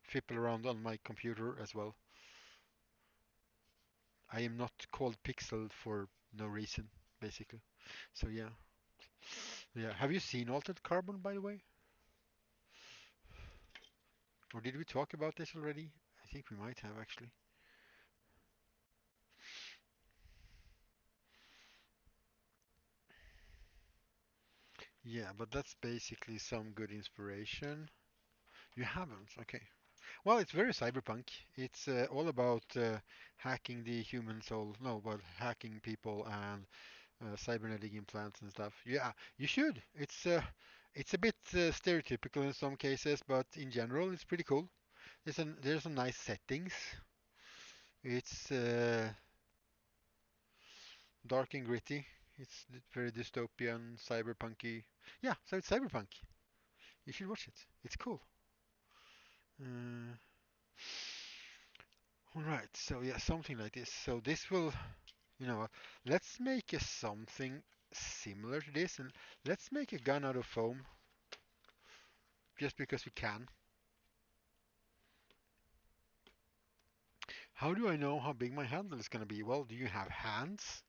fiddle around on my computer as well. I am not called Pixel for no reason, basically. So yeah, yeah. Have you seen Altered Carbon, by the way? Or did we talk about this already? I think we might have actually. Yeah, but that's basically some good inspiration. You haven't? Okay. Well, it's very cyberpunk. It's all about hacking the human soul. No, but hacking people and cybernetic implants and stuff. Yeah, you should. It's a bit stereotypical in some cases, but in general, it's pretty cool. There's some nice settings. It's dark and gritty. It's very dystopian, cyberpunky. Yeah, so it's cyberpunk. You should watch it. It's cool. Uh, all right. So yeah, something like this. So this will, what? Let's make a something similar to this, and let's make a gun out of foam, just because we can. How do I know how big my handle is going to be? Well, do you have hands?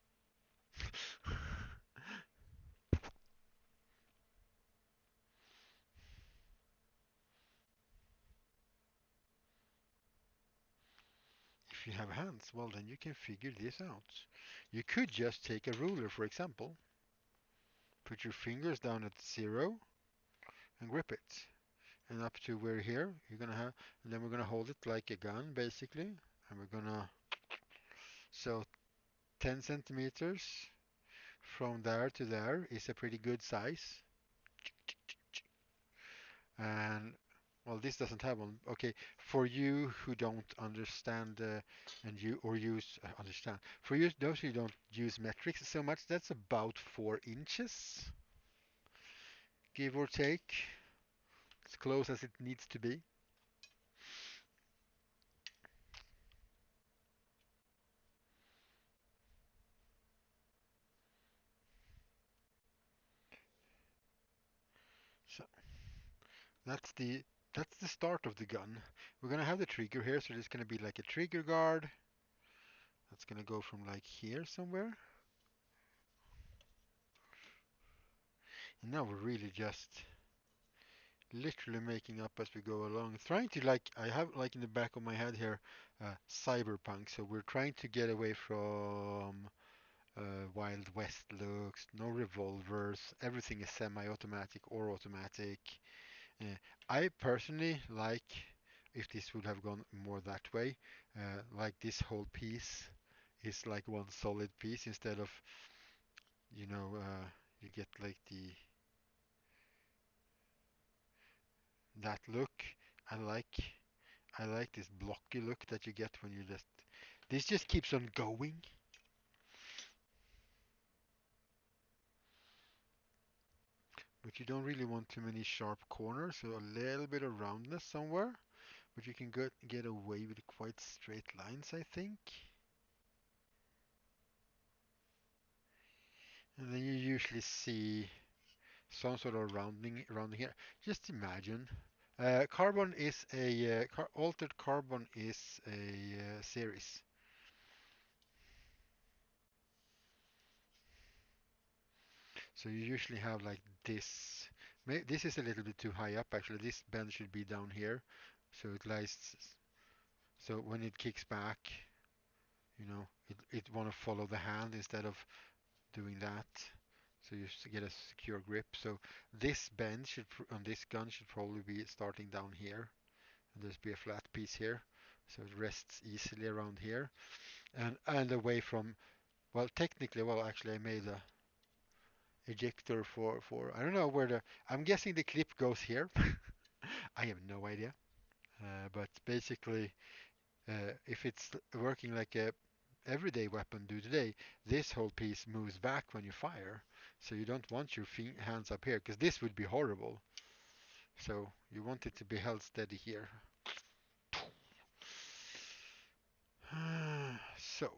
If you have hands, well, then you can figure this out. You could just take a ruler, for example, put your fingers down at 0 and grip it. And up to where here, you're going to have, and then we're going to hold it like a gun, basically. And we're going to, so 10 centimeters from there to there is a pretty good size. And well, this doesn't have one. Okay, for you who don't understand and you or use understand, for you those who don't use metrics so much, that's about 4 inches, give or take, as close as it needs to be. So that's the start of the gun. We're gonna have the trigger here, so there's gonna be like a trigger guard. That's gonna go from like here somewhere. And now we're really just literally making up as we go along. Trying to like I have like in the back of my head here, cyberpunk. So we're trying to get away from Wild West looks, no revolvers. Everything is semi-automatic or automatic. Uh, I personally like if this would have gone more that way. Like this whole piece is like one solid piece instead of you know you get like the that look. I like I like this blocky look that you get when you just this just keeps on going. But you don't really want too many sharp corners, so a little bit of roundness somewhere. But you can get away with quite straight lines, I think. And then you usually see some sort of rounding here. Just imagine. Carbon is a altered carbon is a series. So you usually have like this. This is a little bit too high up actually. This bend should be down here. So it lies. So when it kicks back, it want to follow the hand instead of doing that. So you get a secure grip. So this bend on this gun should probably be starting down here, and there's be a flat piece here, so it rests easily around here, and away from. Well, technically, well, actually, I made a ejector for I don't know where the. I'm guessing the clip goes here. I have no idea. But basically, if it's working like a everyday weapon do today, this whole piece moves back when you fire. So you don't want your hands up here because this would be horrible. So you want it to be held steady here. So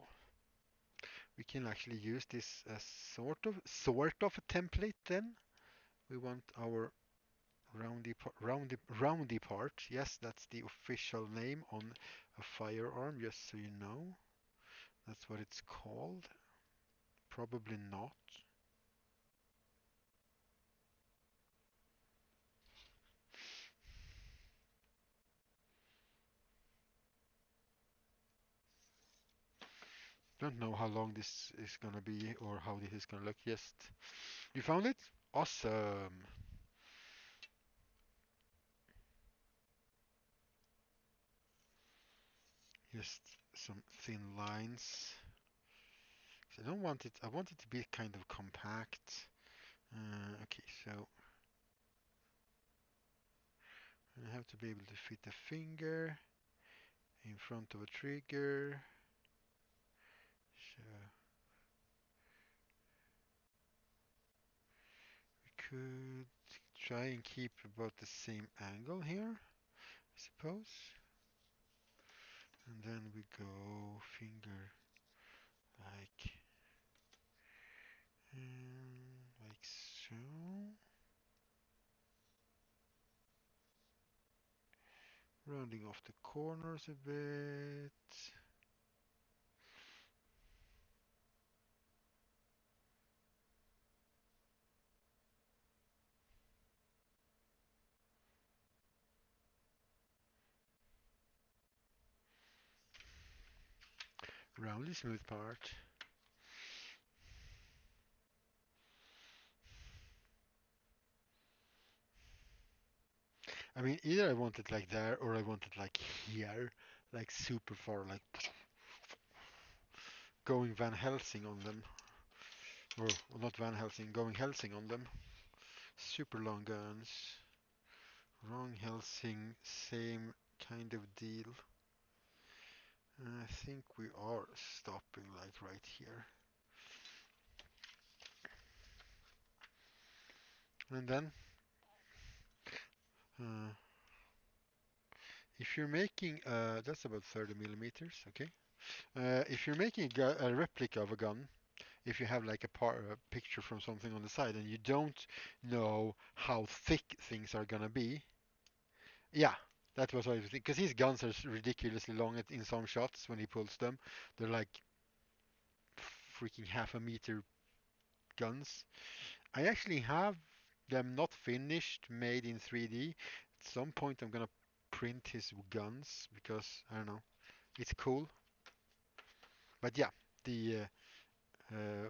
we can actually use this as sort of a template then. We want our roundy part. Yes, that's the official name on a firearm, just so you know. That's what it's called. Probably not. Don't know how long this is gonna be or how this is gonna look. Just you found it? Awesome. Just some thin lines. I don't want it. I want it to be kind of compact. Okay, so I have to be able to fit a finger in front of a trigger. So we could try and keep about the same angle here, I suppose. And then we go finger like like so. Rounding off the corners a bit. Roundly smooth part. I mean, either I want it like there or I want it like here, like super far, like going Van Helsing on them. Or well, not Van Helsing, going Helsing on them. Super long guns. Wrong Helsing, same kind of deal. I think we are stopping like right here. And then, uh, if you're making, that's about 30 millimeters, okay? If you're making a replica of a gun, if you have like a picture from something on the side and you don't know how thick things are gonna be, yeah, that was what I was thinking. Because his guns are ridiculously long in some shots when he pulls them. They're like freaking half a meter guns. I actually have them not finished, made in 3D. At some point, I'm gonna print his guns because I don't know, it's cool. But yeah, the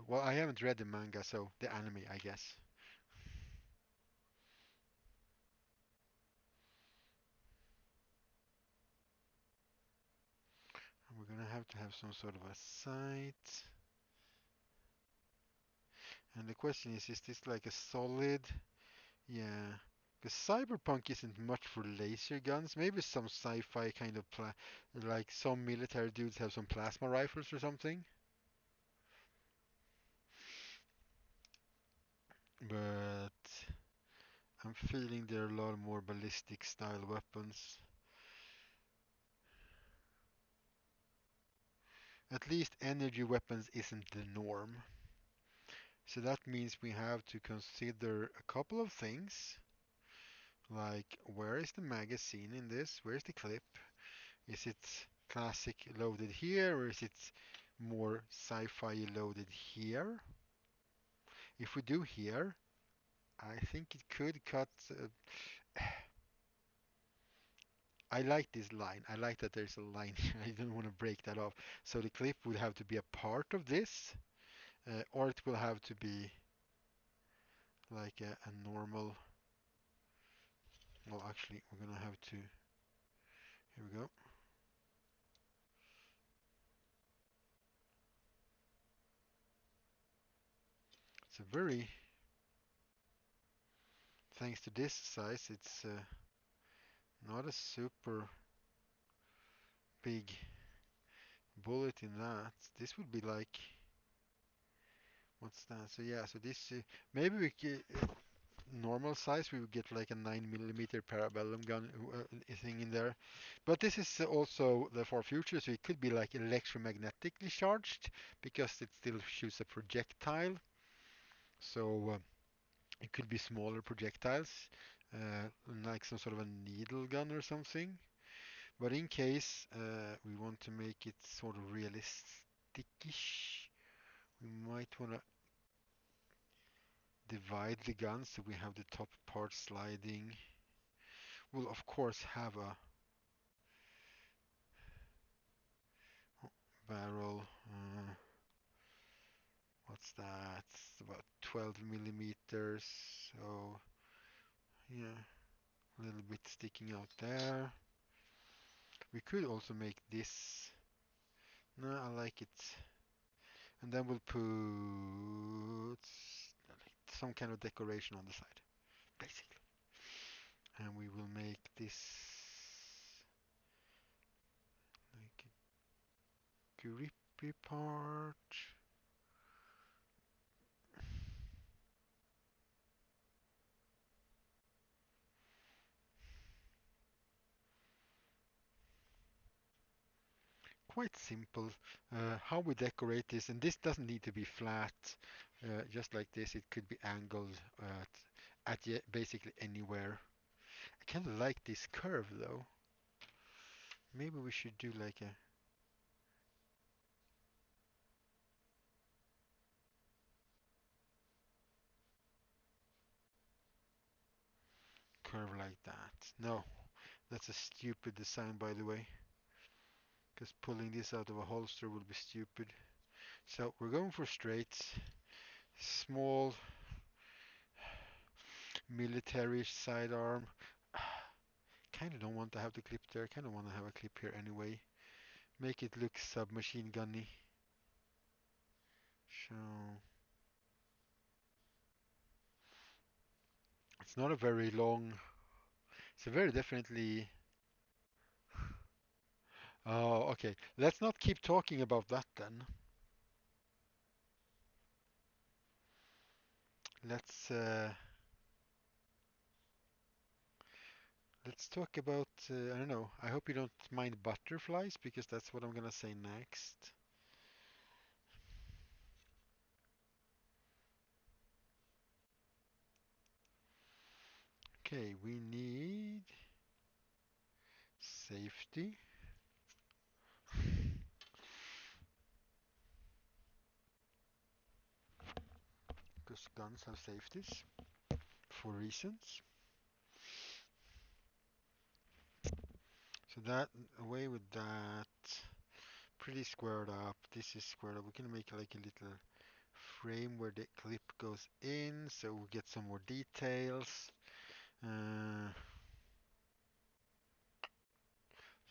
well, I haven't read the manga, so the anime, I guess. And we're gonna have to have some sort of a sight. And the question is this like a solid? Yeah. Because cyberpunk isn't much for laser guns. Maybe some sci-fi kind of like some military dudes have some plasma rifles or something. But I'm feeling there are a lot more ballistic style weapons. At least energy weapons isn't the norm. So that means we have to consider a couple of things, like where is the magazine in this? Where's the clip? Is it classic loaded here or is it more sci-fi loaded here? If we do here, I think it could cut. I like this line. I like that there's a line here. I don't want to break that off. So the clip would have to be a part of this, or it will have to be like a normal. Well, actually, we're gonna have to. Here we go. It's a very, thanks to this size, it's not a super big bullet in that. This would be like, what's that? So yeah, so this maybe we get normal size. We would get like a 9 millimeter parabellum gun thing in there. But this is also the far future, so it could be like electromagnetically charged because it still shoots a projectile. So it could be smaller projectiles, like some sort of a needle gun or something. But in case we want to make it sort of realistic-ish, we might want to divide the gun so we have the top part sliding. We'll of course have a barrel. What's that? It's about 12 millimeters. So yeah, a little bit sticking out there. We could also make this. No, I like it. And then we'll put some kind of decoration on the side, basically. And we will make this like a grippy part. Quite simple. How we decorate this, and this doesn't need to be flat, just like this. It could be angled basically anywhere. I kind of like this curve though. Maybe we should do like a curve like that. No, that's a stupid design, by the way, because pulling this out of a holster would be stupid. So we're going for straights, small military sidearm. Kind of don't want to have the clip there. Kind of want to have a clip here anyway. Make it look submachine gunny. So it's not a very long. It's a very definitely. Oh, okay. Let's not keep talking about that then. Let's uh, let's talk about. I don't know. I hope you don't mind butterflies because that's what I'm gonna say next. Okay, we need safety because guns have safeties for reasons. So that away with that. Pretty squared up. This is squared up. We can make like a little frame where the clip goes in, so we get some more details. Uh,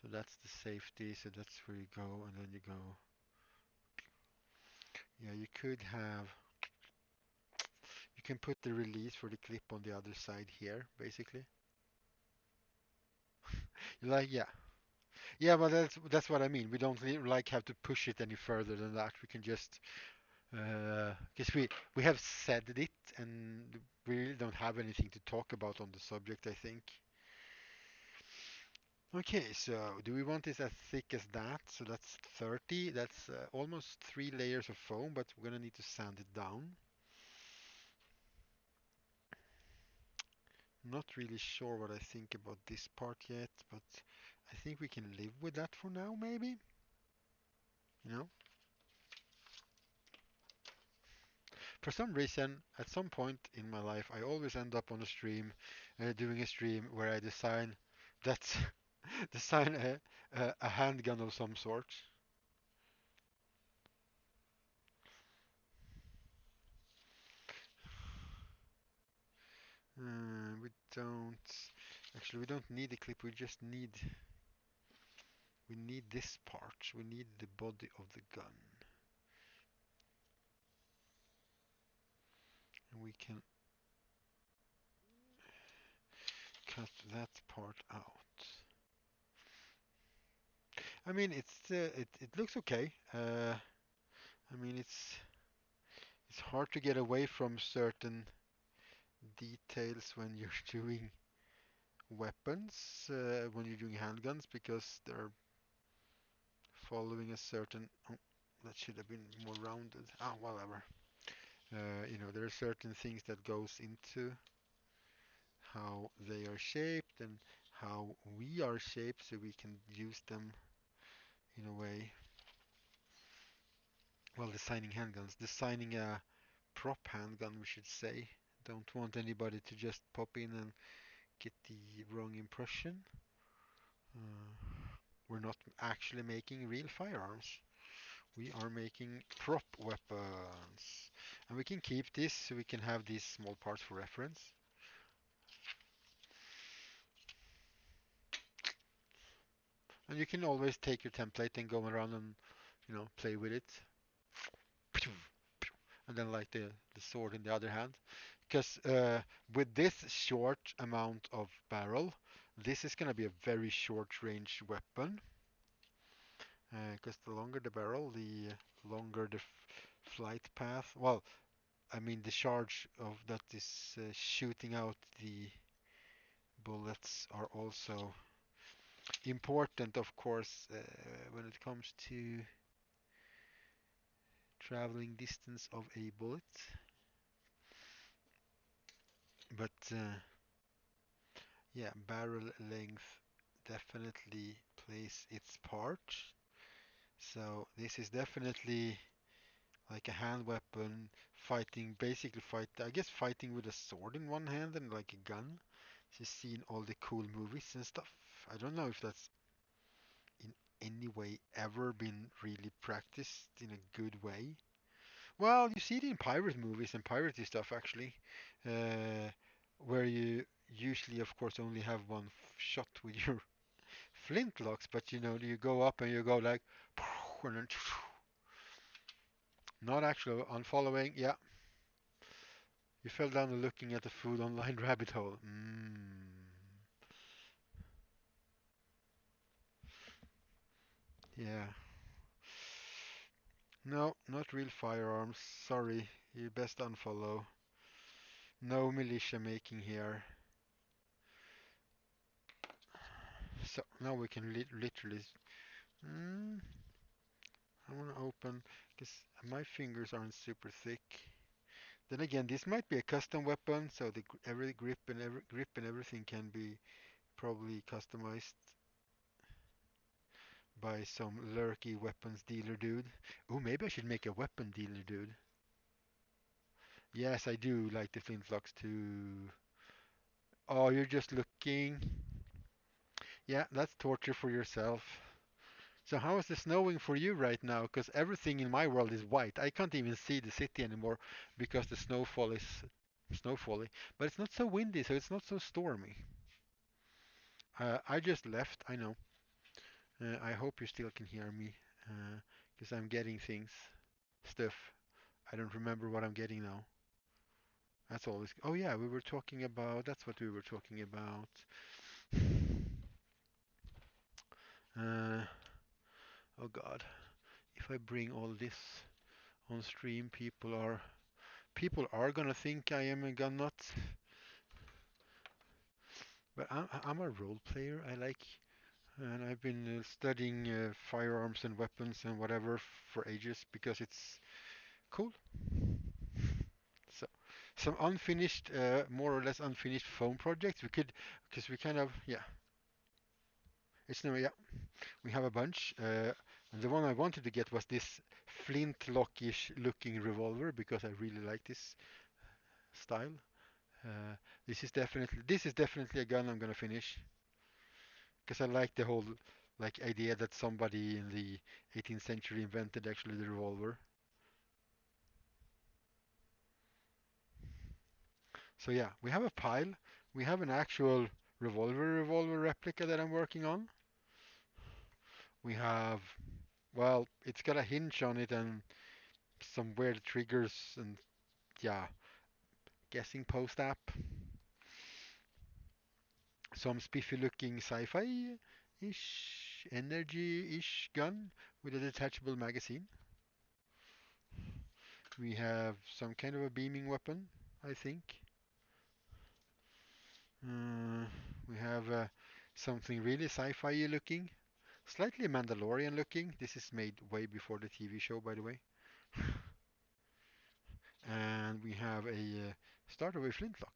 so that's the safety. So that's where you go, and then you go. Yeah, you You can put the release for the clip on the other side here, basically. Like, yeah. Yeah, but that's what I mean. We don't like have to push it any further than that. We can just because we have said it and we really don't have anything to talk about on the subject, I think. Okay, so do we want this as thick as that? So that's 30. That's almost 3 layers of foam, but we're gonna need to sand it down. Not really sure what I think about this part yet, but I think we can live with that for now, maybe. You know, for some reason, at some point in my life, I always end up on a stream, doing a stream where I design that's design a handgun of some sort. We don't actually we don't need a clip. We need this part. We need the body of the gun, and we can cut that part out. I mean, it looks okay. I mean, it's hard to get away from certain details when you're doing weapons, when you're doing handguns, because they're following a certain. Oh, that should have been more rounded. Ah, whatever. There are certain things that goes into how they are shaped and how we are shaped, so we can use them in a way. Well, designing handguns, designing a prop handgun, we should say. Don't want anybody to just pop in and get the wrong impression. Uh, we're not actually making real firearms. We are making prop weapons. And we can keep this so we can have these small parts for reference. And you can always take your template and go around and, play with it. And then like the sword in the other hand. Because with this short amount of barrel, this is going to be a very short range weapon. Because the longer the barrel, the longer the flight path. Well, I mean the charge of that is shooting out the bullets are also important, of course, when it comes to traveling distance of a bullet. But yeah, barrel length definitely plays its part. So this is definitely like a hand weapon fighting, basically I guess fighting with a sword in one hand and like a gun. Just seen all the cool movies and stuff. I don't know if that's in any way ever been really practiced in a good way. Well, you see it in pirate movies and piratey stuff actually, uh, where you usually, of course, only have one shot with your flintlocks, but you go up and you go like, and then not actually on following. Yeah, you fell down looking at the food online rabbit hole. Yeah. No, not real firearms. Sorry, you best unfollow. No militia making here. So now we can literally. Mm, I want to open because my fingers aren't super thick. Then again, this might be a custom weapon, so every grip and everything can be probably customized by some lurky weapons dealer dude. Oh, maybe I should make a weapon dealer dude. Yes, I do like the flintlocks too. Oh, you're just looking. Yeah, that's torture for yourself. So how is it snowing for you right now? Because everything in my world is white. I can't even see the city anymore because the snowfall is snowfalling. But it's not so windy, so it's not so stormy. I just left, I know. I hope you still can hear me because I'm getting things, stuff. I don't remember what I'm getting now. That's always. Oh yeah, we were talking about. That's what we were talking about. Uh, oh God, if I bring all this on stream, people are gonna think I am a gun nut. But I'm a role player. And I've been studying firearms and weapons and whatever for ages because it's cool. So, some unfinished, more or less unfinished phone projects. We could, because we kind of, yeah, it's no, yeah, we have a bunch. And the one I wanted to get was this flintlock-ish looking revolver because I really like this style. Uh, this is definitely a gun I'm gonna finish because I like the whole like idea that somebody in the 18th century invented actually the revolver. So yeah, we have a pile. We have an actual revolver replica that I'm working on. We have, well, it's got a hinge on it and some weird triggers and yeah, guessing post app. Some spiffy looking sci-fi-ish, energy-ish gun with a detachable magazine. We have some kind of a beaming weapon, I think. Uh, we have something really sci-fi looking, slightly Mandalorian looking. This is made way before the TV show, by the way. And we have a starter with flintlock.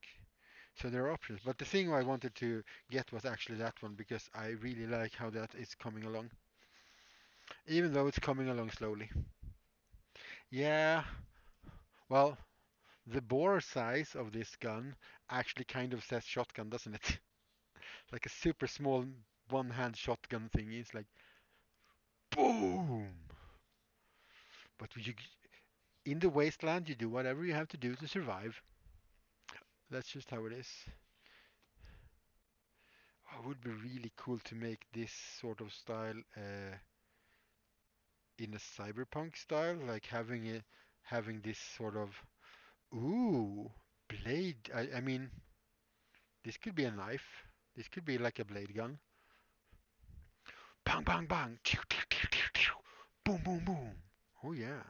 So there are options. But the thing I wanted to get was actually that one because I really like how that is coming along, even though it's coming along slowly. Yeah, well, the bore size of this gun actually kind of says shotgun, doesn't it? Like a super small one-hand shotgun thing. It's like boom. But in the wasteland, you do whatever you have to do to survive. That's just how it is. Oh, it would be really cool to make this sort of style in a cyberpunk style, like having this sort of ooh blade. I mean, this could be a knife. This could be like a blade gun. Bang bang bang. Tew, tew, tew, tew, tew. Boom boom boom. Oh yeah.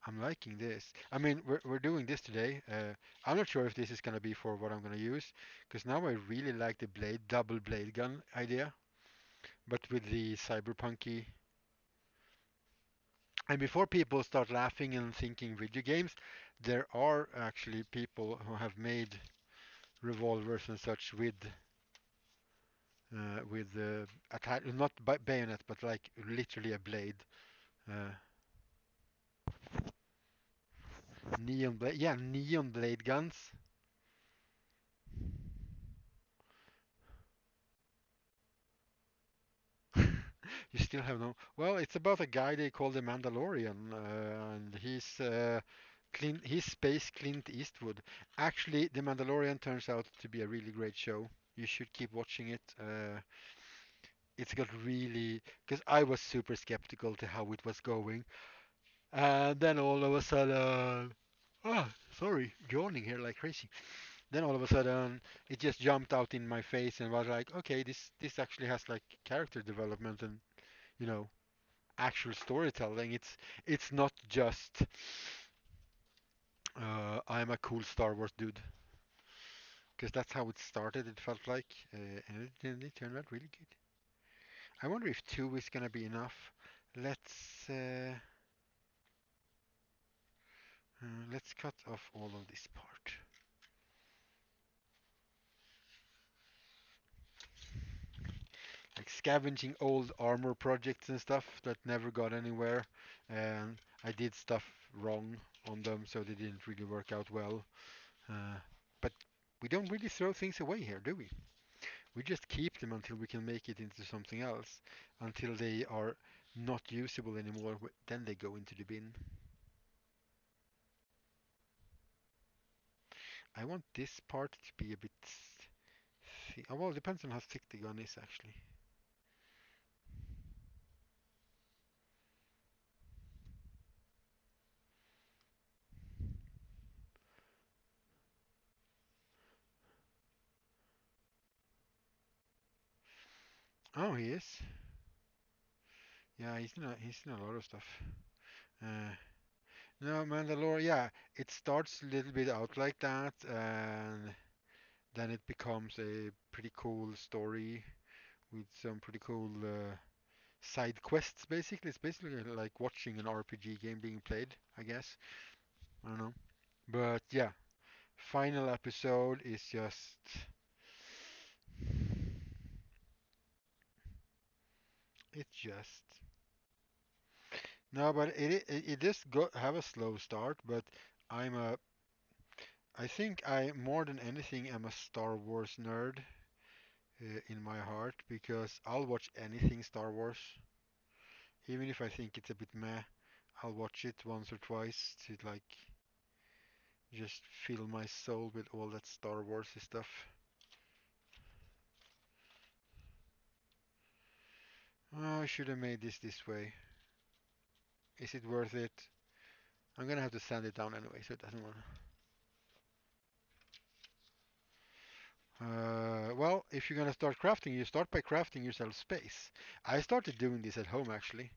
I'm liking this. I mean, we're doing this today. I'm not sure if this is gonna be for what I'm gonna use, because now I really like the double blade gun idea, but with the cyberpunky. And before people start laughing and thinking video games, there are actually people who have made revolvers and such with not bayonet, but like literally a blade. Uh, Neon blade, yeah, neon blade guns. You still have no. Well, it's about a guy they call the Mandalorian, and he's space Clint Eastwood. Actually, the Mandalorian turns out to be a really great show. You should keep watching it. It's got really because I was super skeptical to how it was going, and then all of a sudden, ah, sorry, yawning here like crazy. Then all of a sudden, it just jumped out in my face and was like, okay, this actually has like character development and you know actual storytelling. It's not just I'm a cool Star Wars dude, because that's how it started. It felt like, and it turned out really good. I wonder if two is gonna be enough. Let's uh, let's cut off all of this part. Like scavenging old armor projects and stuff that never got anywhere, and I did stuff wrong on them, so they didn't really work out well. Uh, but we don't really throw things away here, do we? We just keep them until we can make it into something else, until they are not usable anymore. Then they go into the bin. I want this part to be a bit thick. Oh, well, it depends on how thick the gun is actually. Oh, he is. Yeah, he's in a lot of stuff. Uh, no, Mandalorian. Yeah, it starts a little bit out like that, and then it becomes a pretty cool story with some pretty cool side quests. Basically, it's basically like watching an RPG game being played, I guess. I don't know, but yeah, final episode is just it's just no, but it just go have a slow start. But I'm a I think I more than anything am a Star Wars nerd in my heart because I'll watch anything Star Wars, even if I think it's a bit meh. I'll watch it once or twice to like just fill my soul with all that Star Wars stuff. Oh, I should have made this way. Is it worth it? I'm gonna have to sand it down anyway, so it doesn't matter. Well, if you're gonna start crafting, you start by crafting yourself space. I started doing this at home actually.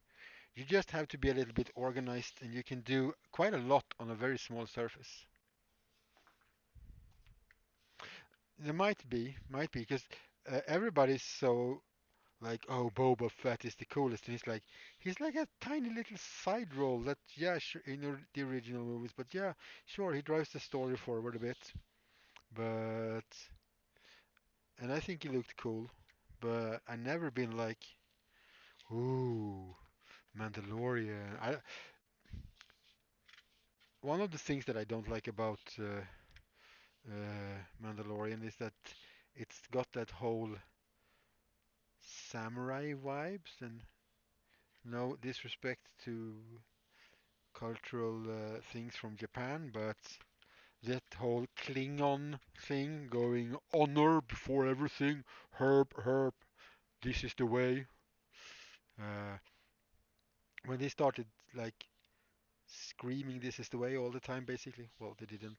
You just have to be a little bit organized and you can do quite a lot on a very small surface. There might be, because everybody's so like, oh, Boba Fett is the coolest, and he's like a tiny little side role that, yeah, sure, in the original movies, but yeah, sure, he drives the story forward a bit, but, and I think he looked cool, but I never been like, ooh, Mandalorian. One of the things that I don't like about Mandalorian is that it's got that whole samurai vibes, and no disrespect to cultural things from Japan, but that whole Klingon thing, going honor before everything, herb, herb, this is the way. Uh, when they started like screaming this is the way all the time, basically, well, they didn't,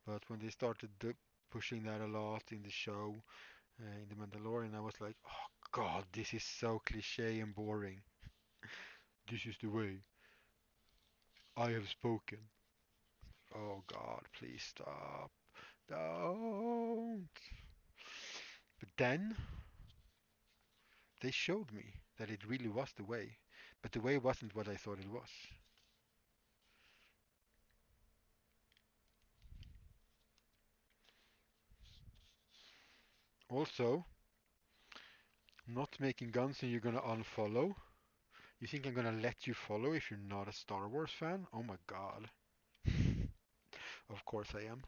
but when they started pushing that a lot in the show, in The Mandalorian, I was like, oh god, this is so cliche and boring. This is the way. I have spoken. Oh god, please stop. Don't. But then they showed me that it really was the way. But the way wasn't what I thought it was. Also, not making guns and you're gonna unfollow. You think I'm gonna let you follow if you're not a Star Wars fan? Oh my god. Of course I am.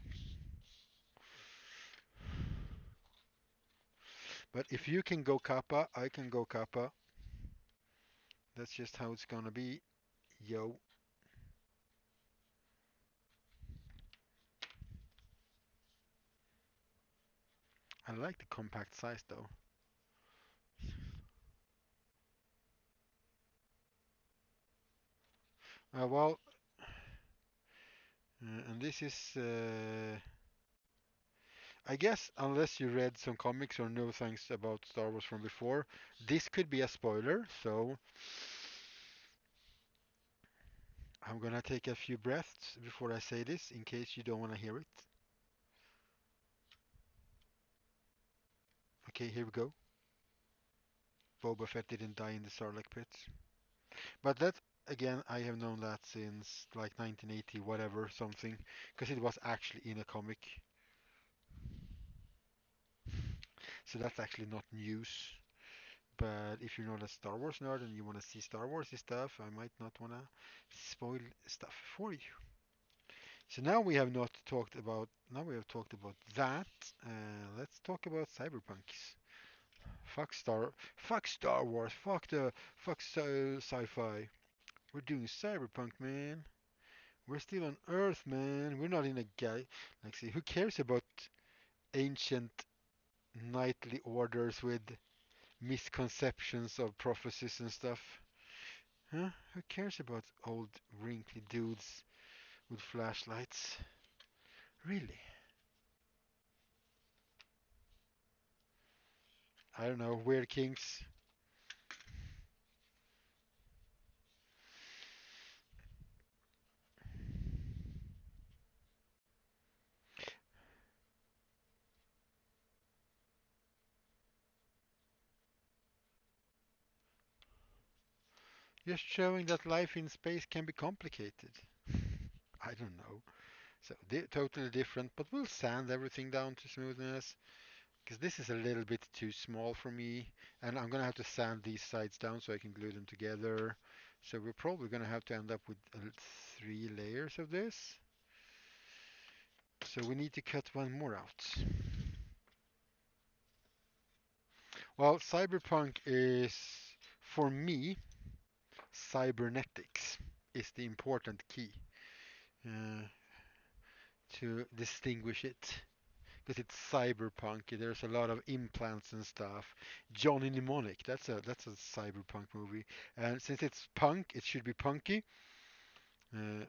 But if you can go Kappa, I can go Kappa. That's just how it's gonna be. Yo. I like the compact size though. Well, and this is, I guess, unless you read some comics or know things about Star Wars from before, this could be a spoiler. So I'm gonna take a few breaths before I say this, in case you don't want to hear it. Okay, here we go. Boba Fett didn't die in the Sarlacc pit. But that, again, I have known that since like 1980, whatever, something, because it was actually in a comic. So that's actually not news. But if you're not a Star Wars nerd and you want to see Star Wars stuff, I might not want to spoil stuff for you. So now we have not talked about. Now we have talked about that. Let's talk about cyberpunks. Fuck Star Wars. Fuck sci-fi. We're doing cyberpunk, man. We're still on Earth, man. We're not in a guy. Like, see, who cares about ancient knightly orders with misconceptions of prophecies and stuff? Huh? Who cares about old wrinkly dudes with flashlights? Really? I don't know. Weird kinks. Just showing that life in space can be complicated. I don't know. So totally different, but we'll sand everything down to smoothness because this is a little bit too small for me, and I'm gonna have to sand these sides down so I can glue them together. So we're probably gonna have to end up with 3 layers of this. So we need to cut one more out. Well, cyberpunk is, for me, cybernetics is the important key uh, to distinguish it. Because it's cyberpunk, there's a lot of implants and stuff. Johnny Mnemonic, that's a cyberpunk movie. And since it's punk, it should be punky.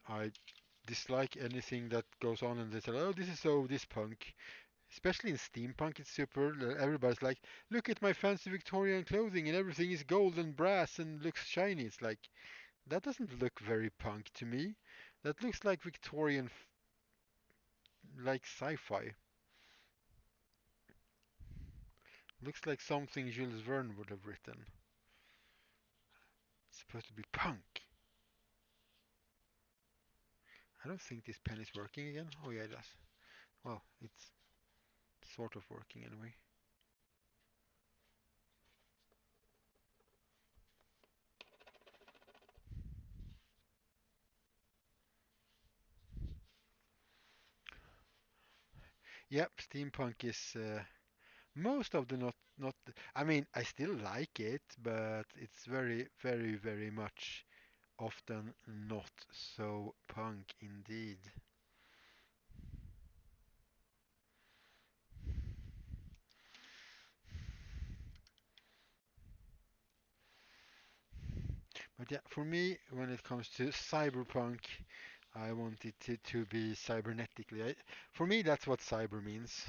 I dislike anything that goes on and they say, oh, this is so this punk. Especially in steampunk, it's super. Everybody's like, look at my fancy Victorian clothing and everything is gold and brass and looks shiny. It's like, that doesn't look very punk to me. That looks like Victorian, like sci-fi. Looks like something Jules Verne would have written. It's supposed to be punk. I don't think this pen is working again. Oh yeah, it does. Well, it's sort of working anyway. Yep, steampunk is most of the not. I mean, I still like it, but it's very, very, very much often not so punk indeed. But yeah, for me, when it comes to cyberpunk, I want it to be cybernetically. For me, that's what cyber means.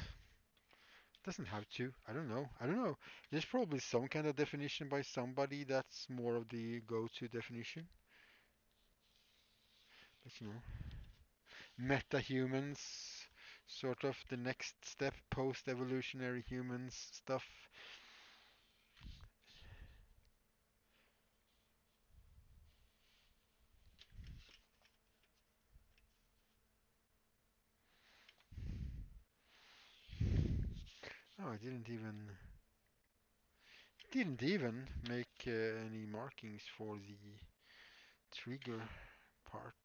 Doesn't have to. I don't know. I don't know. There's probably some kind of definition by somebody that's more of the go-to definition. But you know, meta-humans, sort of the next step, post-evolutionary humans stuff. Oh, I didn't even make any markings for the trigger part.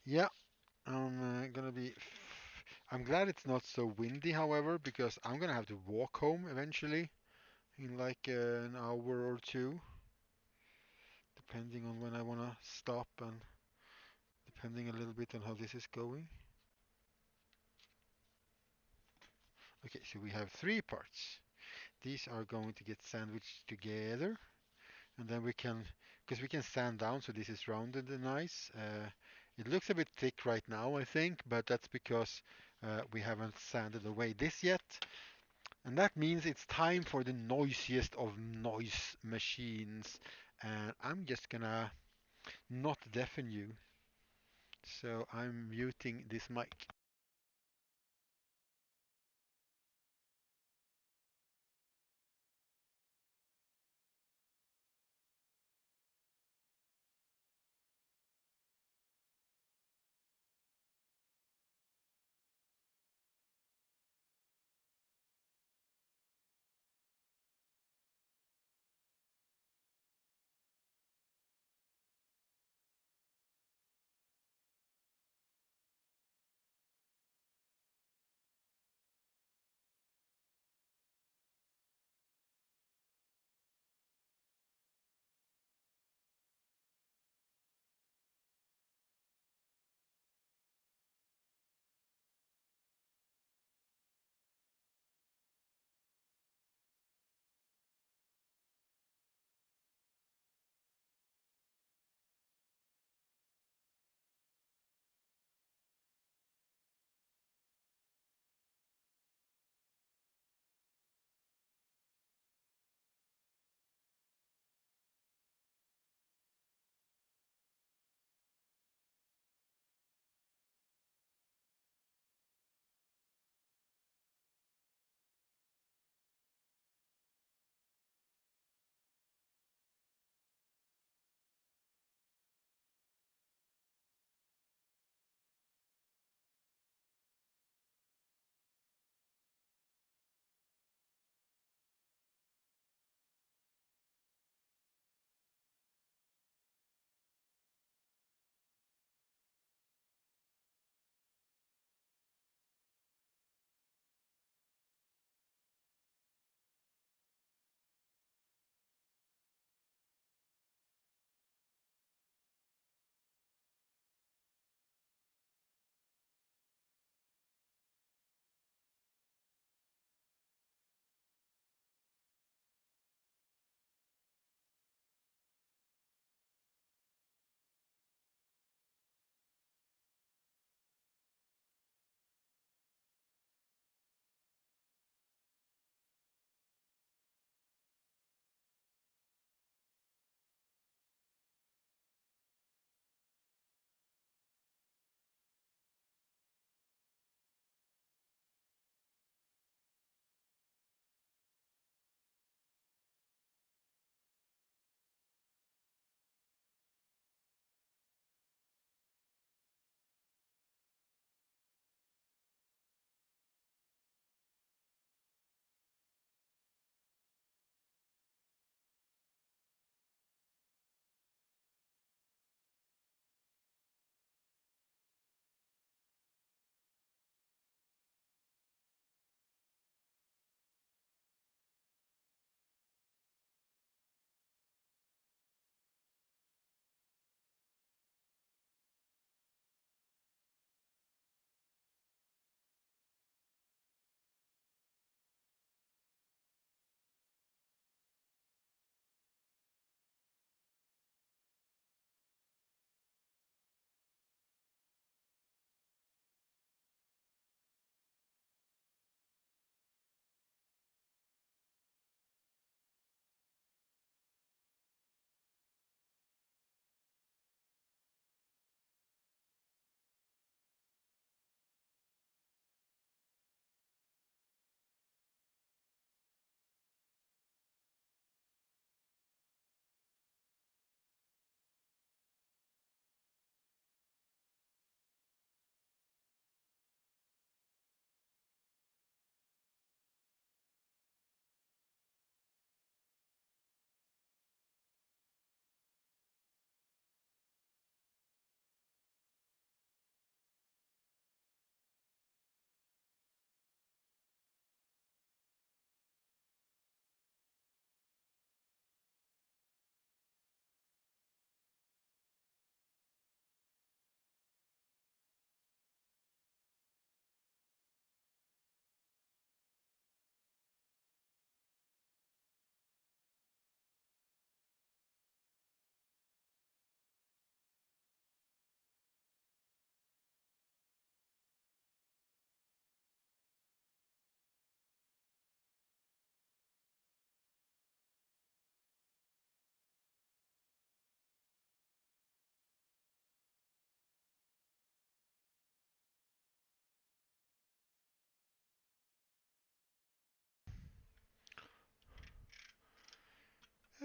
Yeah, I'm gonna be. I'm glad it's not so windy, however, because I'm gonna have to walk home eventually in like an hour or two, depending on when I wanna stop and depending a little bit on how this is going. Okay, so we have 3 parts. These are going to get sandwiched together, and then because we can sand down, so this is rounded and nice. It looks a bit thick right now, I think, but that's because we haven't sanded away this yet. And that means it's time for the noisiest of noise machines. And I'm just gonna not deafen you. So I'm muting this mic.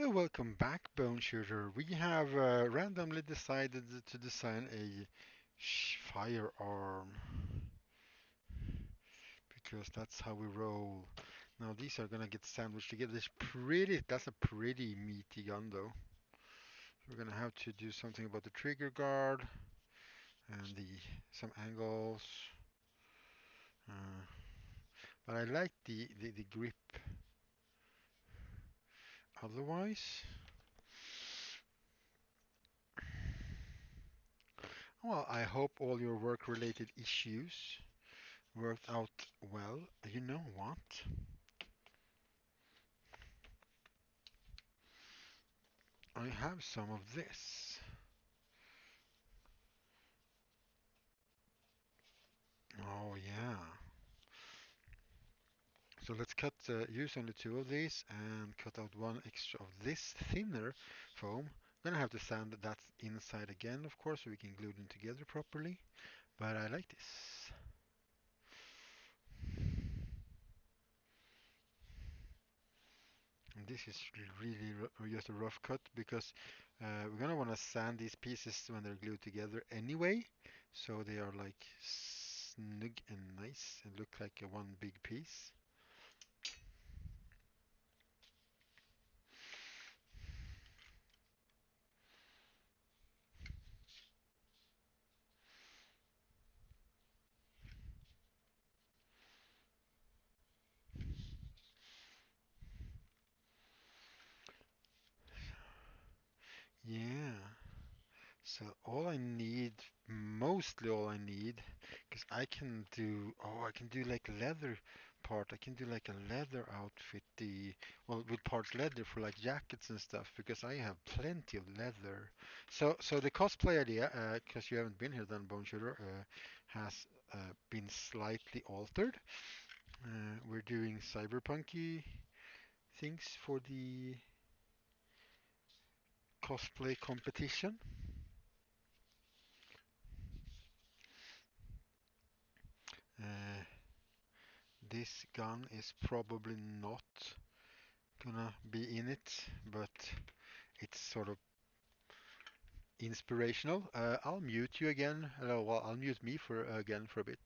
Welcome back, Bone Shooter. We have randomly decided to design a firearm because that's how we roll. Now these are gonna get sandwiched together. That's a pretty meaty gun though. We're gonna have to do something about the trigger guard and the some angles. Uh, but I like the grip. Otherwise, well, I hope all your work-related issues worked out well. You know what? I have some of this. Oh yeah. So let's use only two of these and cut out one extra of this thinner foam. Gonna have to sand that inside again, of course, so we can glue them together properly. But I like this. And this is really just a rough cut because we're gonna want to sand these pieces when they're glued together anyway, so they are like snug and nice and look like a one big piece. Yeah. So all I need, mostly all I need, because I can do like leather part. I can do like a leather outfit, well, with parts leather for like jackets and stuff, because I have plenty of leather. So the cosplay idea, because you haven't been here then, Bone Shooter, has been slightly altered. We're doing cyberpunky things for the cosplay competition. Uh, This gun is probably not gonna be in it, but it's sort of inspirational. I'll mute you again. Well, I'll mute me for again for a bit.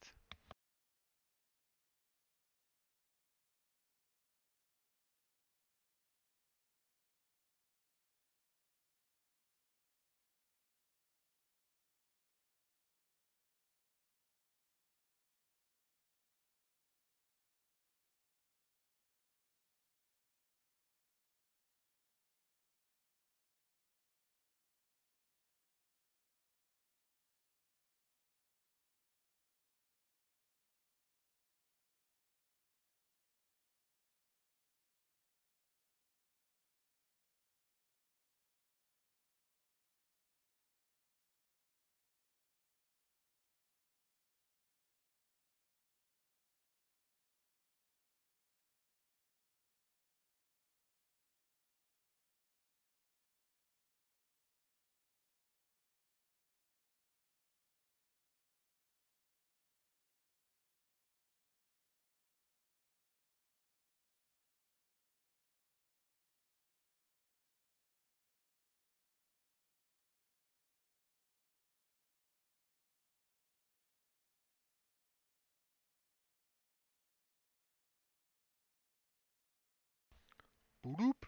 Boop.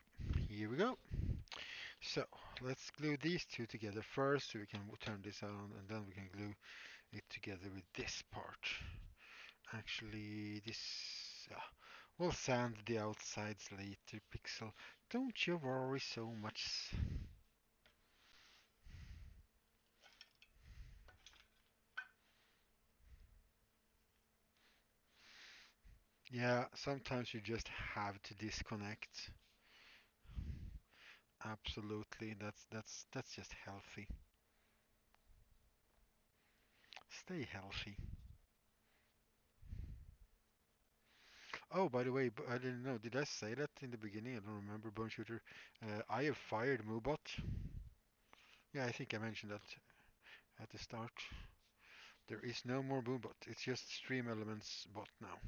Here we go. So let's glue these two together first, so we can turn this on, and then we can glue it together with this part. Actually, we'll sand the outsides later, Pixel. Don't you worry so much. Yeah, sometimes you just have to disconnect. Absolutely. That's just healthy. Stay healthy. Oh, by the way, I didn't know. Did I say that in the beginning? I don't remember, Bone Shooter. I have fired Moobot. Yeah, I think I mentioned that at the start. There is no more Moobot. It's just Stream Elements bot now.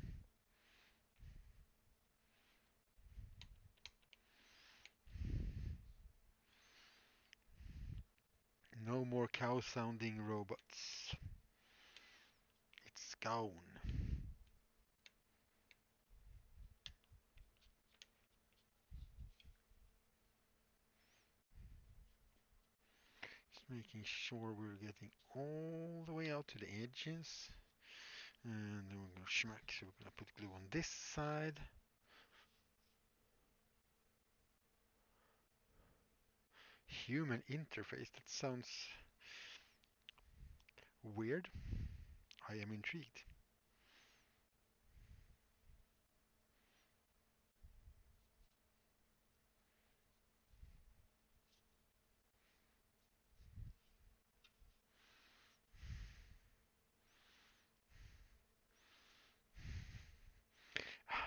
No more cow sounding robots. It's gone. Just making sure we're getting all the way out to the edges. And then we're going to schmack, so we're going to put glue on this side. Human interface, that sounds weird. I am intrigued.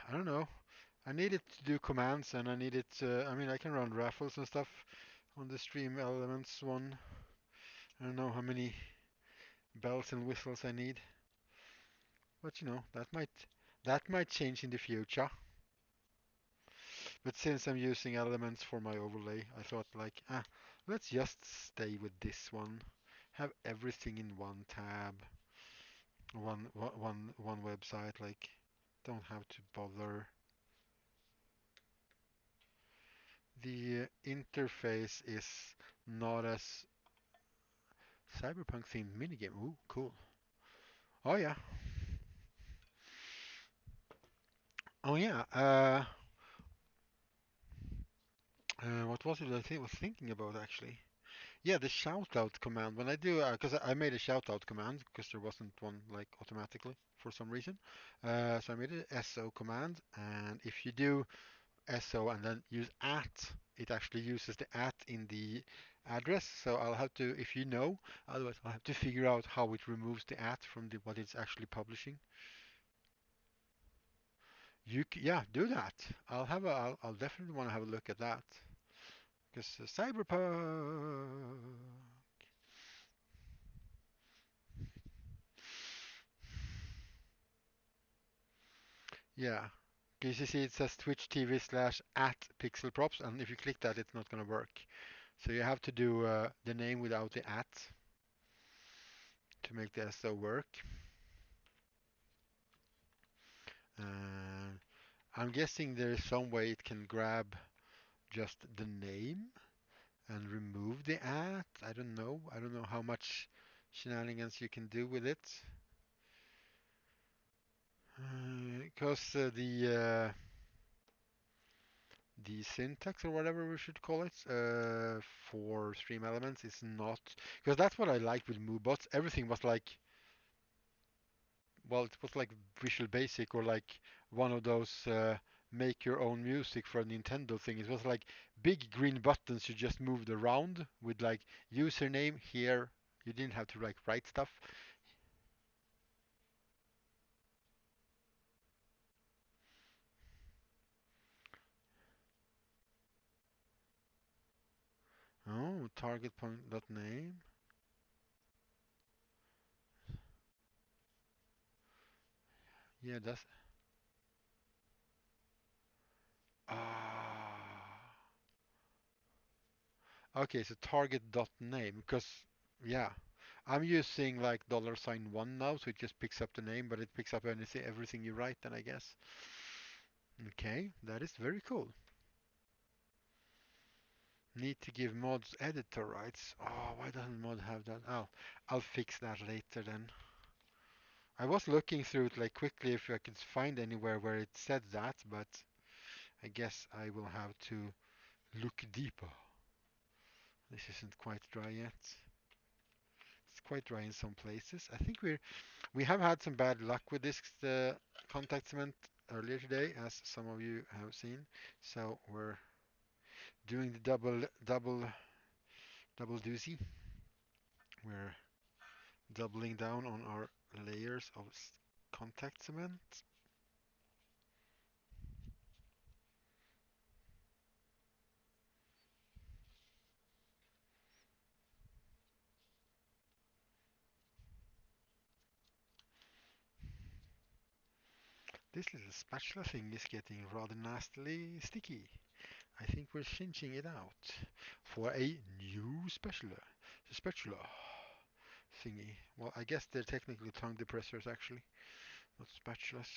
I don't know. I need it to do commands and I need it, I mean, I can run raffles and stuff on the Stream Elements one. I don't know how many bells and whistles I need, but you know, that might change in the future. But since I'm using Elements for my overlay, I thought like, let's just stay with this one. Have everything in one tab, one website, like don't have to bother. The interface is not as cyberpunk themed minigame. Ooh, cool. Oh yeah. Oh yeah. What was it I was thinking about actually? Yeah, the shoutout command. When I do, because I made a shoutout command because there wasn't one like automatically for some reason. So I made an SO command, and if you do SO and then use at, it actually uses the at in the address. So I'll have to, if you know, otherwise I'll have to figure out how it removes the at from the what it's actually publishing. Yeah, do that. I'll definitely want to have a look at that because cyberpunk. Yeah. Because you see it says Twitch TV slash at pixel props, and if you click that, it's not going to work. So you have to do the name without the at to make the SO work. Uh, I'm guessing there is some way it can grab just the name and remove the at. I don't know. I don't know how much shenanigans you can do with it. Because the syntax or whatever we should call it for Stream Elements is not, because that's what I like with MooBots. Everything was like, well, it was like Visual Basic or like one of those make your own music for a Nintendo thing. It was like big green buttons you just moved around with like username here. You didn't have to like write stuff. Oh, target point dot name. Yeah, that's ah. Okay, so target dot name because yeah, I'm using like $1 now, so it just picks up the name, but it picks up anything, everything you write, then I guess. Okay, that is very cool. Need to give mods editor rights. Oh, why doesn't mod have that? Oh, I'll fix that later then. I was looking through it like quickly if I could find anywhere where it said that, but I guess I will have to look deeper. This isn't quite dry yet. It's quite dry in some places. I think we have had some bad luck with this contact cement earlier today, as some of you have seen. So we're doing the double doozy. We're doubling down on our layers of contact cement. This little spatula thing is getting rather nastily sticky. I think we're cinching it out for a new spatula. Spatula thingy. Well, I guess they're technically tongue depressors actually, not spatulas.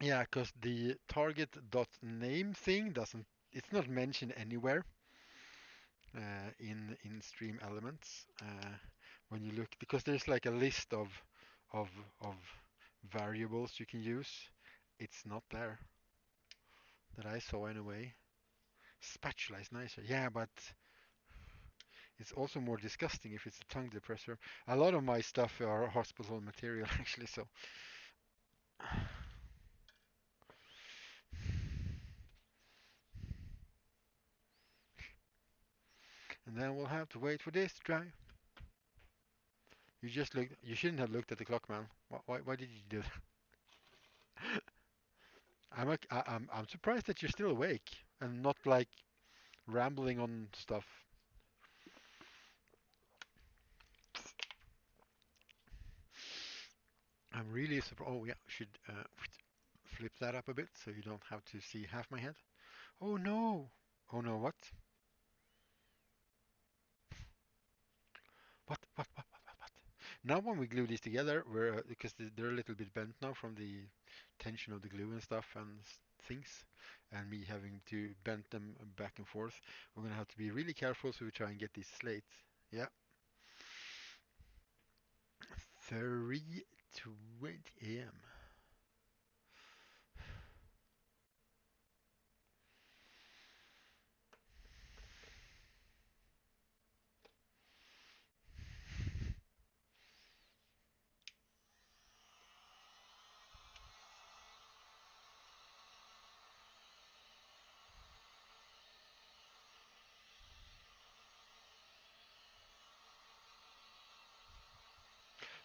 Yeah, because the target.name thing doesn't, it's not mentioned anywhere in stream elements. When you look, because there's like a list of of variables you can use. It's not there that I saw anyway. Spatula is nicer. Yeah, but it's also more disgusting if it's a tongue depressor. A lot of my stuff are hospital material actually, so. And then we'll have to wait for this to dry. You just looked. You shouldn't have looked at the clock, man. Why did you do that? I'm surprised that you're still awake and not like rambling on stuff. I'm really surprised. Oh yeah, should flip that up a bit so you don't have to see half my head. Oh no. Oh no, what? What? Now when we glue these together, because they're a little bit bent now from the tension of the glue and stuff and things, and me having to bend them back and forth, we're gonna have to be really careful so we try and get these slates. Yeah, 3:20 a.m.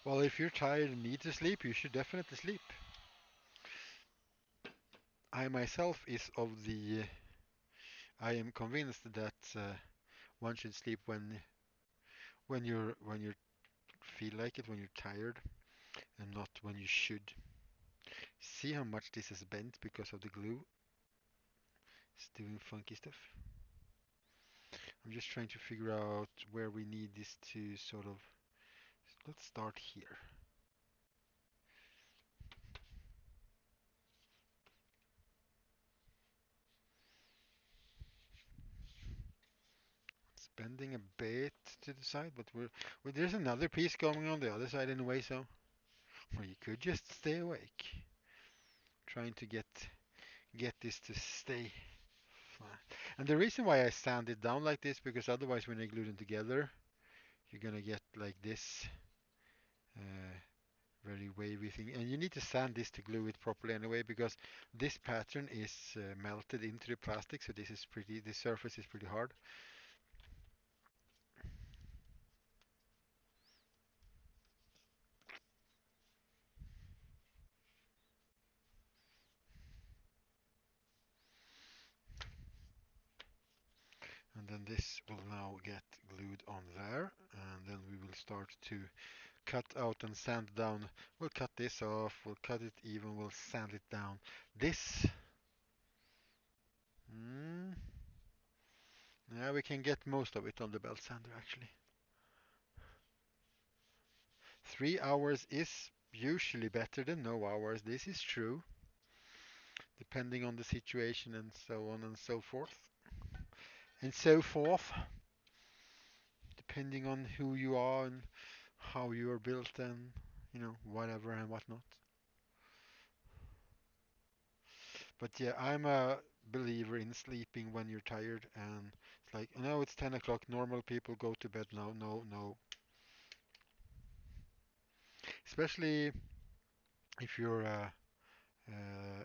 Well, if you're tired and need to sleep, you should definitely sleep. I myself is of the I am convinced that one should sleep when you feel like it, when you're tired, and not when you should. See how much this is bent because of the glue. It's doing funky stuff. I'm just trying to figure out where we need this to sort of. Let's start here. It's bending a bit to the side, but there's another piece going on the other side anyway, so well, you could just stay awake, trying to get this to stay flat. And the reason why I sand it down like this, because otherwise when I glue them together, you're gonna get like this uh, very wavy thing. And you need to sand this to glue it properly anyway, because this pattern is melted into the plastic, so this surface is pretty hard. And then this will now get glued on there, and then we will start to cut out and sand down. We'll cut this off, we'll cut it even, we'll sand it down. This, mm, yeah, we can get most of it on the belt sander actually. 3 hours is usually better than no hours. This is true, depending on the situation and so on and so forth. And so forth, depending on who you are and how you are built and, whatever and whatnot. But yeah, I'm a believer in sleeping when you're tired, and it's like, no, it's 10 o'clock, normal people go to bed now. No, no. Especially if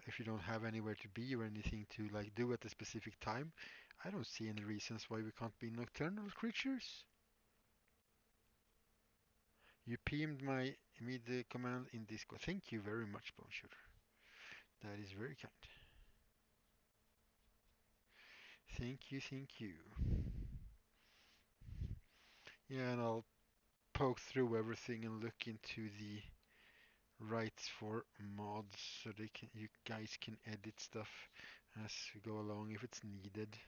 if you don't have anywhere to be or anything to like do at a specific time. I don't see any reasons why we can't be nocturnal creatures. You PM'd me the command in Discord. Thank you very much, Bonjour. That is very kind. Thank you, thank you. Yeah, and I'll poke through everything and look into the rights for mods so you guys can edit stuff as we go along if it's needed.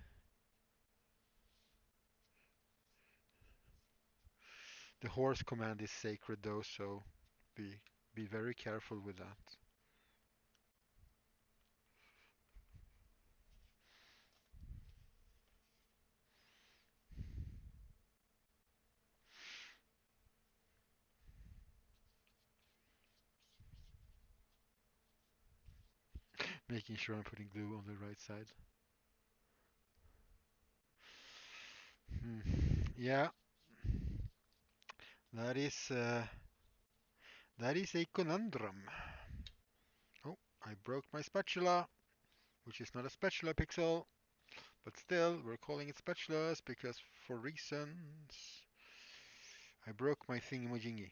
The horse command is sacred though, so be be very careful with that. Making sure I'm putting glue on the right side. Hmm. Yeah, that is uh, that is a conundrum. Oh, I broke my spatula, which is not a spatula pixel, but still we're calling it spatulas because for reasons I broke my thingamajiggy.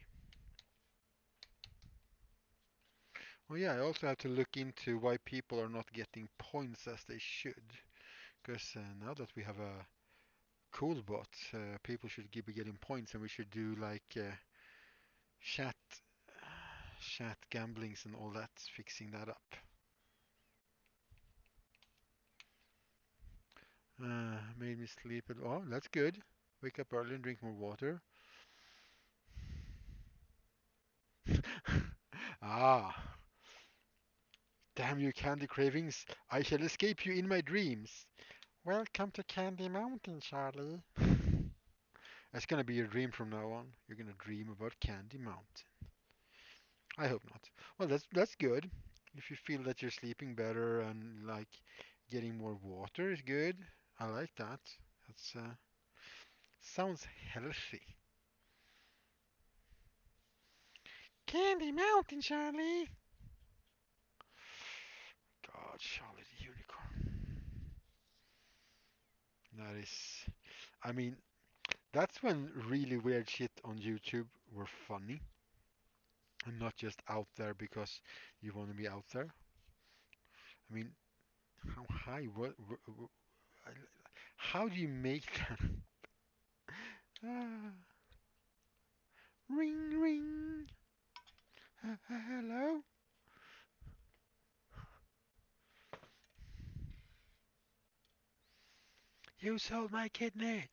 Well, yeah, I also have to look into why people are not getting points as they should. Because now that we have a cool bot, people should be getting points, and we should do like chat, chat gamblings and all that, fixing that up. Made me sleep. Oh, that's good. Wake up early and drink more water. Ah, damn you, candy cravings! I shall escape you in my dreams. Welcome to Candy Mountain, Charlie. That's gonna be your dream from now on. You're gonna dream about Candy Mountain. I hope not. Well, that's good. If you feel that you're sleeping better and like getting more water is good. I like that. That's sounds healthy. Candy Mountain, Charlie. God, Charlie the Unicorn. That is, I mean, that's when really weird shit on YouTube were funny and not just out there because you want to be out there. I mean, how high? How do you make that? Ah, ring, ring. Hello? You sold my kidney.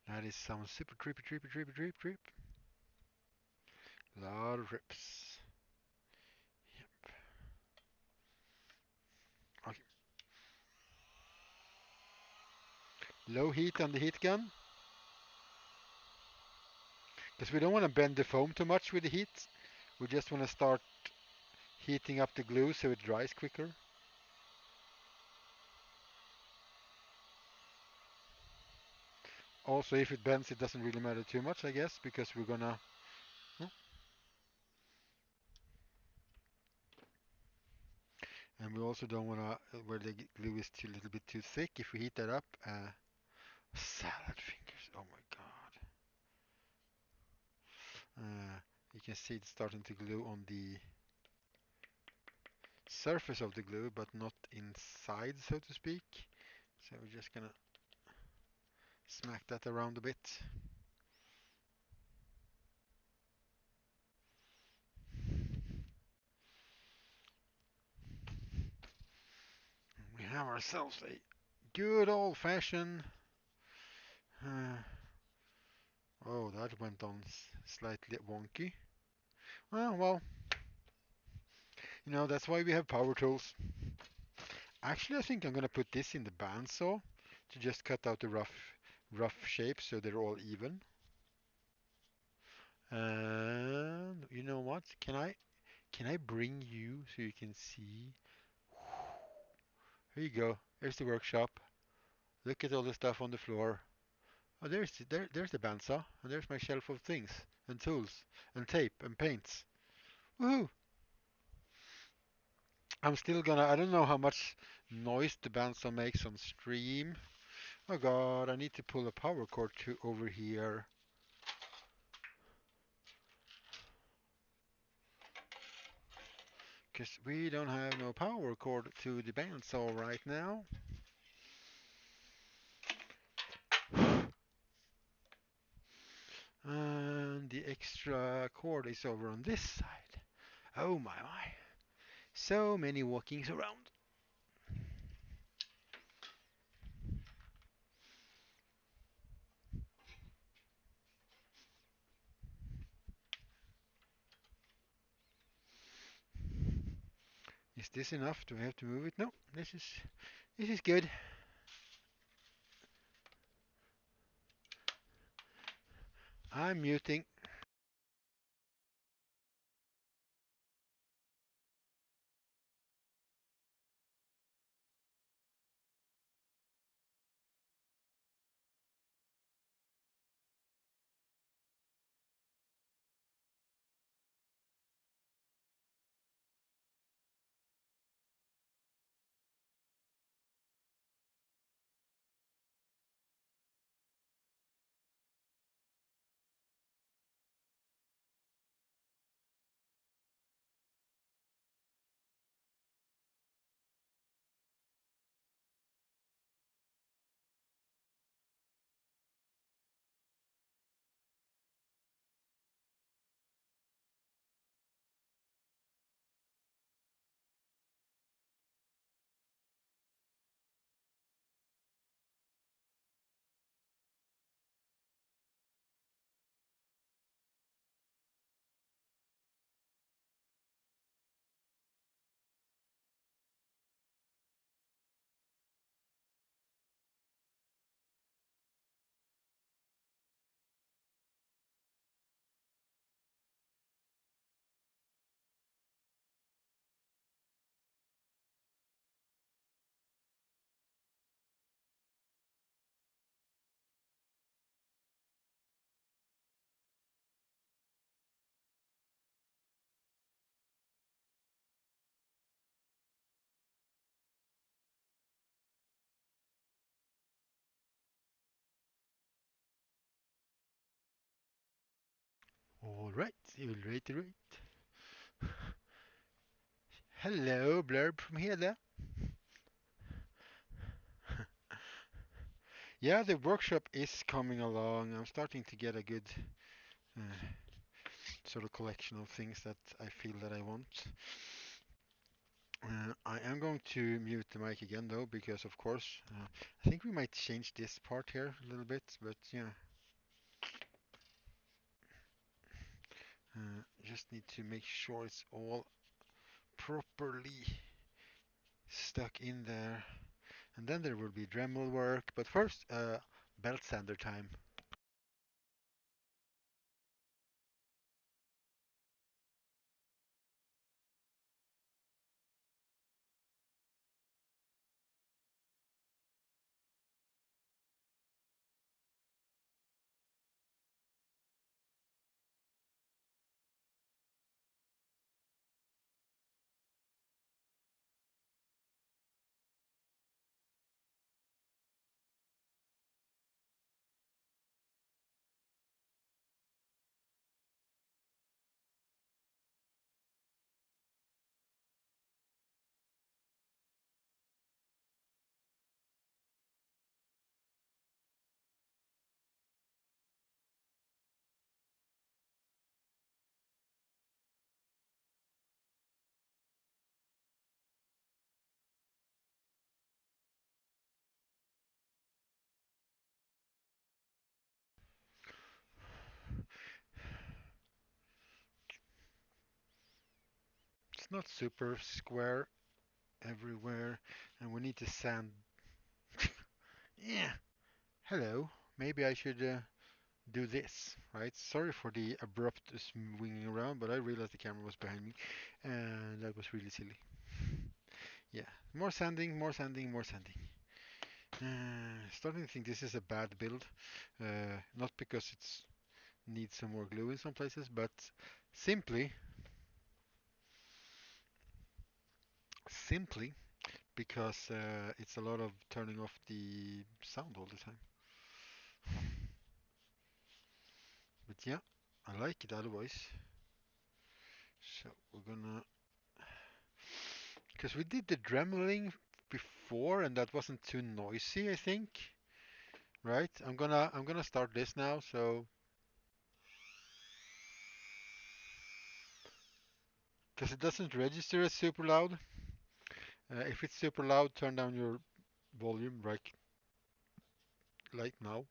That is some super trippy, trippy, trippy, trip, trip. Lot of rips. Okay. Low heat on the heat gun. Because we don't want to bend the foam too much with the heat. We just want to start heating up the glue so it dries quicker. Also, if it bends, it doesn't really matter too much, I guess, because we're gonna. Hmm? And we also don't want to where the glue is too little bit too thick. If we heat that up, salad fingers. Oh my god. You can see it's starting to glue on the surface of the glue, but not inside, so to speak. So we're just gonna smack that around a bit. We have ourselves a good old-fashioned. Uh, oh, that went on slightly wonky. Well, that's why we have power tools. Actually, I think I'm gonna put this in the bandsaw to just cut out the rough shapes so they're all even. And you know what? Can I bring you so you can see? Here you go. Here's the workshop. Look at all the stuff on the floor. Oh, there's the bandsaw, and there's my shelf of things and tools and tape and paints. Woohoo! I'm still gonna. I don't know how much noise the bandsaw makes on stream. Oh God, I need to pull a power cord to over here. Because we don't have no power cord to the bandsaw right now. And the extra cord is over on this side. Oh my. So many walkings around. Is this enough? Do I have to move it? No, this is good. I'm muting. All right, you will rate the rate. Hello, Blurb from here there. Yeah, the workshop is coming along. I'm starting to get a good uh, sort of collection of things that I feel that I want. I am going to mute the mic again though, because of course, I think we might change this part here a little bit, but yeah, just need to make sure it's all properly stuck in there. And then there will be Dremel work, but first, belt sander time. It's not super square everywhere, and we need to sand. Yeah, hello. Maybe I should do this, right? Sorry for the abrupt swinging around, but I realized the camera was behind me, and that was really silly. Yeah, more sanding, more sanding, more sanding. Starting to think this is a bad build, not because it's needs some more glue in some places, but simply, simply because it's a lot of turning off the sound all the time. But yeah, I like it otherwise. So we're gonna Because we did the dremeling before and that wasn't too noisy, I think. Right? I'm gonna start this now, so because it doesn't register as super loud. If it's super loud, turn down your volume like now.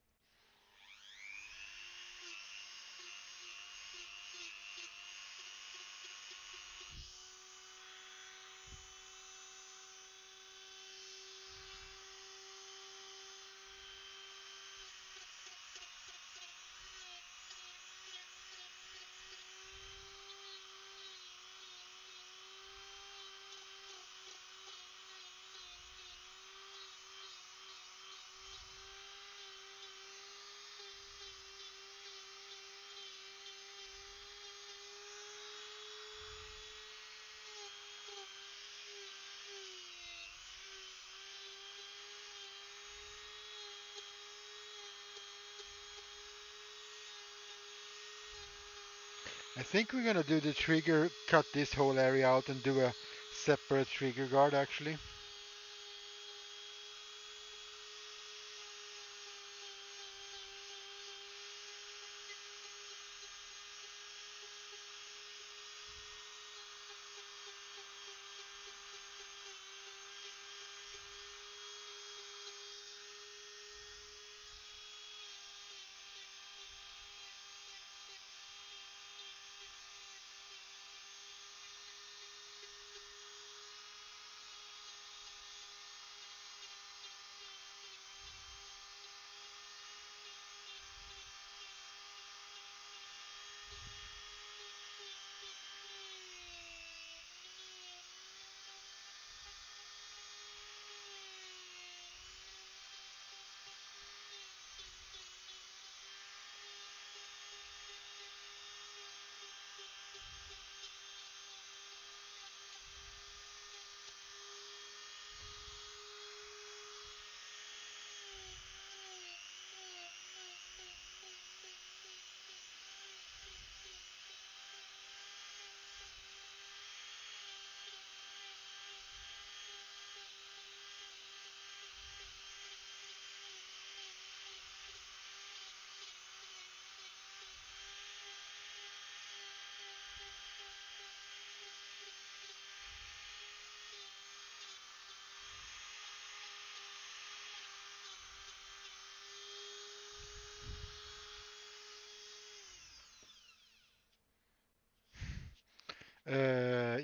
I think we're gonna do the trigger, cut this whole area out and do a separate trigger guard actually.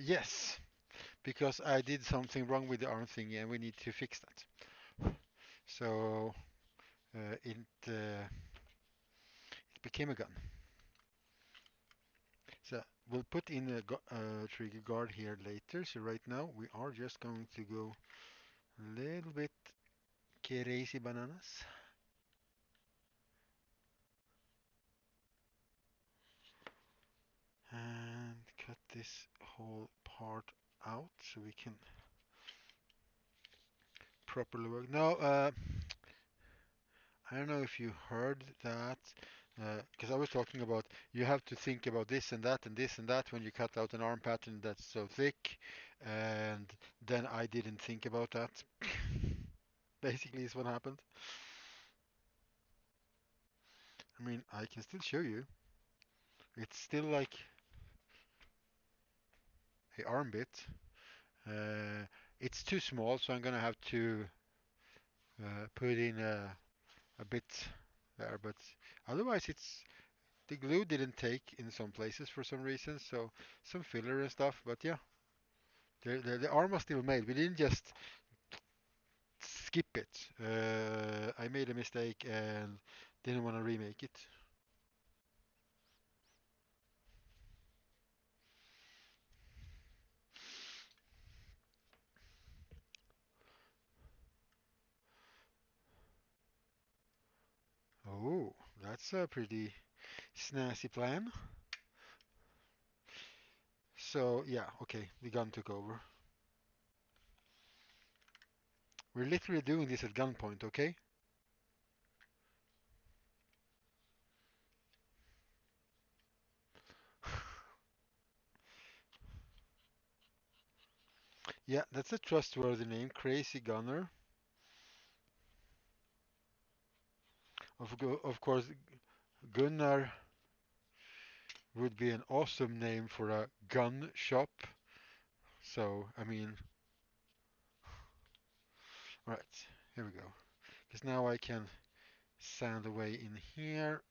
Yes, because I did something wrong with the arm thingy and we need to fix that. So it became a gun. So we'll put in a trigger guard here later. So right now we are just going to go a little bit crazy bananas and cut this whole part out so we can properly work. Now, I don't know if you heard that, because I was talking about you have to think about this and that and this and that when you cut out an arm pattern that's so thick, and then I didn't think about that. Basically, is what happened. I mean, I can still show you. It's still like a arm bit. Uh, it's too small, so I'm gonna have to put in a bit there. But otherwise, the glue didn't take in some places for some reason, so some filler and stuff. But yeah, the arm was still made. We didn't just skip it. I made a mistake and didn't want to remake it. Oh, that's a pretty snazzy plan. So yeah, okay, the gun took over. We're literally doing this at gunpoint, okay? Yeah, that's a trustworthy name, Crazy Gunner. Of course, Gunnar would be an awesome name for a gun shop. So, I mean, right, here we go. Because now I can sand away in here.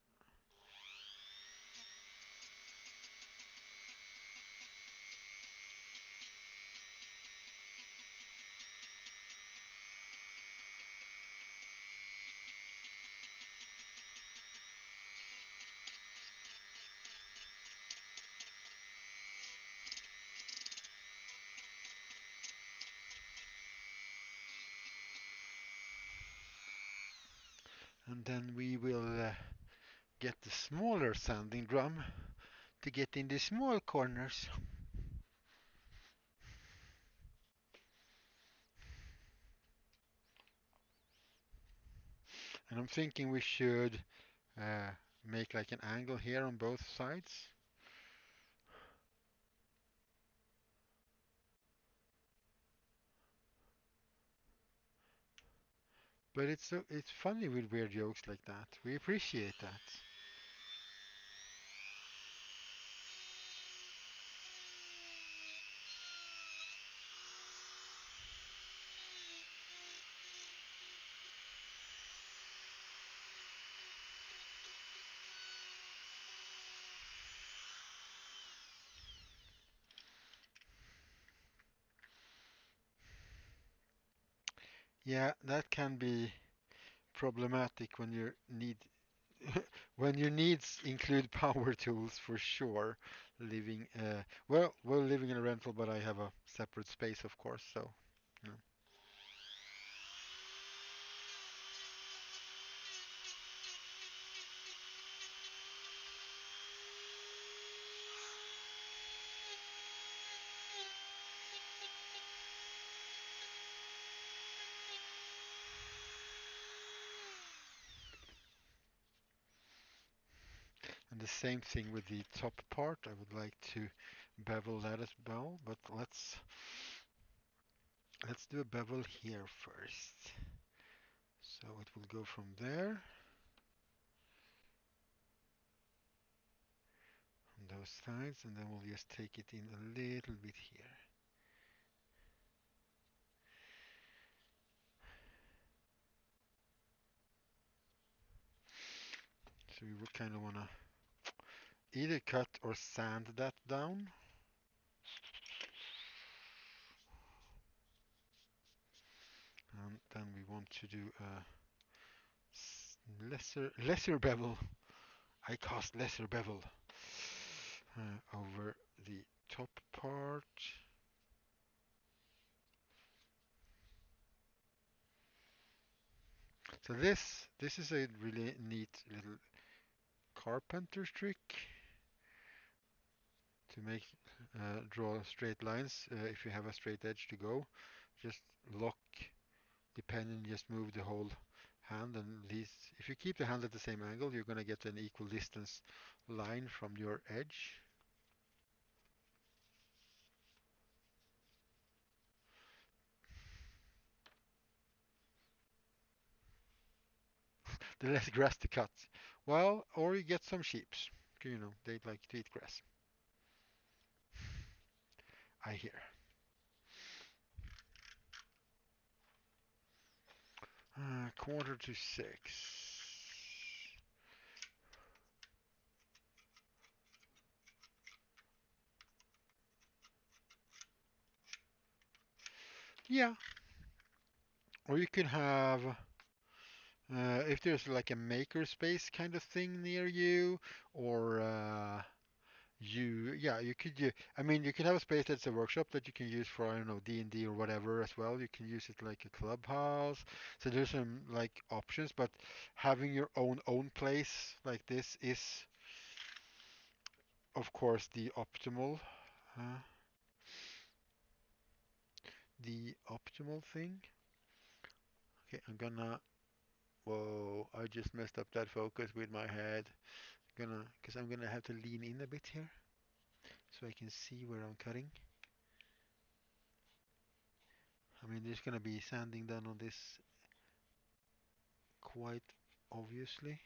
And then we will get the smaller sanding drum to get in the small corners. And I'm thinking we should uh, make like an angle here on both sides. But it's funny with weird jokes like that. We appreciate that. Yeah, that can be problematic when you need when your needs include power tools for sure. Living well, we're living in a rental, but I have a separate space, of course. So, you know. And the same thing with the top part. I would like to bevel that as well, but let's do a bevel here first. So it will go from there on those sides, and then we'll just take it in a little bit here. So we would kind of want to either cut or sand that down. And then we want to do a lesser bevel. I cast lesser bevel over the top part. So this is a really neat little carpenter's trick to make draw straight lines. If you have a straight edge to go, just lock the pen and just move the whole hand, and these, if you keep the hand at the same angle, you're going to get an equal distance line from your edge. The less grass to cut. Well, or you get some sheeps. You know, they like to eat grass. I hear. Quarter to six. Yeah, or you can have, if there's like a maker space kind of thing near you, or you could, I mean, you could have a space that's a workshop that you can use for, I don't know, D&D or whatever as well. You can use it like a clubhouse. So there's some like options, but having your own place like this is, of course, uh, the optimal thing. Okay, whoa, I just messed up that focus with my head. Because I'm gonna have to lean in a bit here so I can see where I'm cutting. I mean, there's gonna be sanding done on this quite obviously.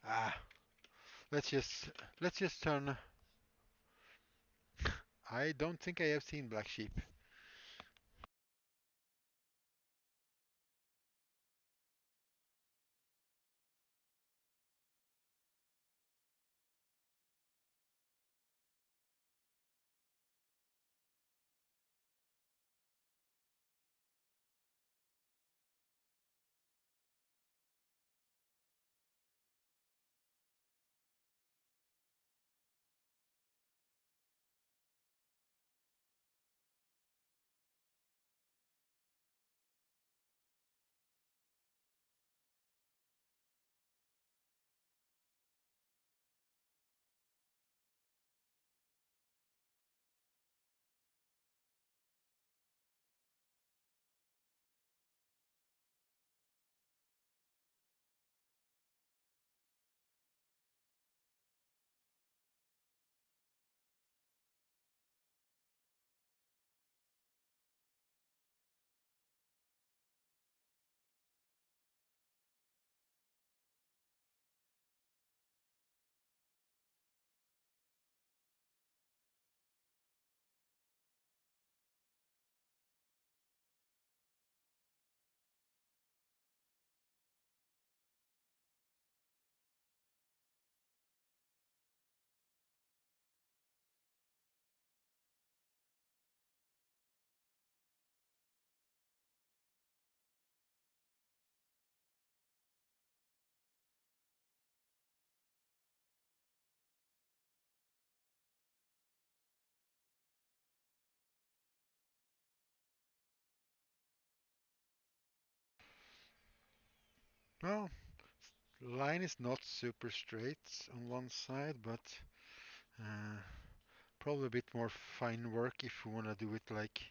Ah, let's just let's just turn. I don't think I have seen black sheep. Well, line is not super straight on one side, but uh, probably a bit more fine work if you want to do it like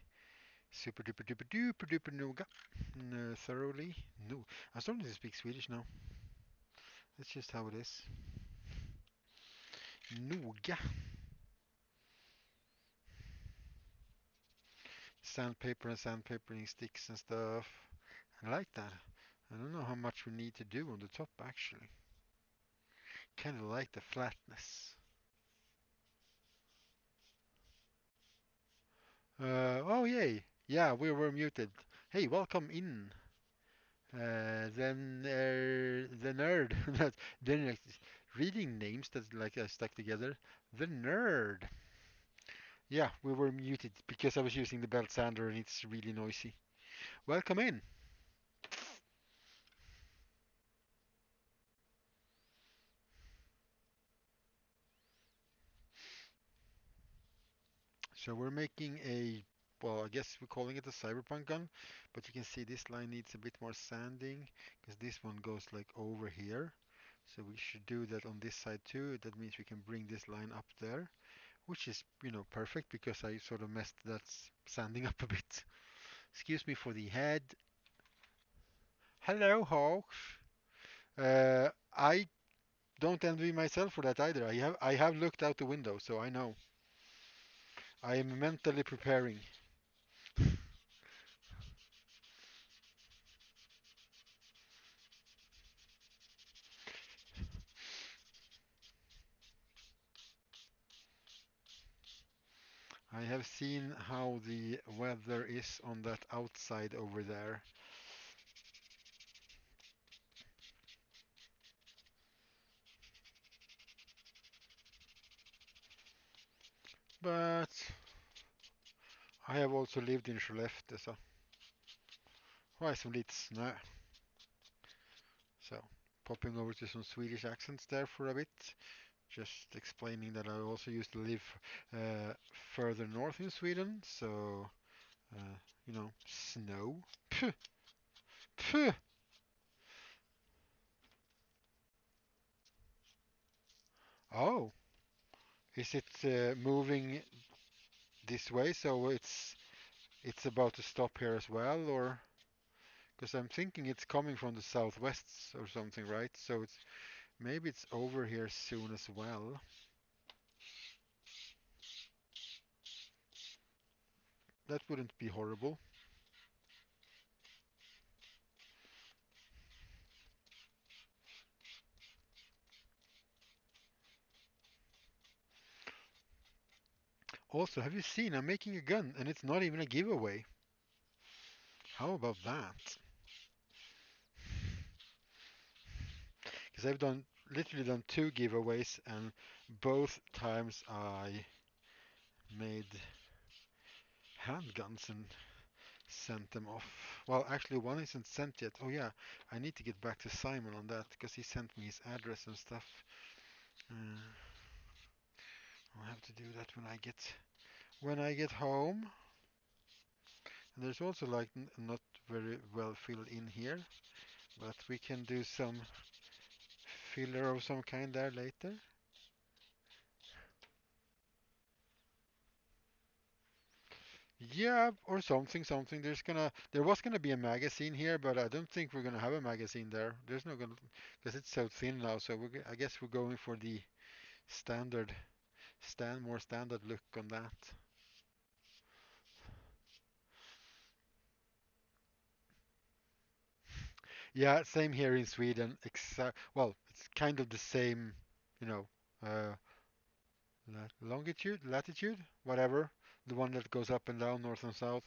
super duper duper duper duper noga thoroughly. No, I'm starting to speak Swedish now. That's just how it is. Noga. Sandpaper and sandpapering sticks and stuff. I like that. I don't know how much we need to do on the top actually. Kind of like the flatness. Oh yay. Yeah, we were muted. Hey, welcome in. Then the nerd. Then reading names that like stuck together. The nerd. Yeah, we were muted because I was using the belt sander and it's really noisy. Welcome in. So we're making a, well, I guess we're calling it a cyberpunk gun, but you can see this line needs a bit more sanding because this one goes like over here. So we should do that on this side too. That means we can bring this line up there, which is, perfect because I sort of messed that sanding up a bit. Excuse me for the head. Hello, Hawks. I don't envy myself for that either. I have looked out the window, so I know. I am mentally preparing. I have seen how the weather is on that outside over there. But I have also lived in Skellefteå, so why som lite snö. So popping over to some Swedish accents there for a bit. Just explaining that I also used to live uh, further north in Sweden, so snow. Phew, phew. Oh, is it moving this way? So it's about to stop here as well, or because I'm thinking it's coming from the southwest or something, right? So maybe it's over here soon as well. That wouldn't be horrible. Also, have you seen I'm making a gun and it's not even a giveaway? How about that? Because I've done literally done two giveaways and both times I made handguns and sent them off. Well, actually one isn't sent yet. Oh yeah, I need to get back to Simon on that because he sent me his address and stuff. Uh, I'll have to do that when I get home. And there's also like not very well filled in here, but we can do some filler of some kind there later. Yeah, or something. There was gonna be a magazine here, but I don't think we're gonna have a magazine there. There's no gonna, because it's so thin now. So I guess we're going for the standard, more standard look on that. Yeah, same here in Sweden. Well, it's kind of the same, you know, uh, longitude, latitude, whatever. The one that goes up and down, north and south.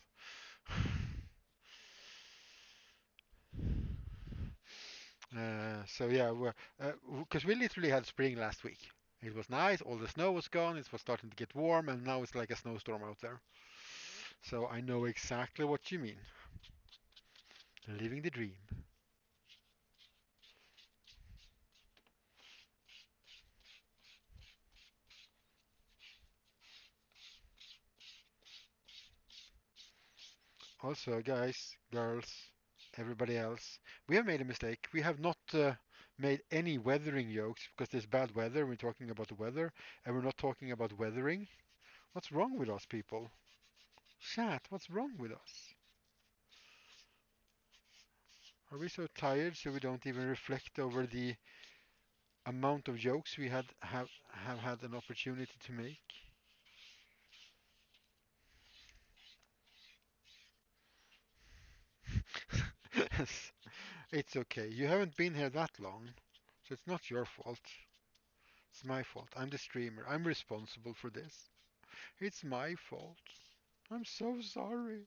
So yeah, because we literally had spring last week. It was nice, all the snow was gone, it was starting to get warm, and now it's like a snowstorm out there. So I know exactly what you mean. Living the dream. Also, guys, girls, everybody else, we have made a mistake. We have not made any weathering jokes because there's bad weather. We're talking about the weather, and we're not talking about weathering. What's wrong with us, people? Chat, what's wrong with us? Are we so tired so we don't even reflect over the amount of jokes we have had an opportunity to make? It's okay. You haven't been here that long, so it's not your fault. It's my fault. I'm the streamer. I'm responsible for this. It's my fault. I'm so sorry.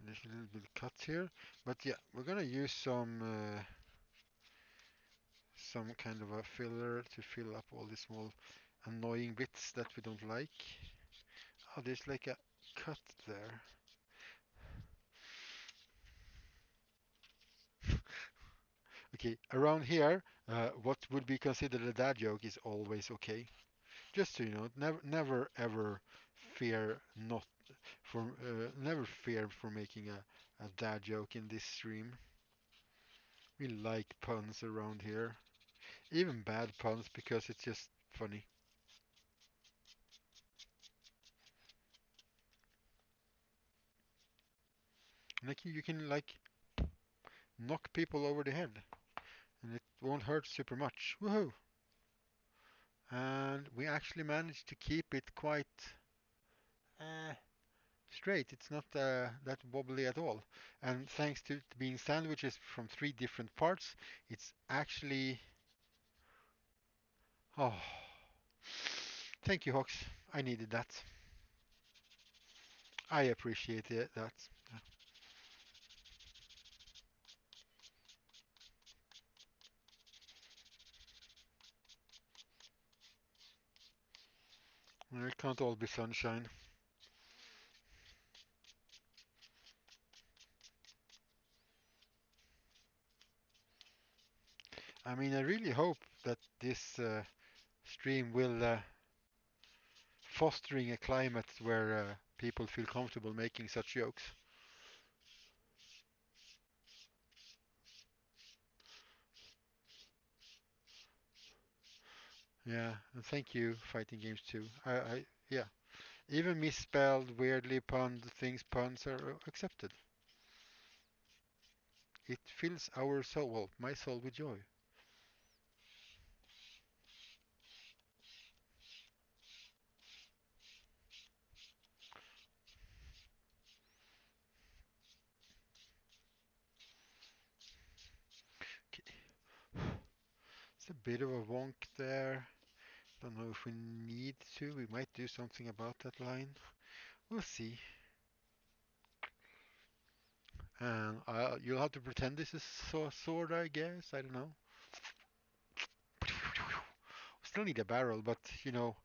There's a little bit cut here, but yeah, we're gonna use some kind of a filler to fill up all the small annoying bits that we don't like. Oh, there's like a cut there. Okay, around here, what would be considered a dad joke is always okay. Just so you know, never ever fear not never fear for making a dad joke in this stream. We like puns around here, even bad puns because it's just funny. Like you can like knock people over the head, and it won't hurt super much. Woohoo! And we actually managed to keep it quite uh, straight. It's not that wobbly at all. And thanks to it being sandwiches from three different parts, it's actually. Oh, thank you, Hawks. I needed that. I appreciate that. It can't all be sunshine. I mean, I really hope that this stream will fostering a climate where people feel comfortable making such jokes. Yeah, and thank you, Fighting Games too. Yeah, even misspelled, weirdly punned things, puns are accepted. It fills our soul, well, my soul with joy. a bit of a wonk there. Don't know if we need to. We might do something about that line. We'll see. And you'll have to pretend this is a sword, I guess. I don't know. Still need a barrel, but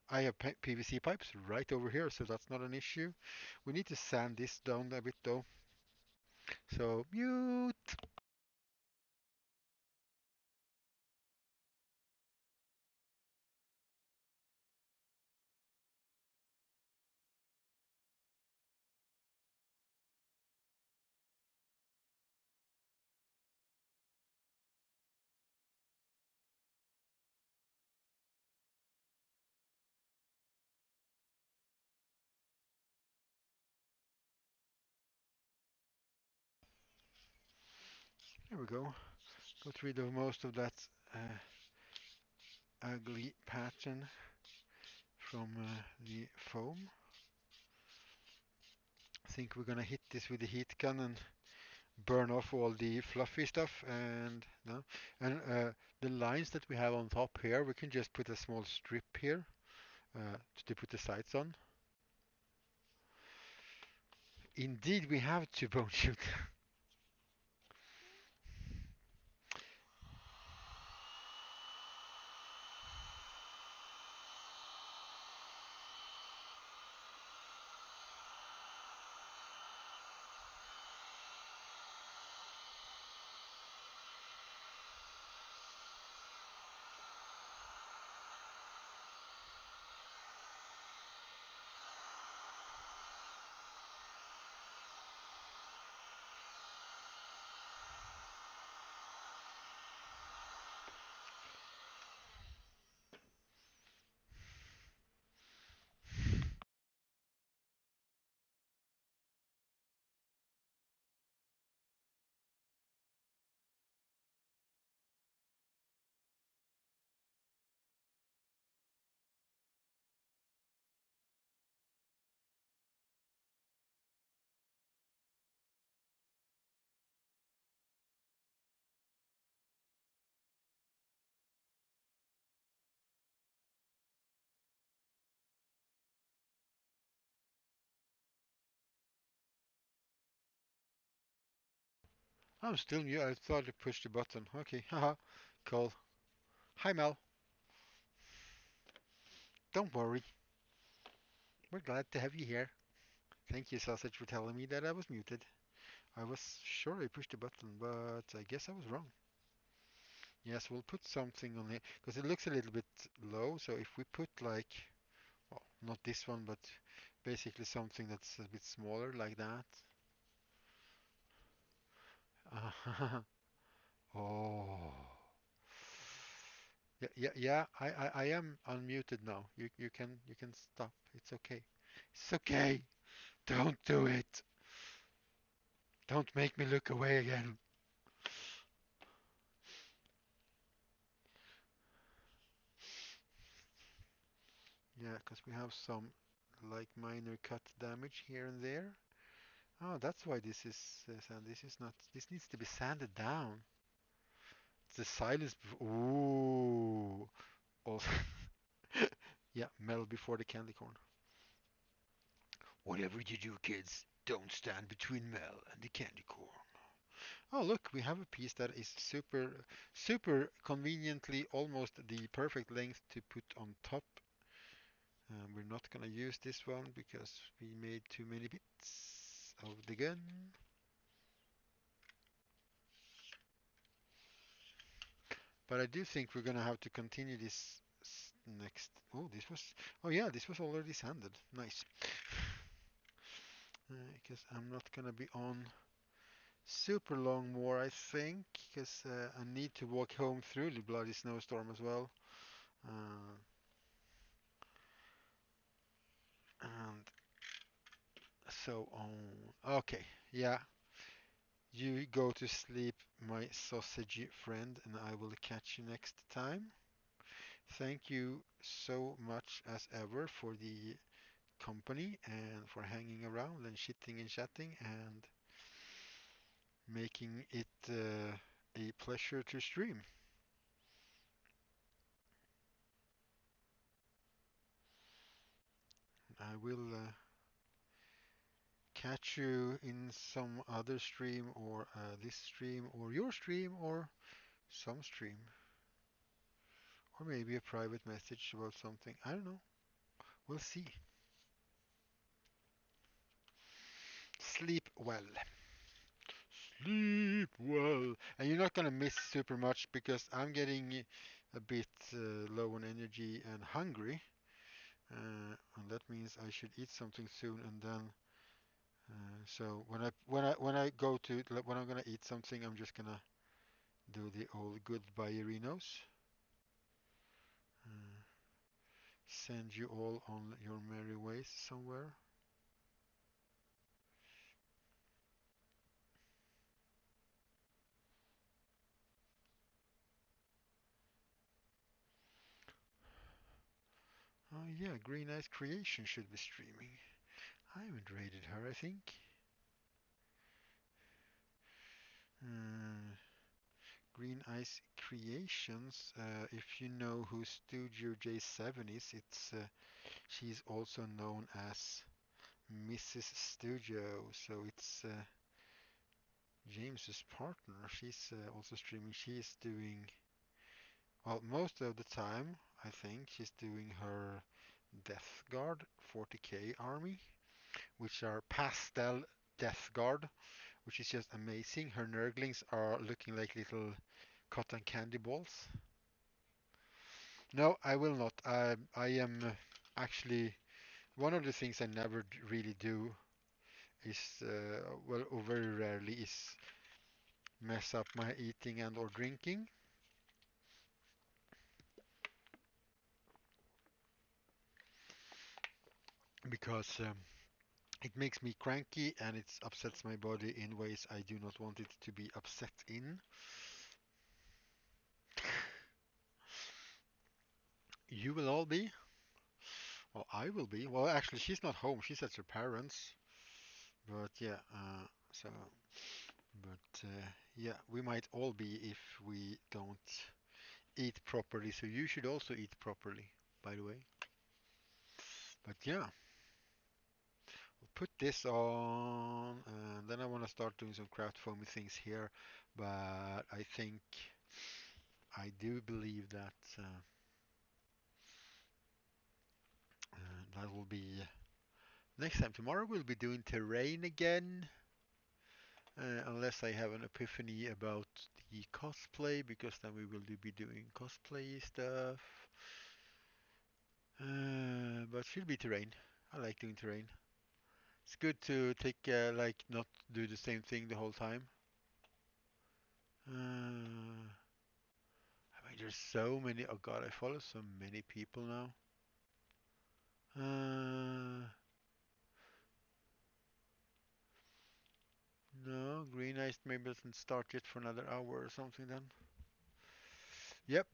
I have PVC pipes right over here, so that's not an issue. We need to sand this down a bit though. So mute. There we go. Got rid of most of that ugly pattern from the foam. I think we're gonna hit this with the heat gun and burn off all the fluffy stuff and no. And the lines that we have on top here, we can just put a small strip here to put the sights on. Indeed, we have to bone shoot. I'm still new. I thought I pushed the button. Okay, haha, cool. Hi Mel. Don't worry. We're glad to have you here. Thank you, Sausage, for telling me that I was muted. I was sure I pushed the button, but I guess I was wrong. Yes, we'll put something on it because it looks a little bit low. So if we put like, well, not this one, but basically something that's a bit smaller like that. Oh. Yeah, yeah, yeah. I am unmuted now. You can stop. It's okay. It's okay. Don't do it. Don't make me look away again. Yeah, because we have some like minor cut damage here and there. Oh, that's why this is sand. This is not. This needs to be sanded down. It's the silence. Ooh. Also, yeah, metal before the candy corn. Whatever you do, kids, don't stand between Mel and the candy corn. Oh, look, we have a piece that is super, super conveniently almost the perfect length to put on top. We're not gonna use this one because we made too many bits of the gun. But I do think we're gonna have to continue this next. Oh, this was. Oh yeah, this was already sanded. Nice. Because I'm not gonna be on super long more, I think, because I need to walk home through the bloody snowstorm as well. Uh, and so on. Okay, yeah. You go to sleep, my sausage friend, and I will catch you next time. Thank you so much as ever for the company and for hanging around and shitting and chatting and making it a pleasure to stream. I will catch you in some other stream or this stream or your stream or some stream or maybe a private message about something. I don't know. We'll see. Sleep well. Sleep well. And you're not gonna miss super much because I'm getting a bit low on energy and hungry. And that means I should eat something soon and then so when I go to when I'm gonna eat something I'm just gonna do the old goodbye Erinos. Uh, Send you all on your merry ways somewhere. Oh yeah, Green Eyes Creation should be streaming. I haven't rated her, I think. Uh, Green Eyes Creations. If you know who Studio J7 is, she's also known as Mrs. Studio. So it's James's partner. She's also streaming. She's doing well most of the time. I think she's doing her Death Guard 40k army, which are pastel Death Guard, which is just amazing. Her Nurglings are looking like little cotton candy balls. No, I will not. I am actually one of the things I never really do is, well, or very rarely is mess up my eating and or drinking because it makes me cranky and it upsets my body in ways I do not want it to be upset in. You will all be? Well, I will be. Well, actually, she's not home. She's at her parents'. But yeah, yeah, we might all be if we don't eat properly. So you should also eat properly, by the way. But yeah, we'll put this on, and then I want to start doing some craft foamy things here. But I think I do believe that that will be next time. Tomorrow we'll be doing terrain again. Unless I have an epiphany about the cosplay, because then we will be doing cosplay stuff. But should be terrain. I like doing terrain. It's good to take like not do the same thing the whole time. I mean, there's so many. Oh God, I follow so many people now. No, Green Ice maybe doesn't start yet for another hour or something then. Yep.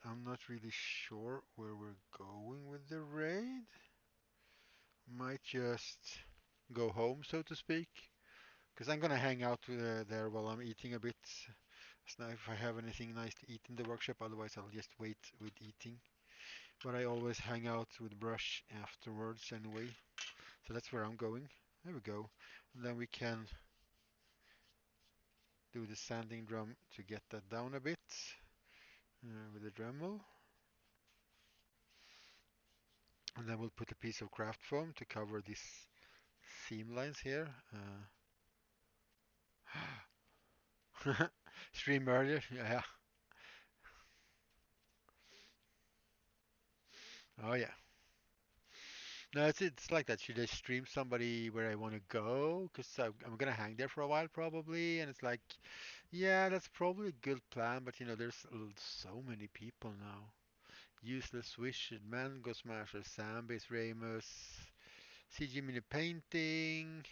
I'm not really sure where we're going with the raid. Might just go home, so to speak, because I'm gonna hang out there while I'm eating a bit. So now if I have anything nice to eat in the workshop, otherwise I'll just wait with eating. But I always hang out with Brush afterwards anyway. So that's where I'm going. There we go. And then we can do the sanding drum to get that down a bit with the Dremel. And then we'll put a piece of craft foam to cover these seam lines here. Stream earlier, yeah. Oh yeah. No, it's like that. Should I stream somebody where I want to go? Because I'm gonna hang there for a while probably, and it's like, yeah, that's probably a good plan. But you know, there's so many people now. Useless Wish, Mango Smasher, Zambis, Ramos, CG Mini Painting,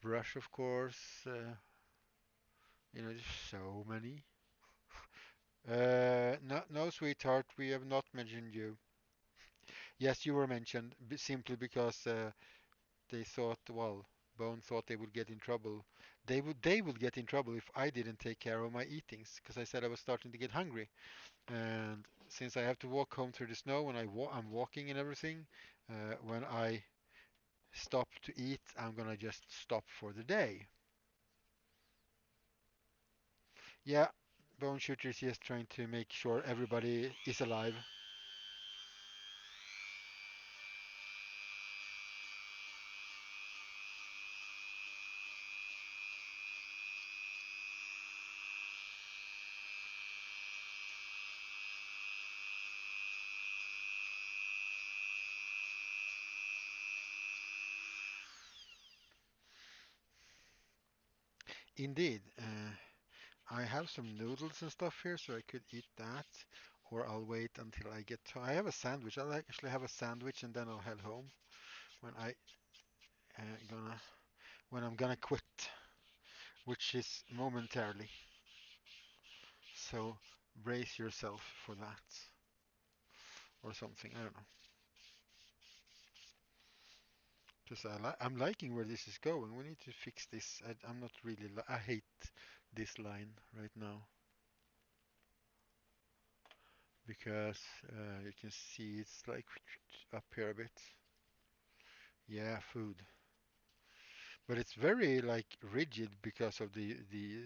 Brush, of course. You know, there's so many. No, no, sweetheart, we have not mentioned you. Yes, you were mentioned simply because they thought, well, Bone thought they would get in trouble they would get in trouble if I didn't take care of my eatings because I said I was starting to get hungry. And since I have to walk home through the snow when I'm walking and everything, when I stop to eat, I'm gonna just stop for the day. Yeah, Bone Shooter is just trying to make sure everybody is alive. Indeed, I have some noodles and stuff here, so I could eat that, or I'll wait until I get to. I have a sandwich. I'll actually have a sandwich and then I'll head home when I gonna when I'm gonna quit, which is momentarily. So brace yourself for that, or something. I don't know. Just I'm liking where this is going. We need to fix this. I'm not really. I hate this line right now because you can see it's like up here a bit. Yeah, food. But it's very like rigid because of the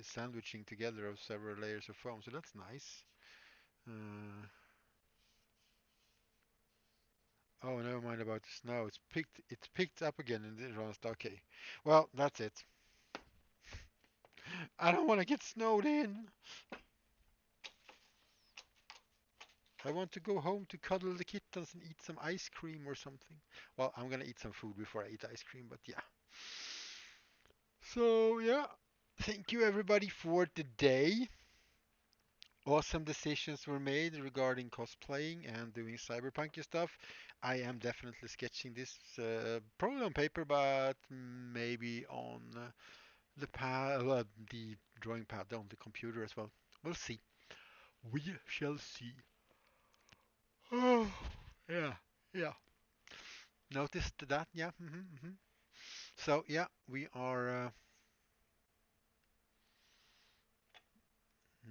sandwiching together of several layers of foam. So that's nice. Uh, oh, never mind about the snow. It's picked up again in the rust. Okay. Well, that's it. I don't want to get snowed in. I want to go home to cuddle the kittens and eat some ice cream or something. Well, I'm gonna eat some food before I eat ice cream, but yeah. So yeah, thank you everybody for today. Awesome decisions were made regarding cosplaying and doing cyberpunky stuff. I am definitely sketching this, probably on paper, but maybe on the drawing pad on the computer as well. We'll see. We shall see. Oh, yeah, yeah. Noticed that, yeah. So yeah, we are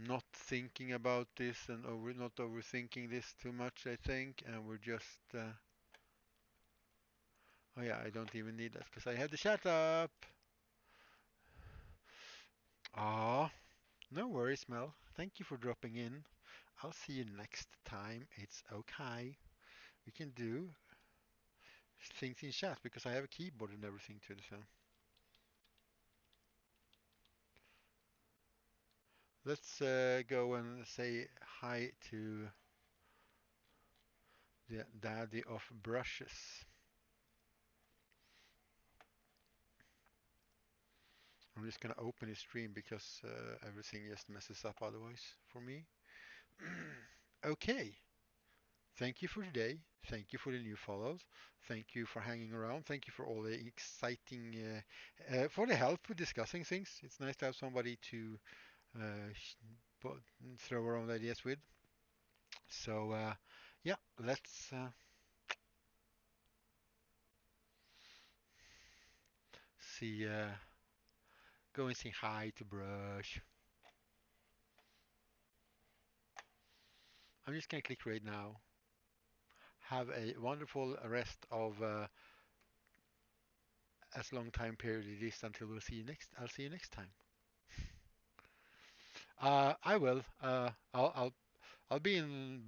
not thinking about this and not overthinking this too much, I think, and we're just. Oh yeah, I don't even need that because I have the chat up. Ah, no worries, Mel. Thank you for dropping in. I'll see you next time. It's okay. We can do things in chat because I have a keyboard and everything too. So let's go and say hi to the daddy of brushes. I'm just gonna open his stream because everything just messes up otherwise for me. Okay. Thank you for today. Thank you for the new follows. Thank you for hanging around. Thank you for all the exciting, for the help with discussing things. It's nice to have somebody to uh, sh- throw around ideas with. So, yeah, let's see. Go and say hi to Brush. I'm just gonna click right now. Have a wonderful rest of as long time period it is until we'll see you next. I'll see you next time. I will. I'll be in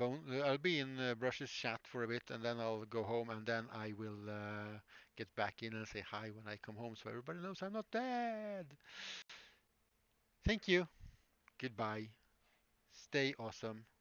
I'll be in Brush's chat for a bit, and then I'll go home, and then I will get back in and say hi when I come home, so everybody knows I'm not dead. Thank you. Goodbye. Stay awesome.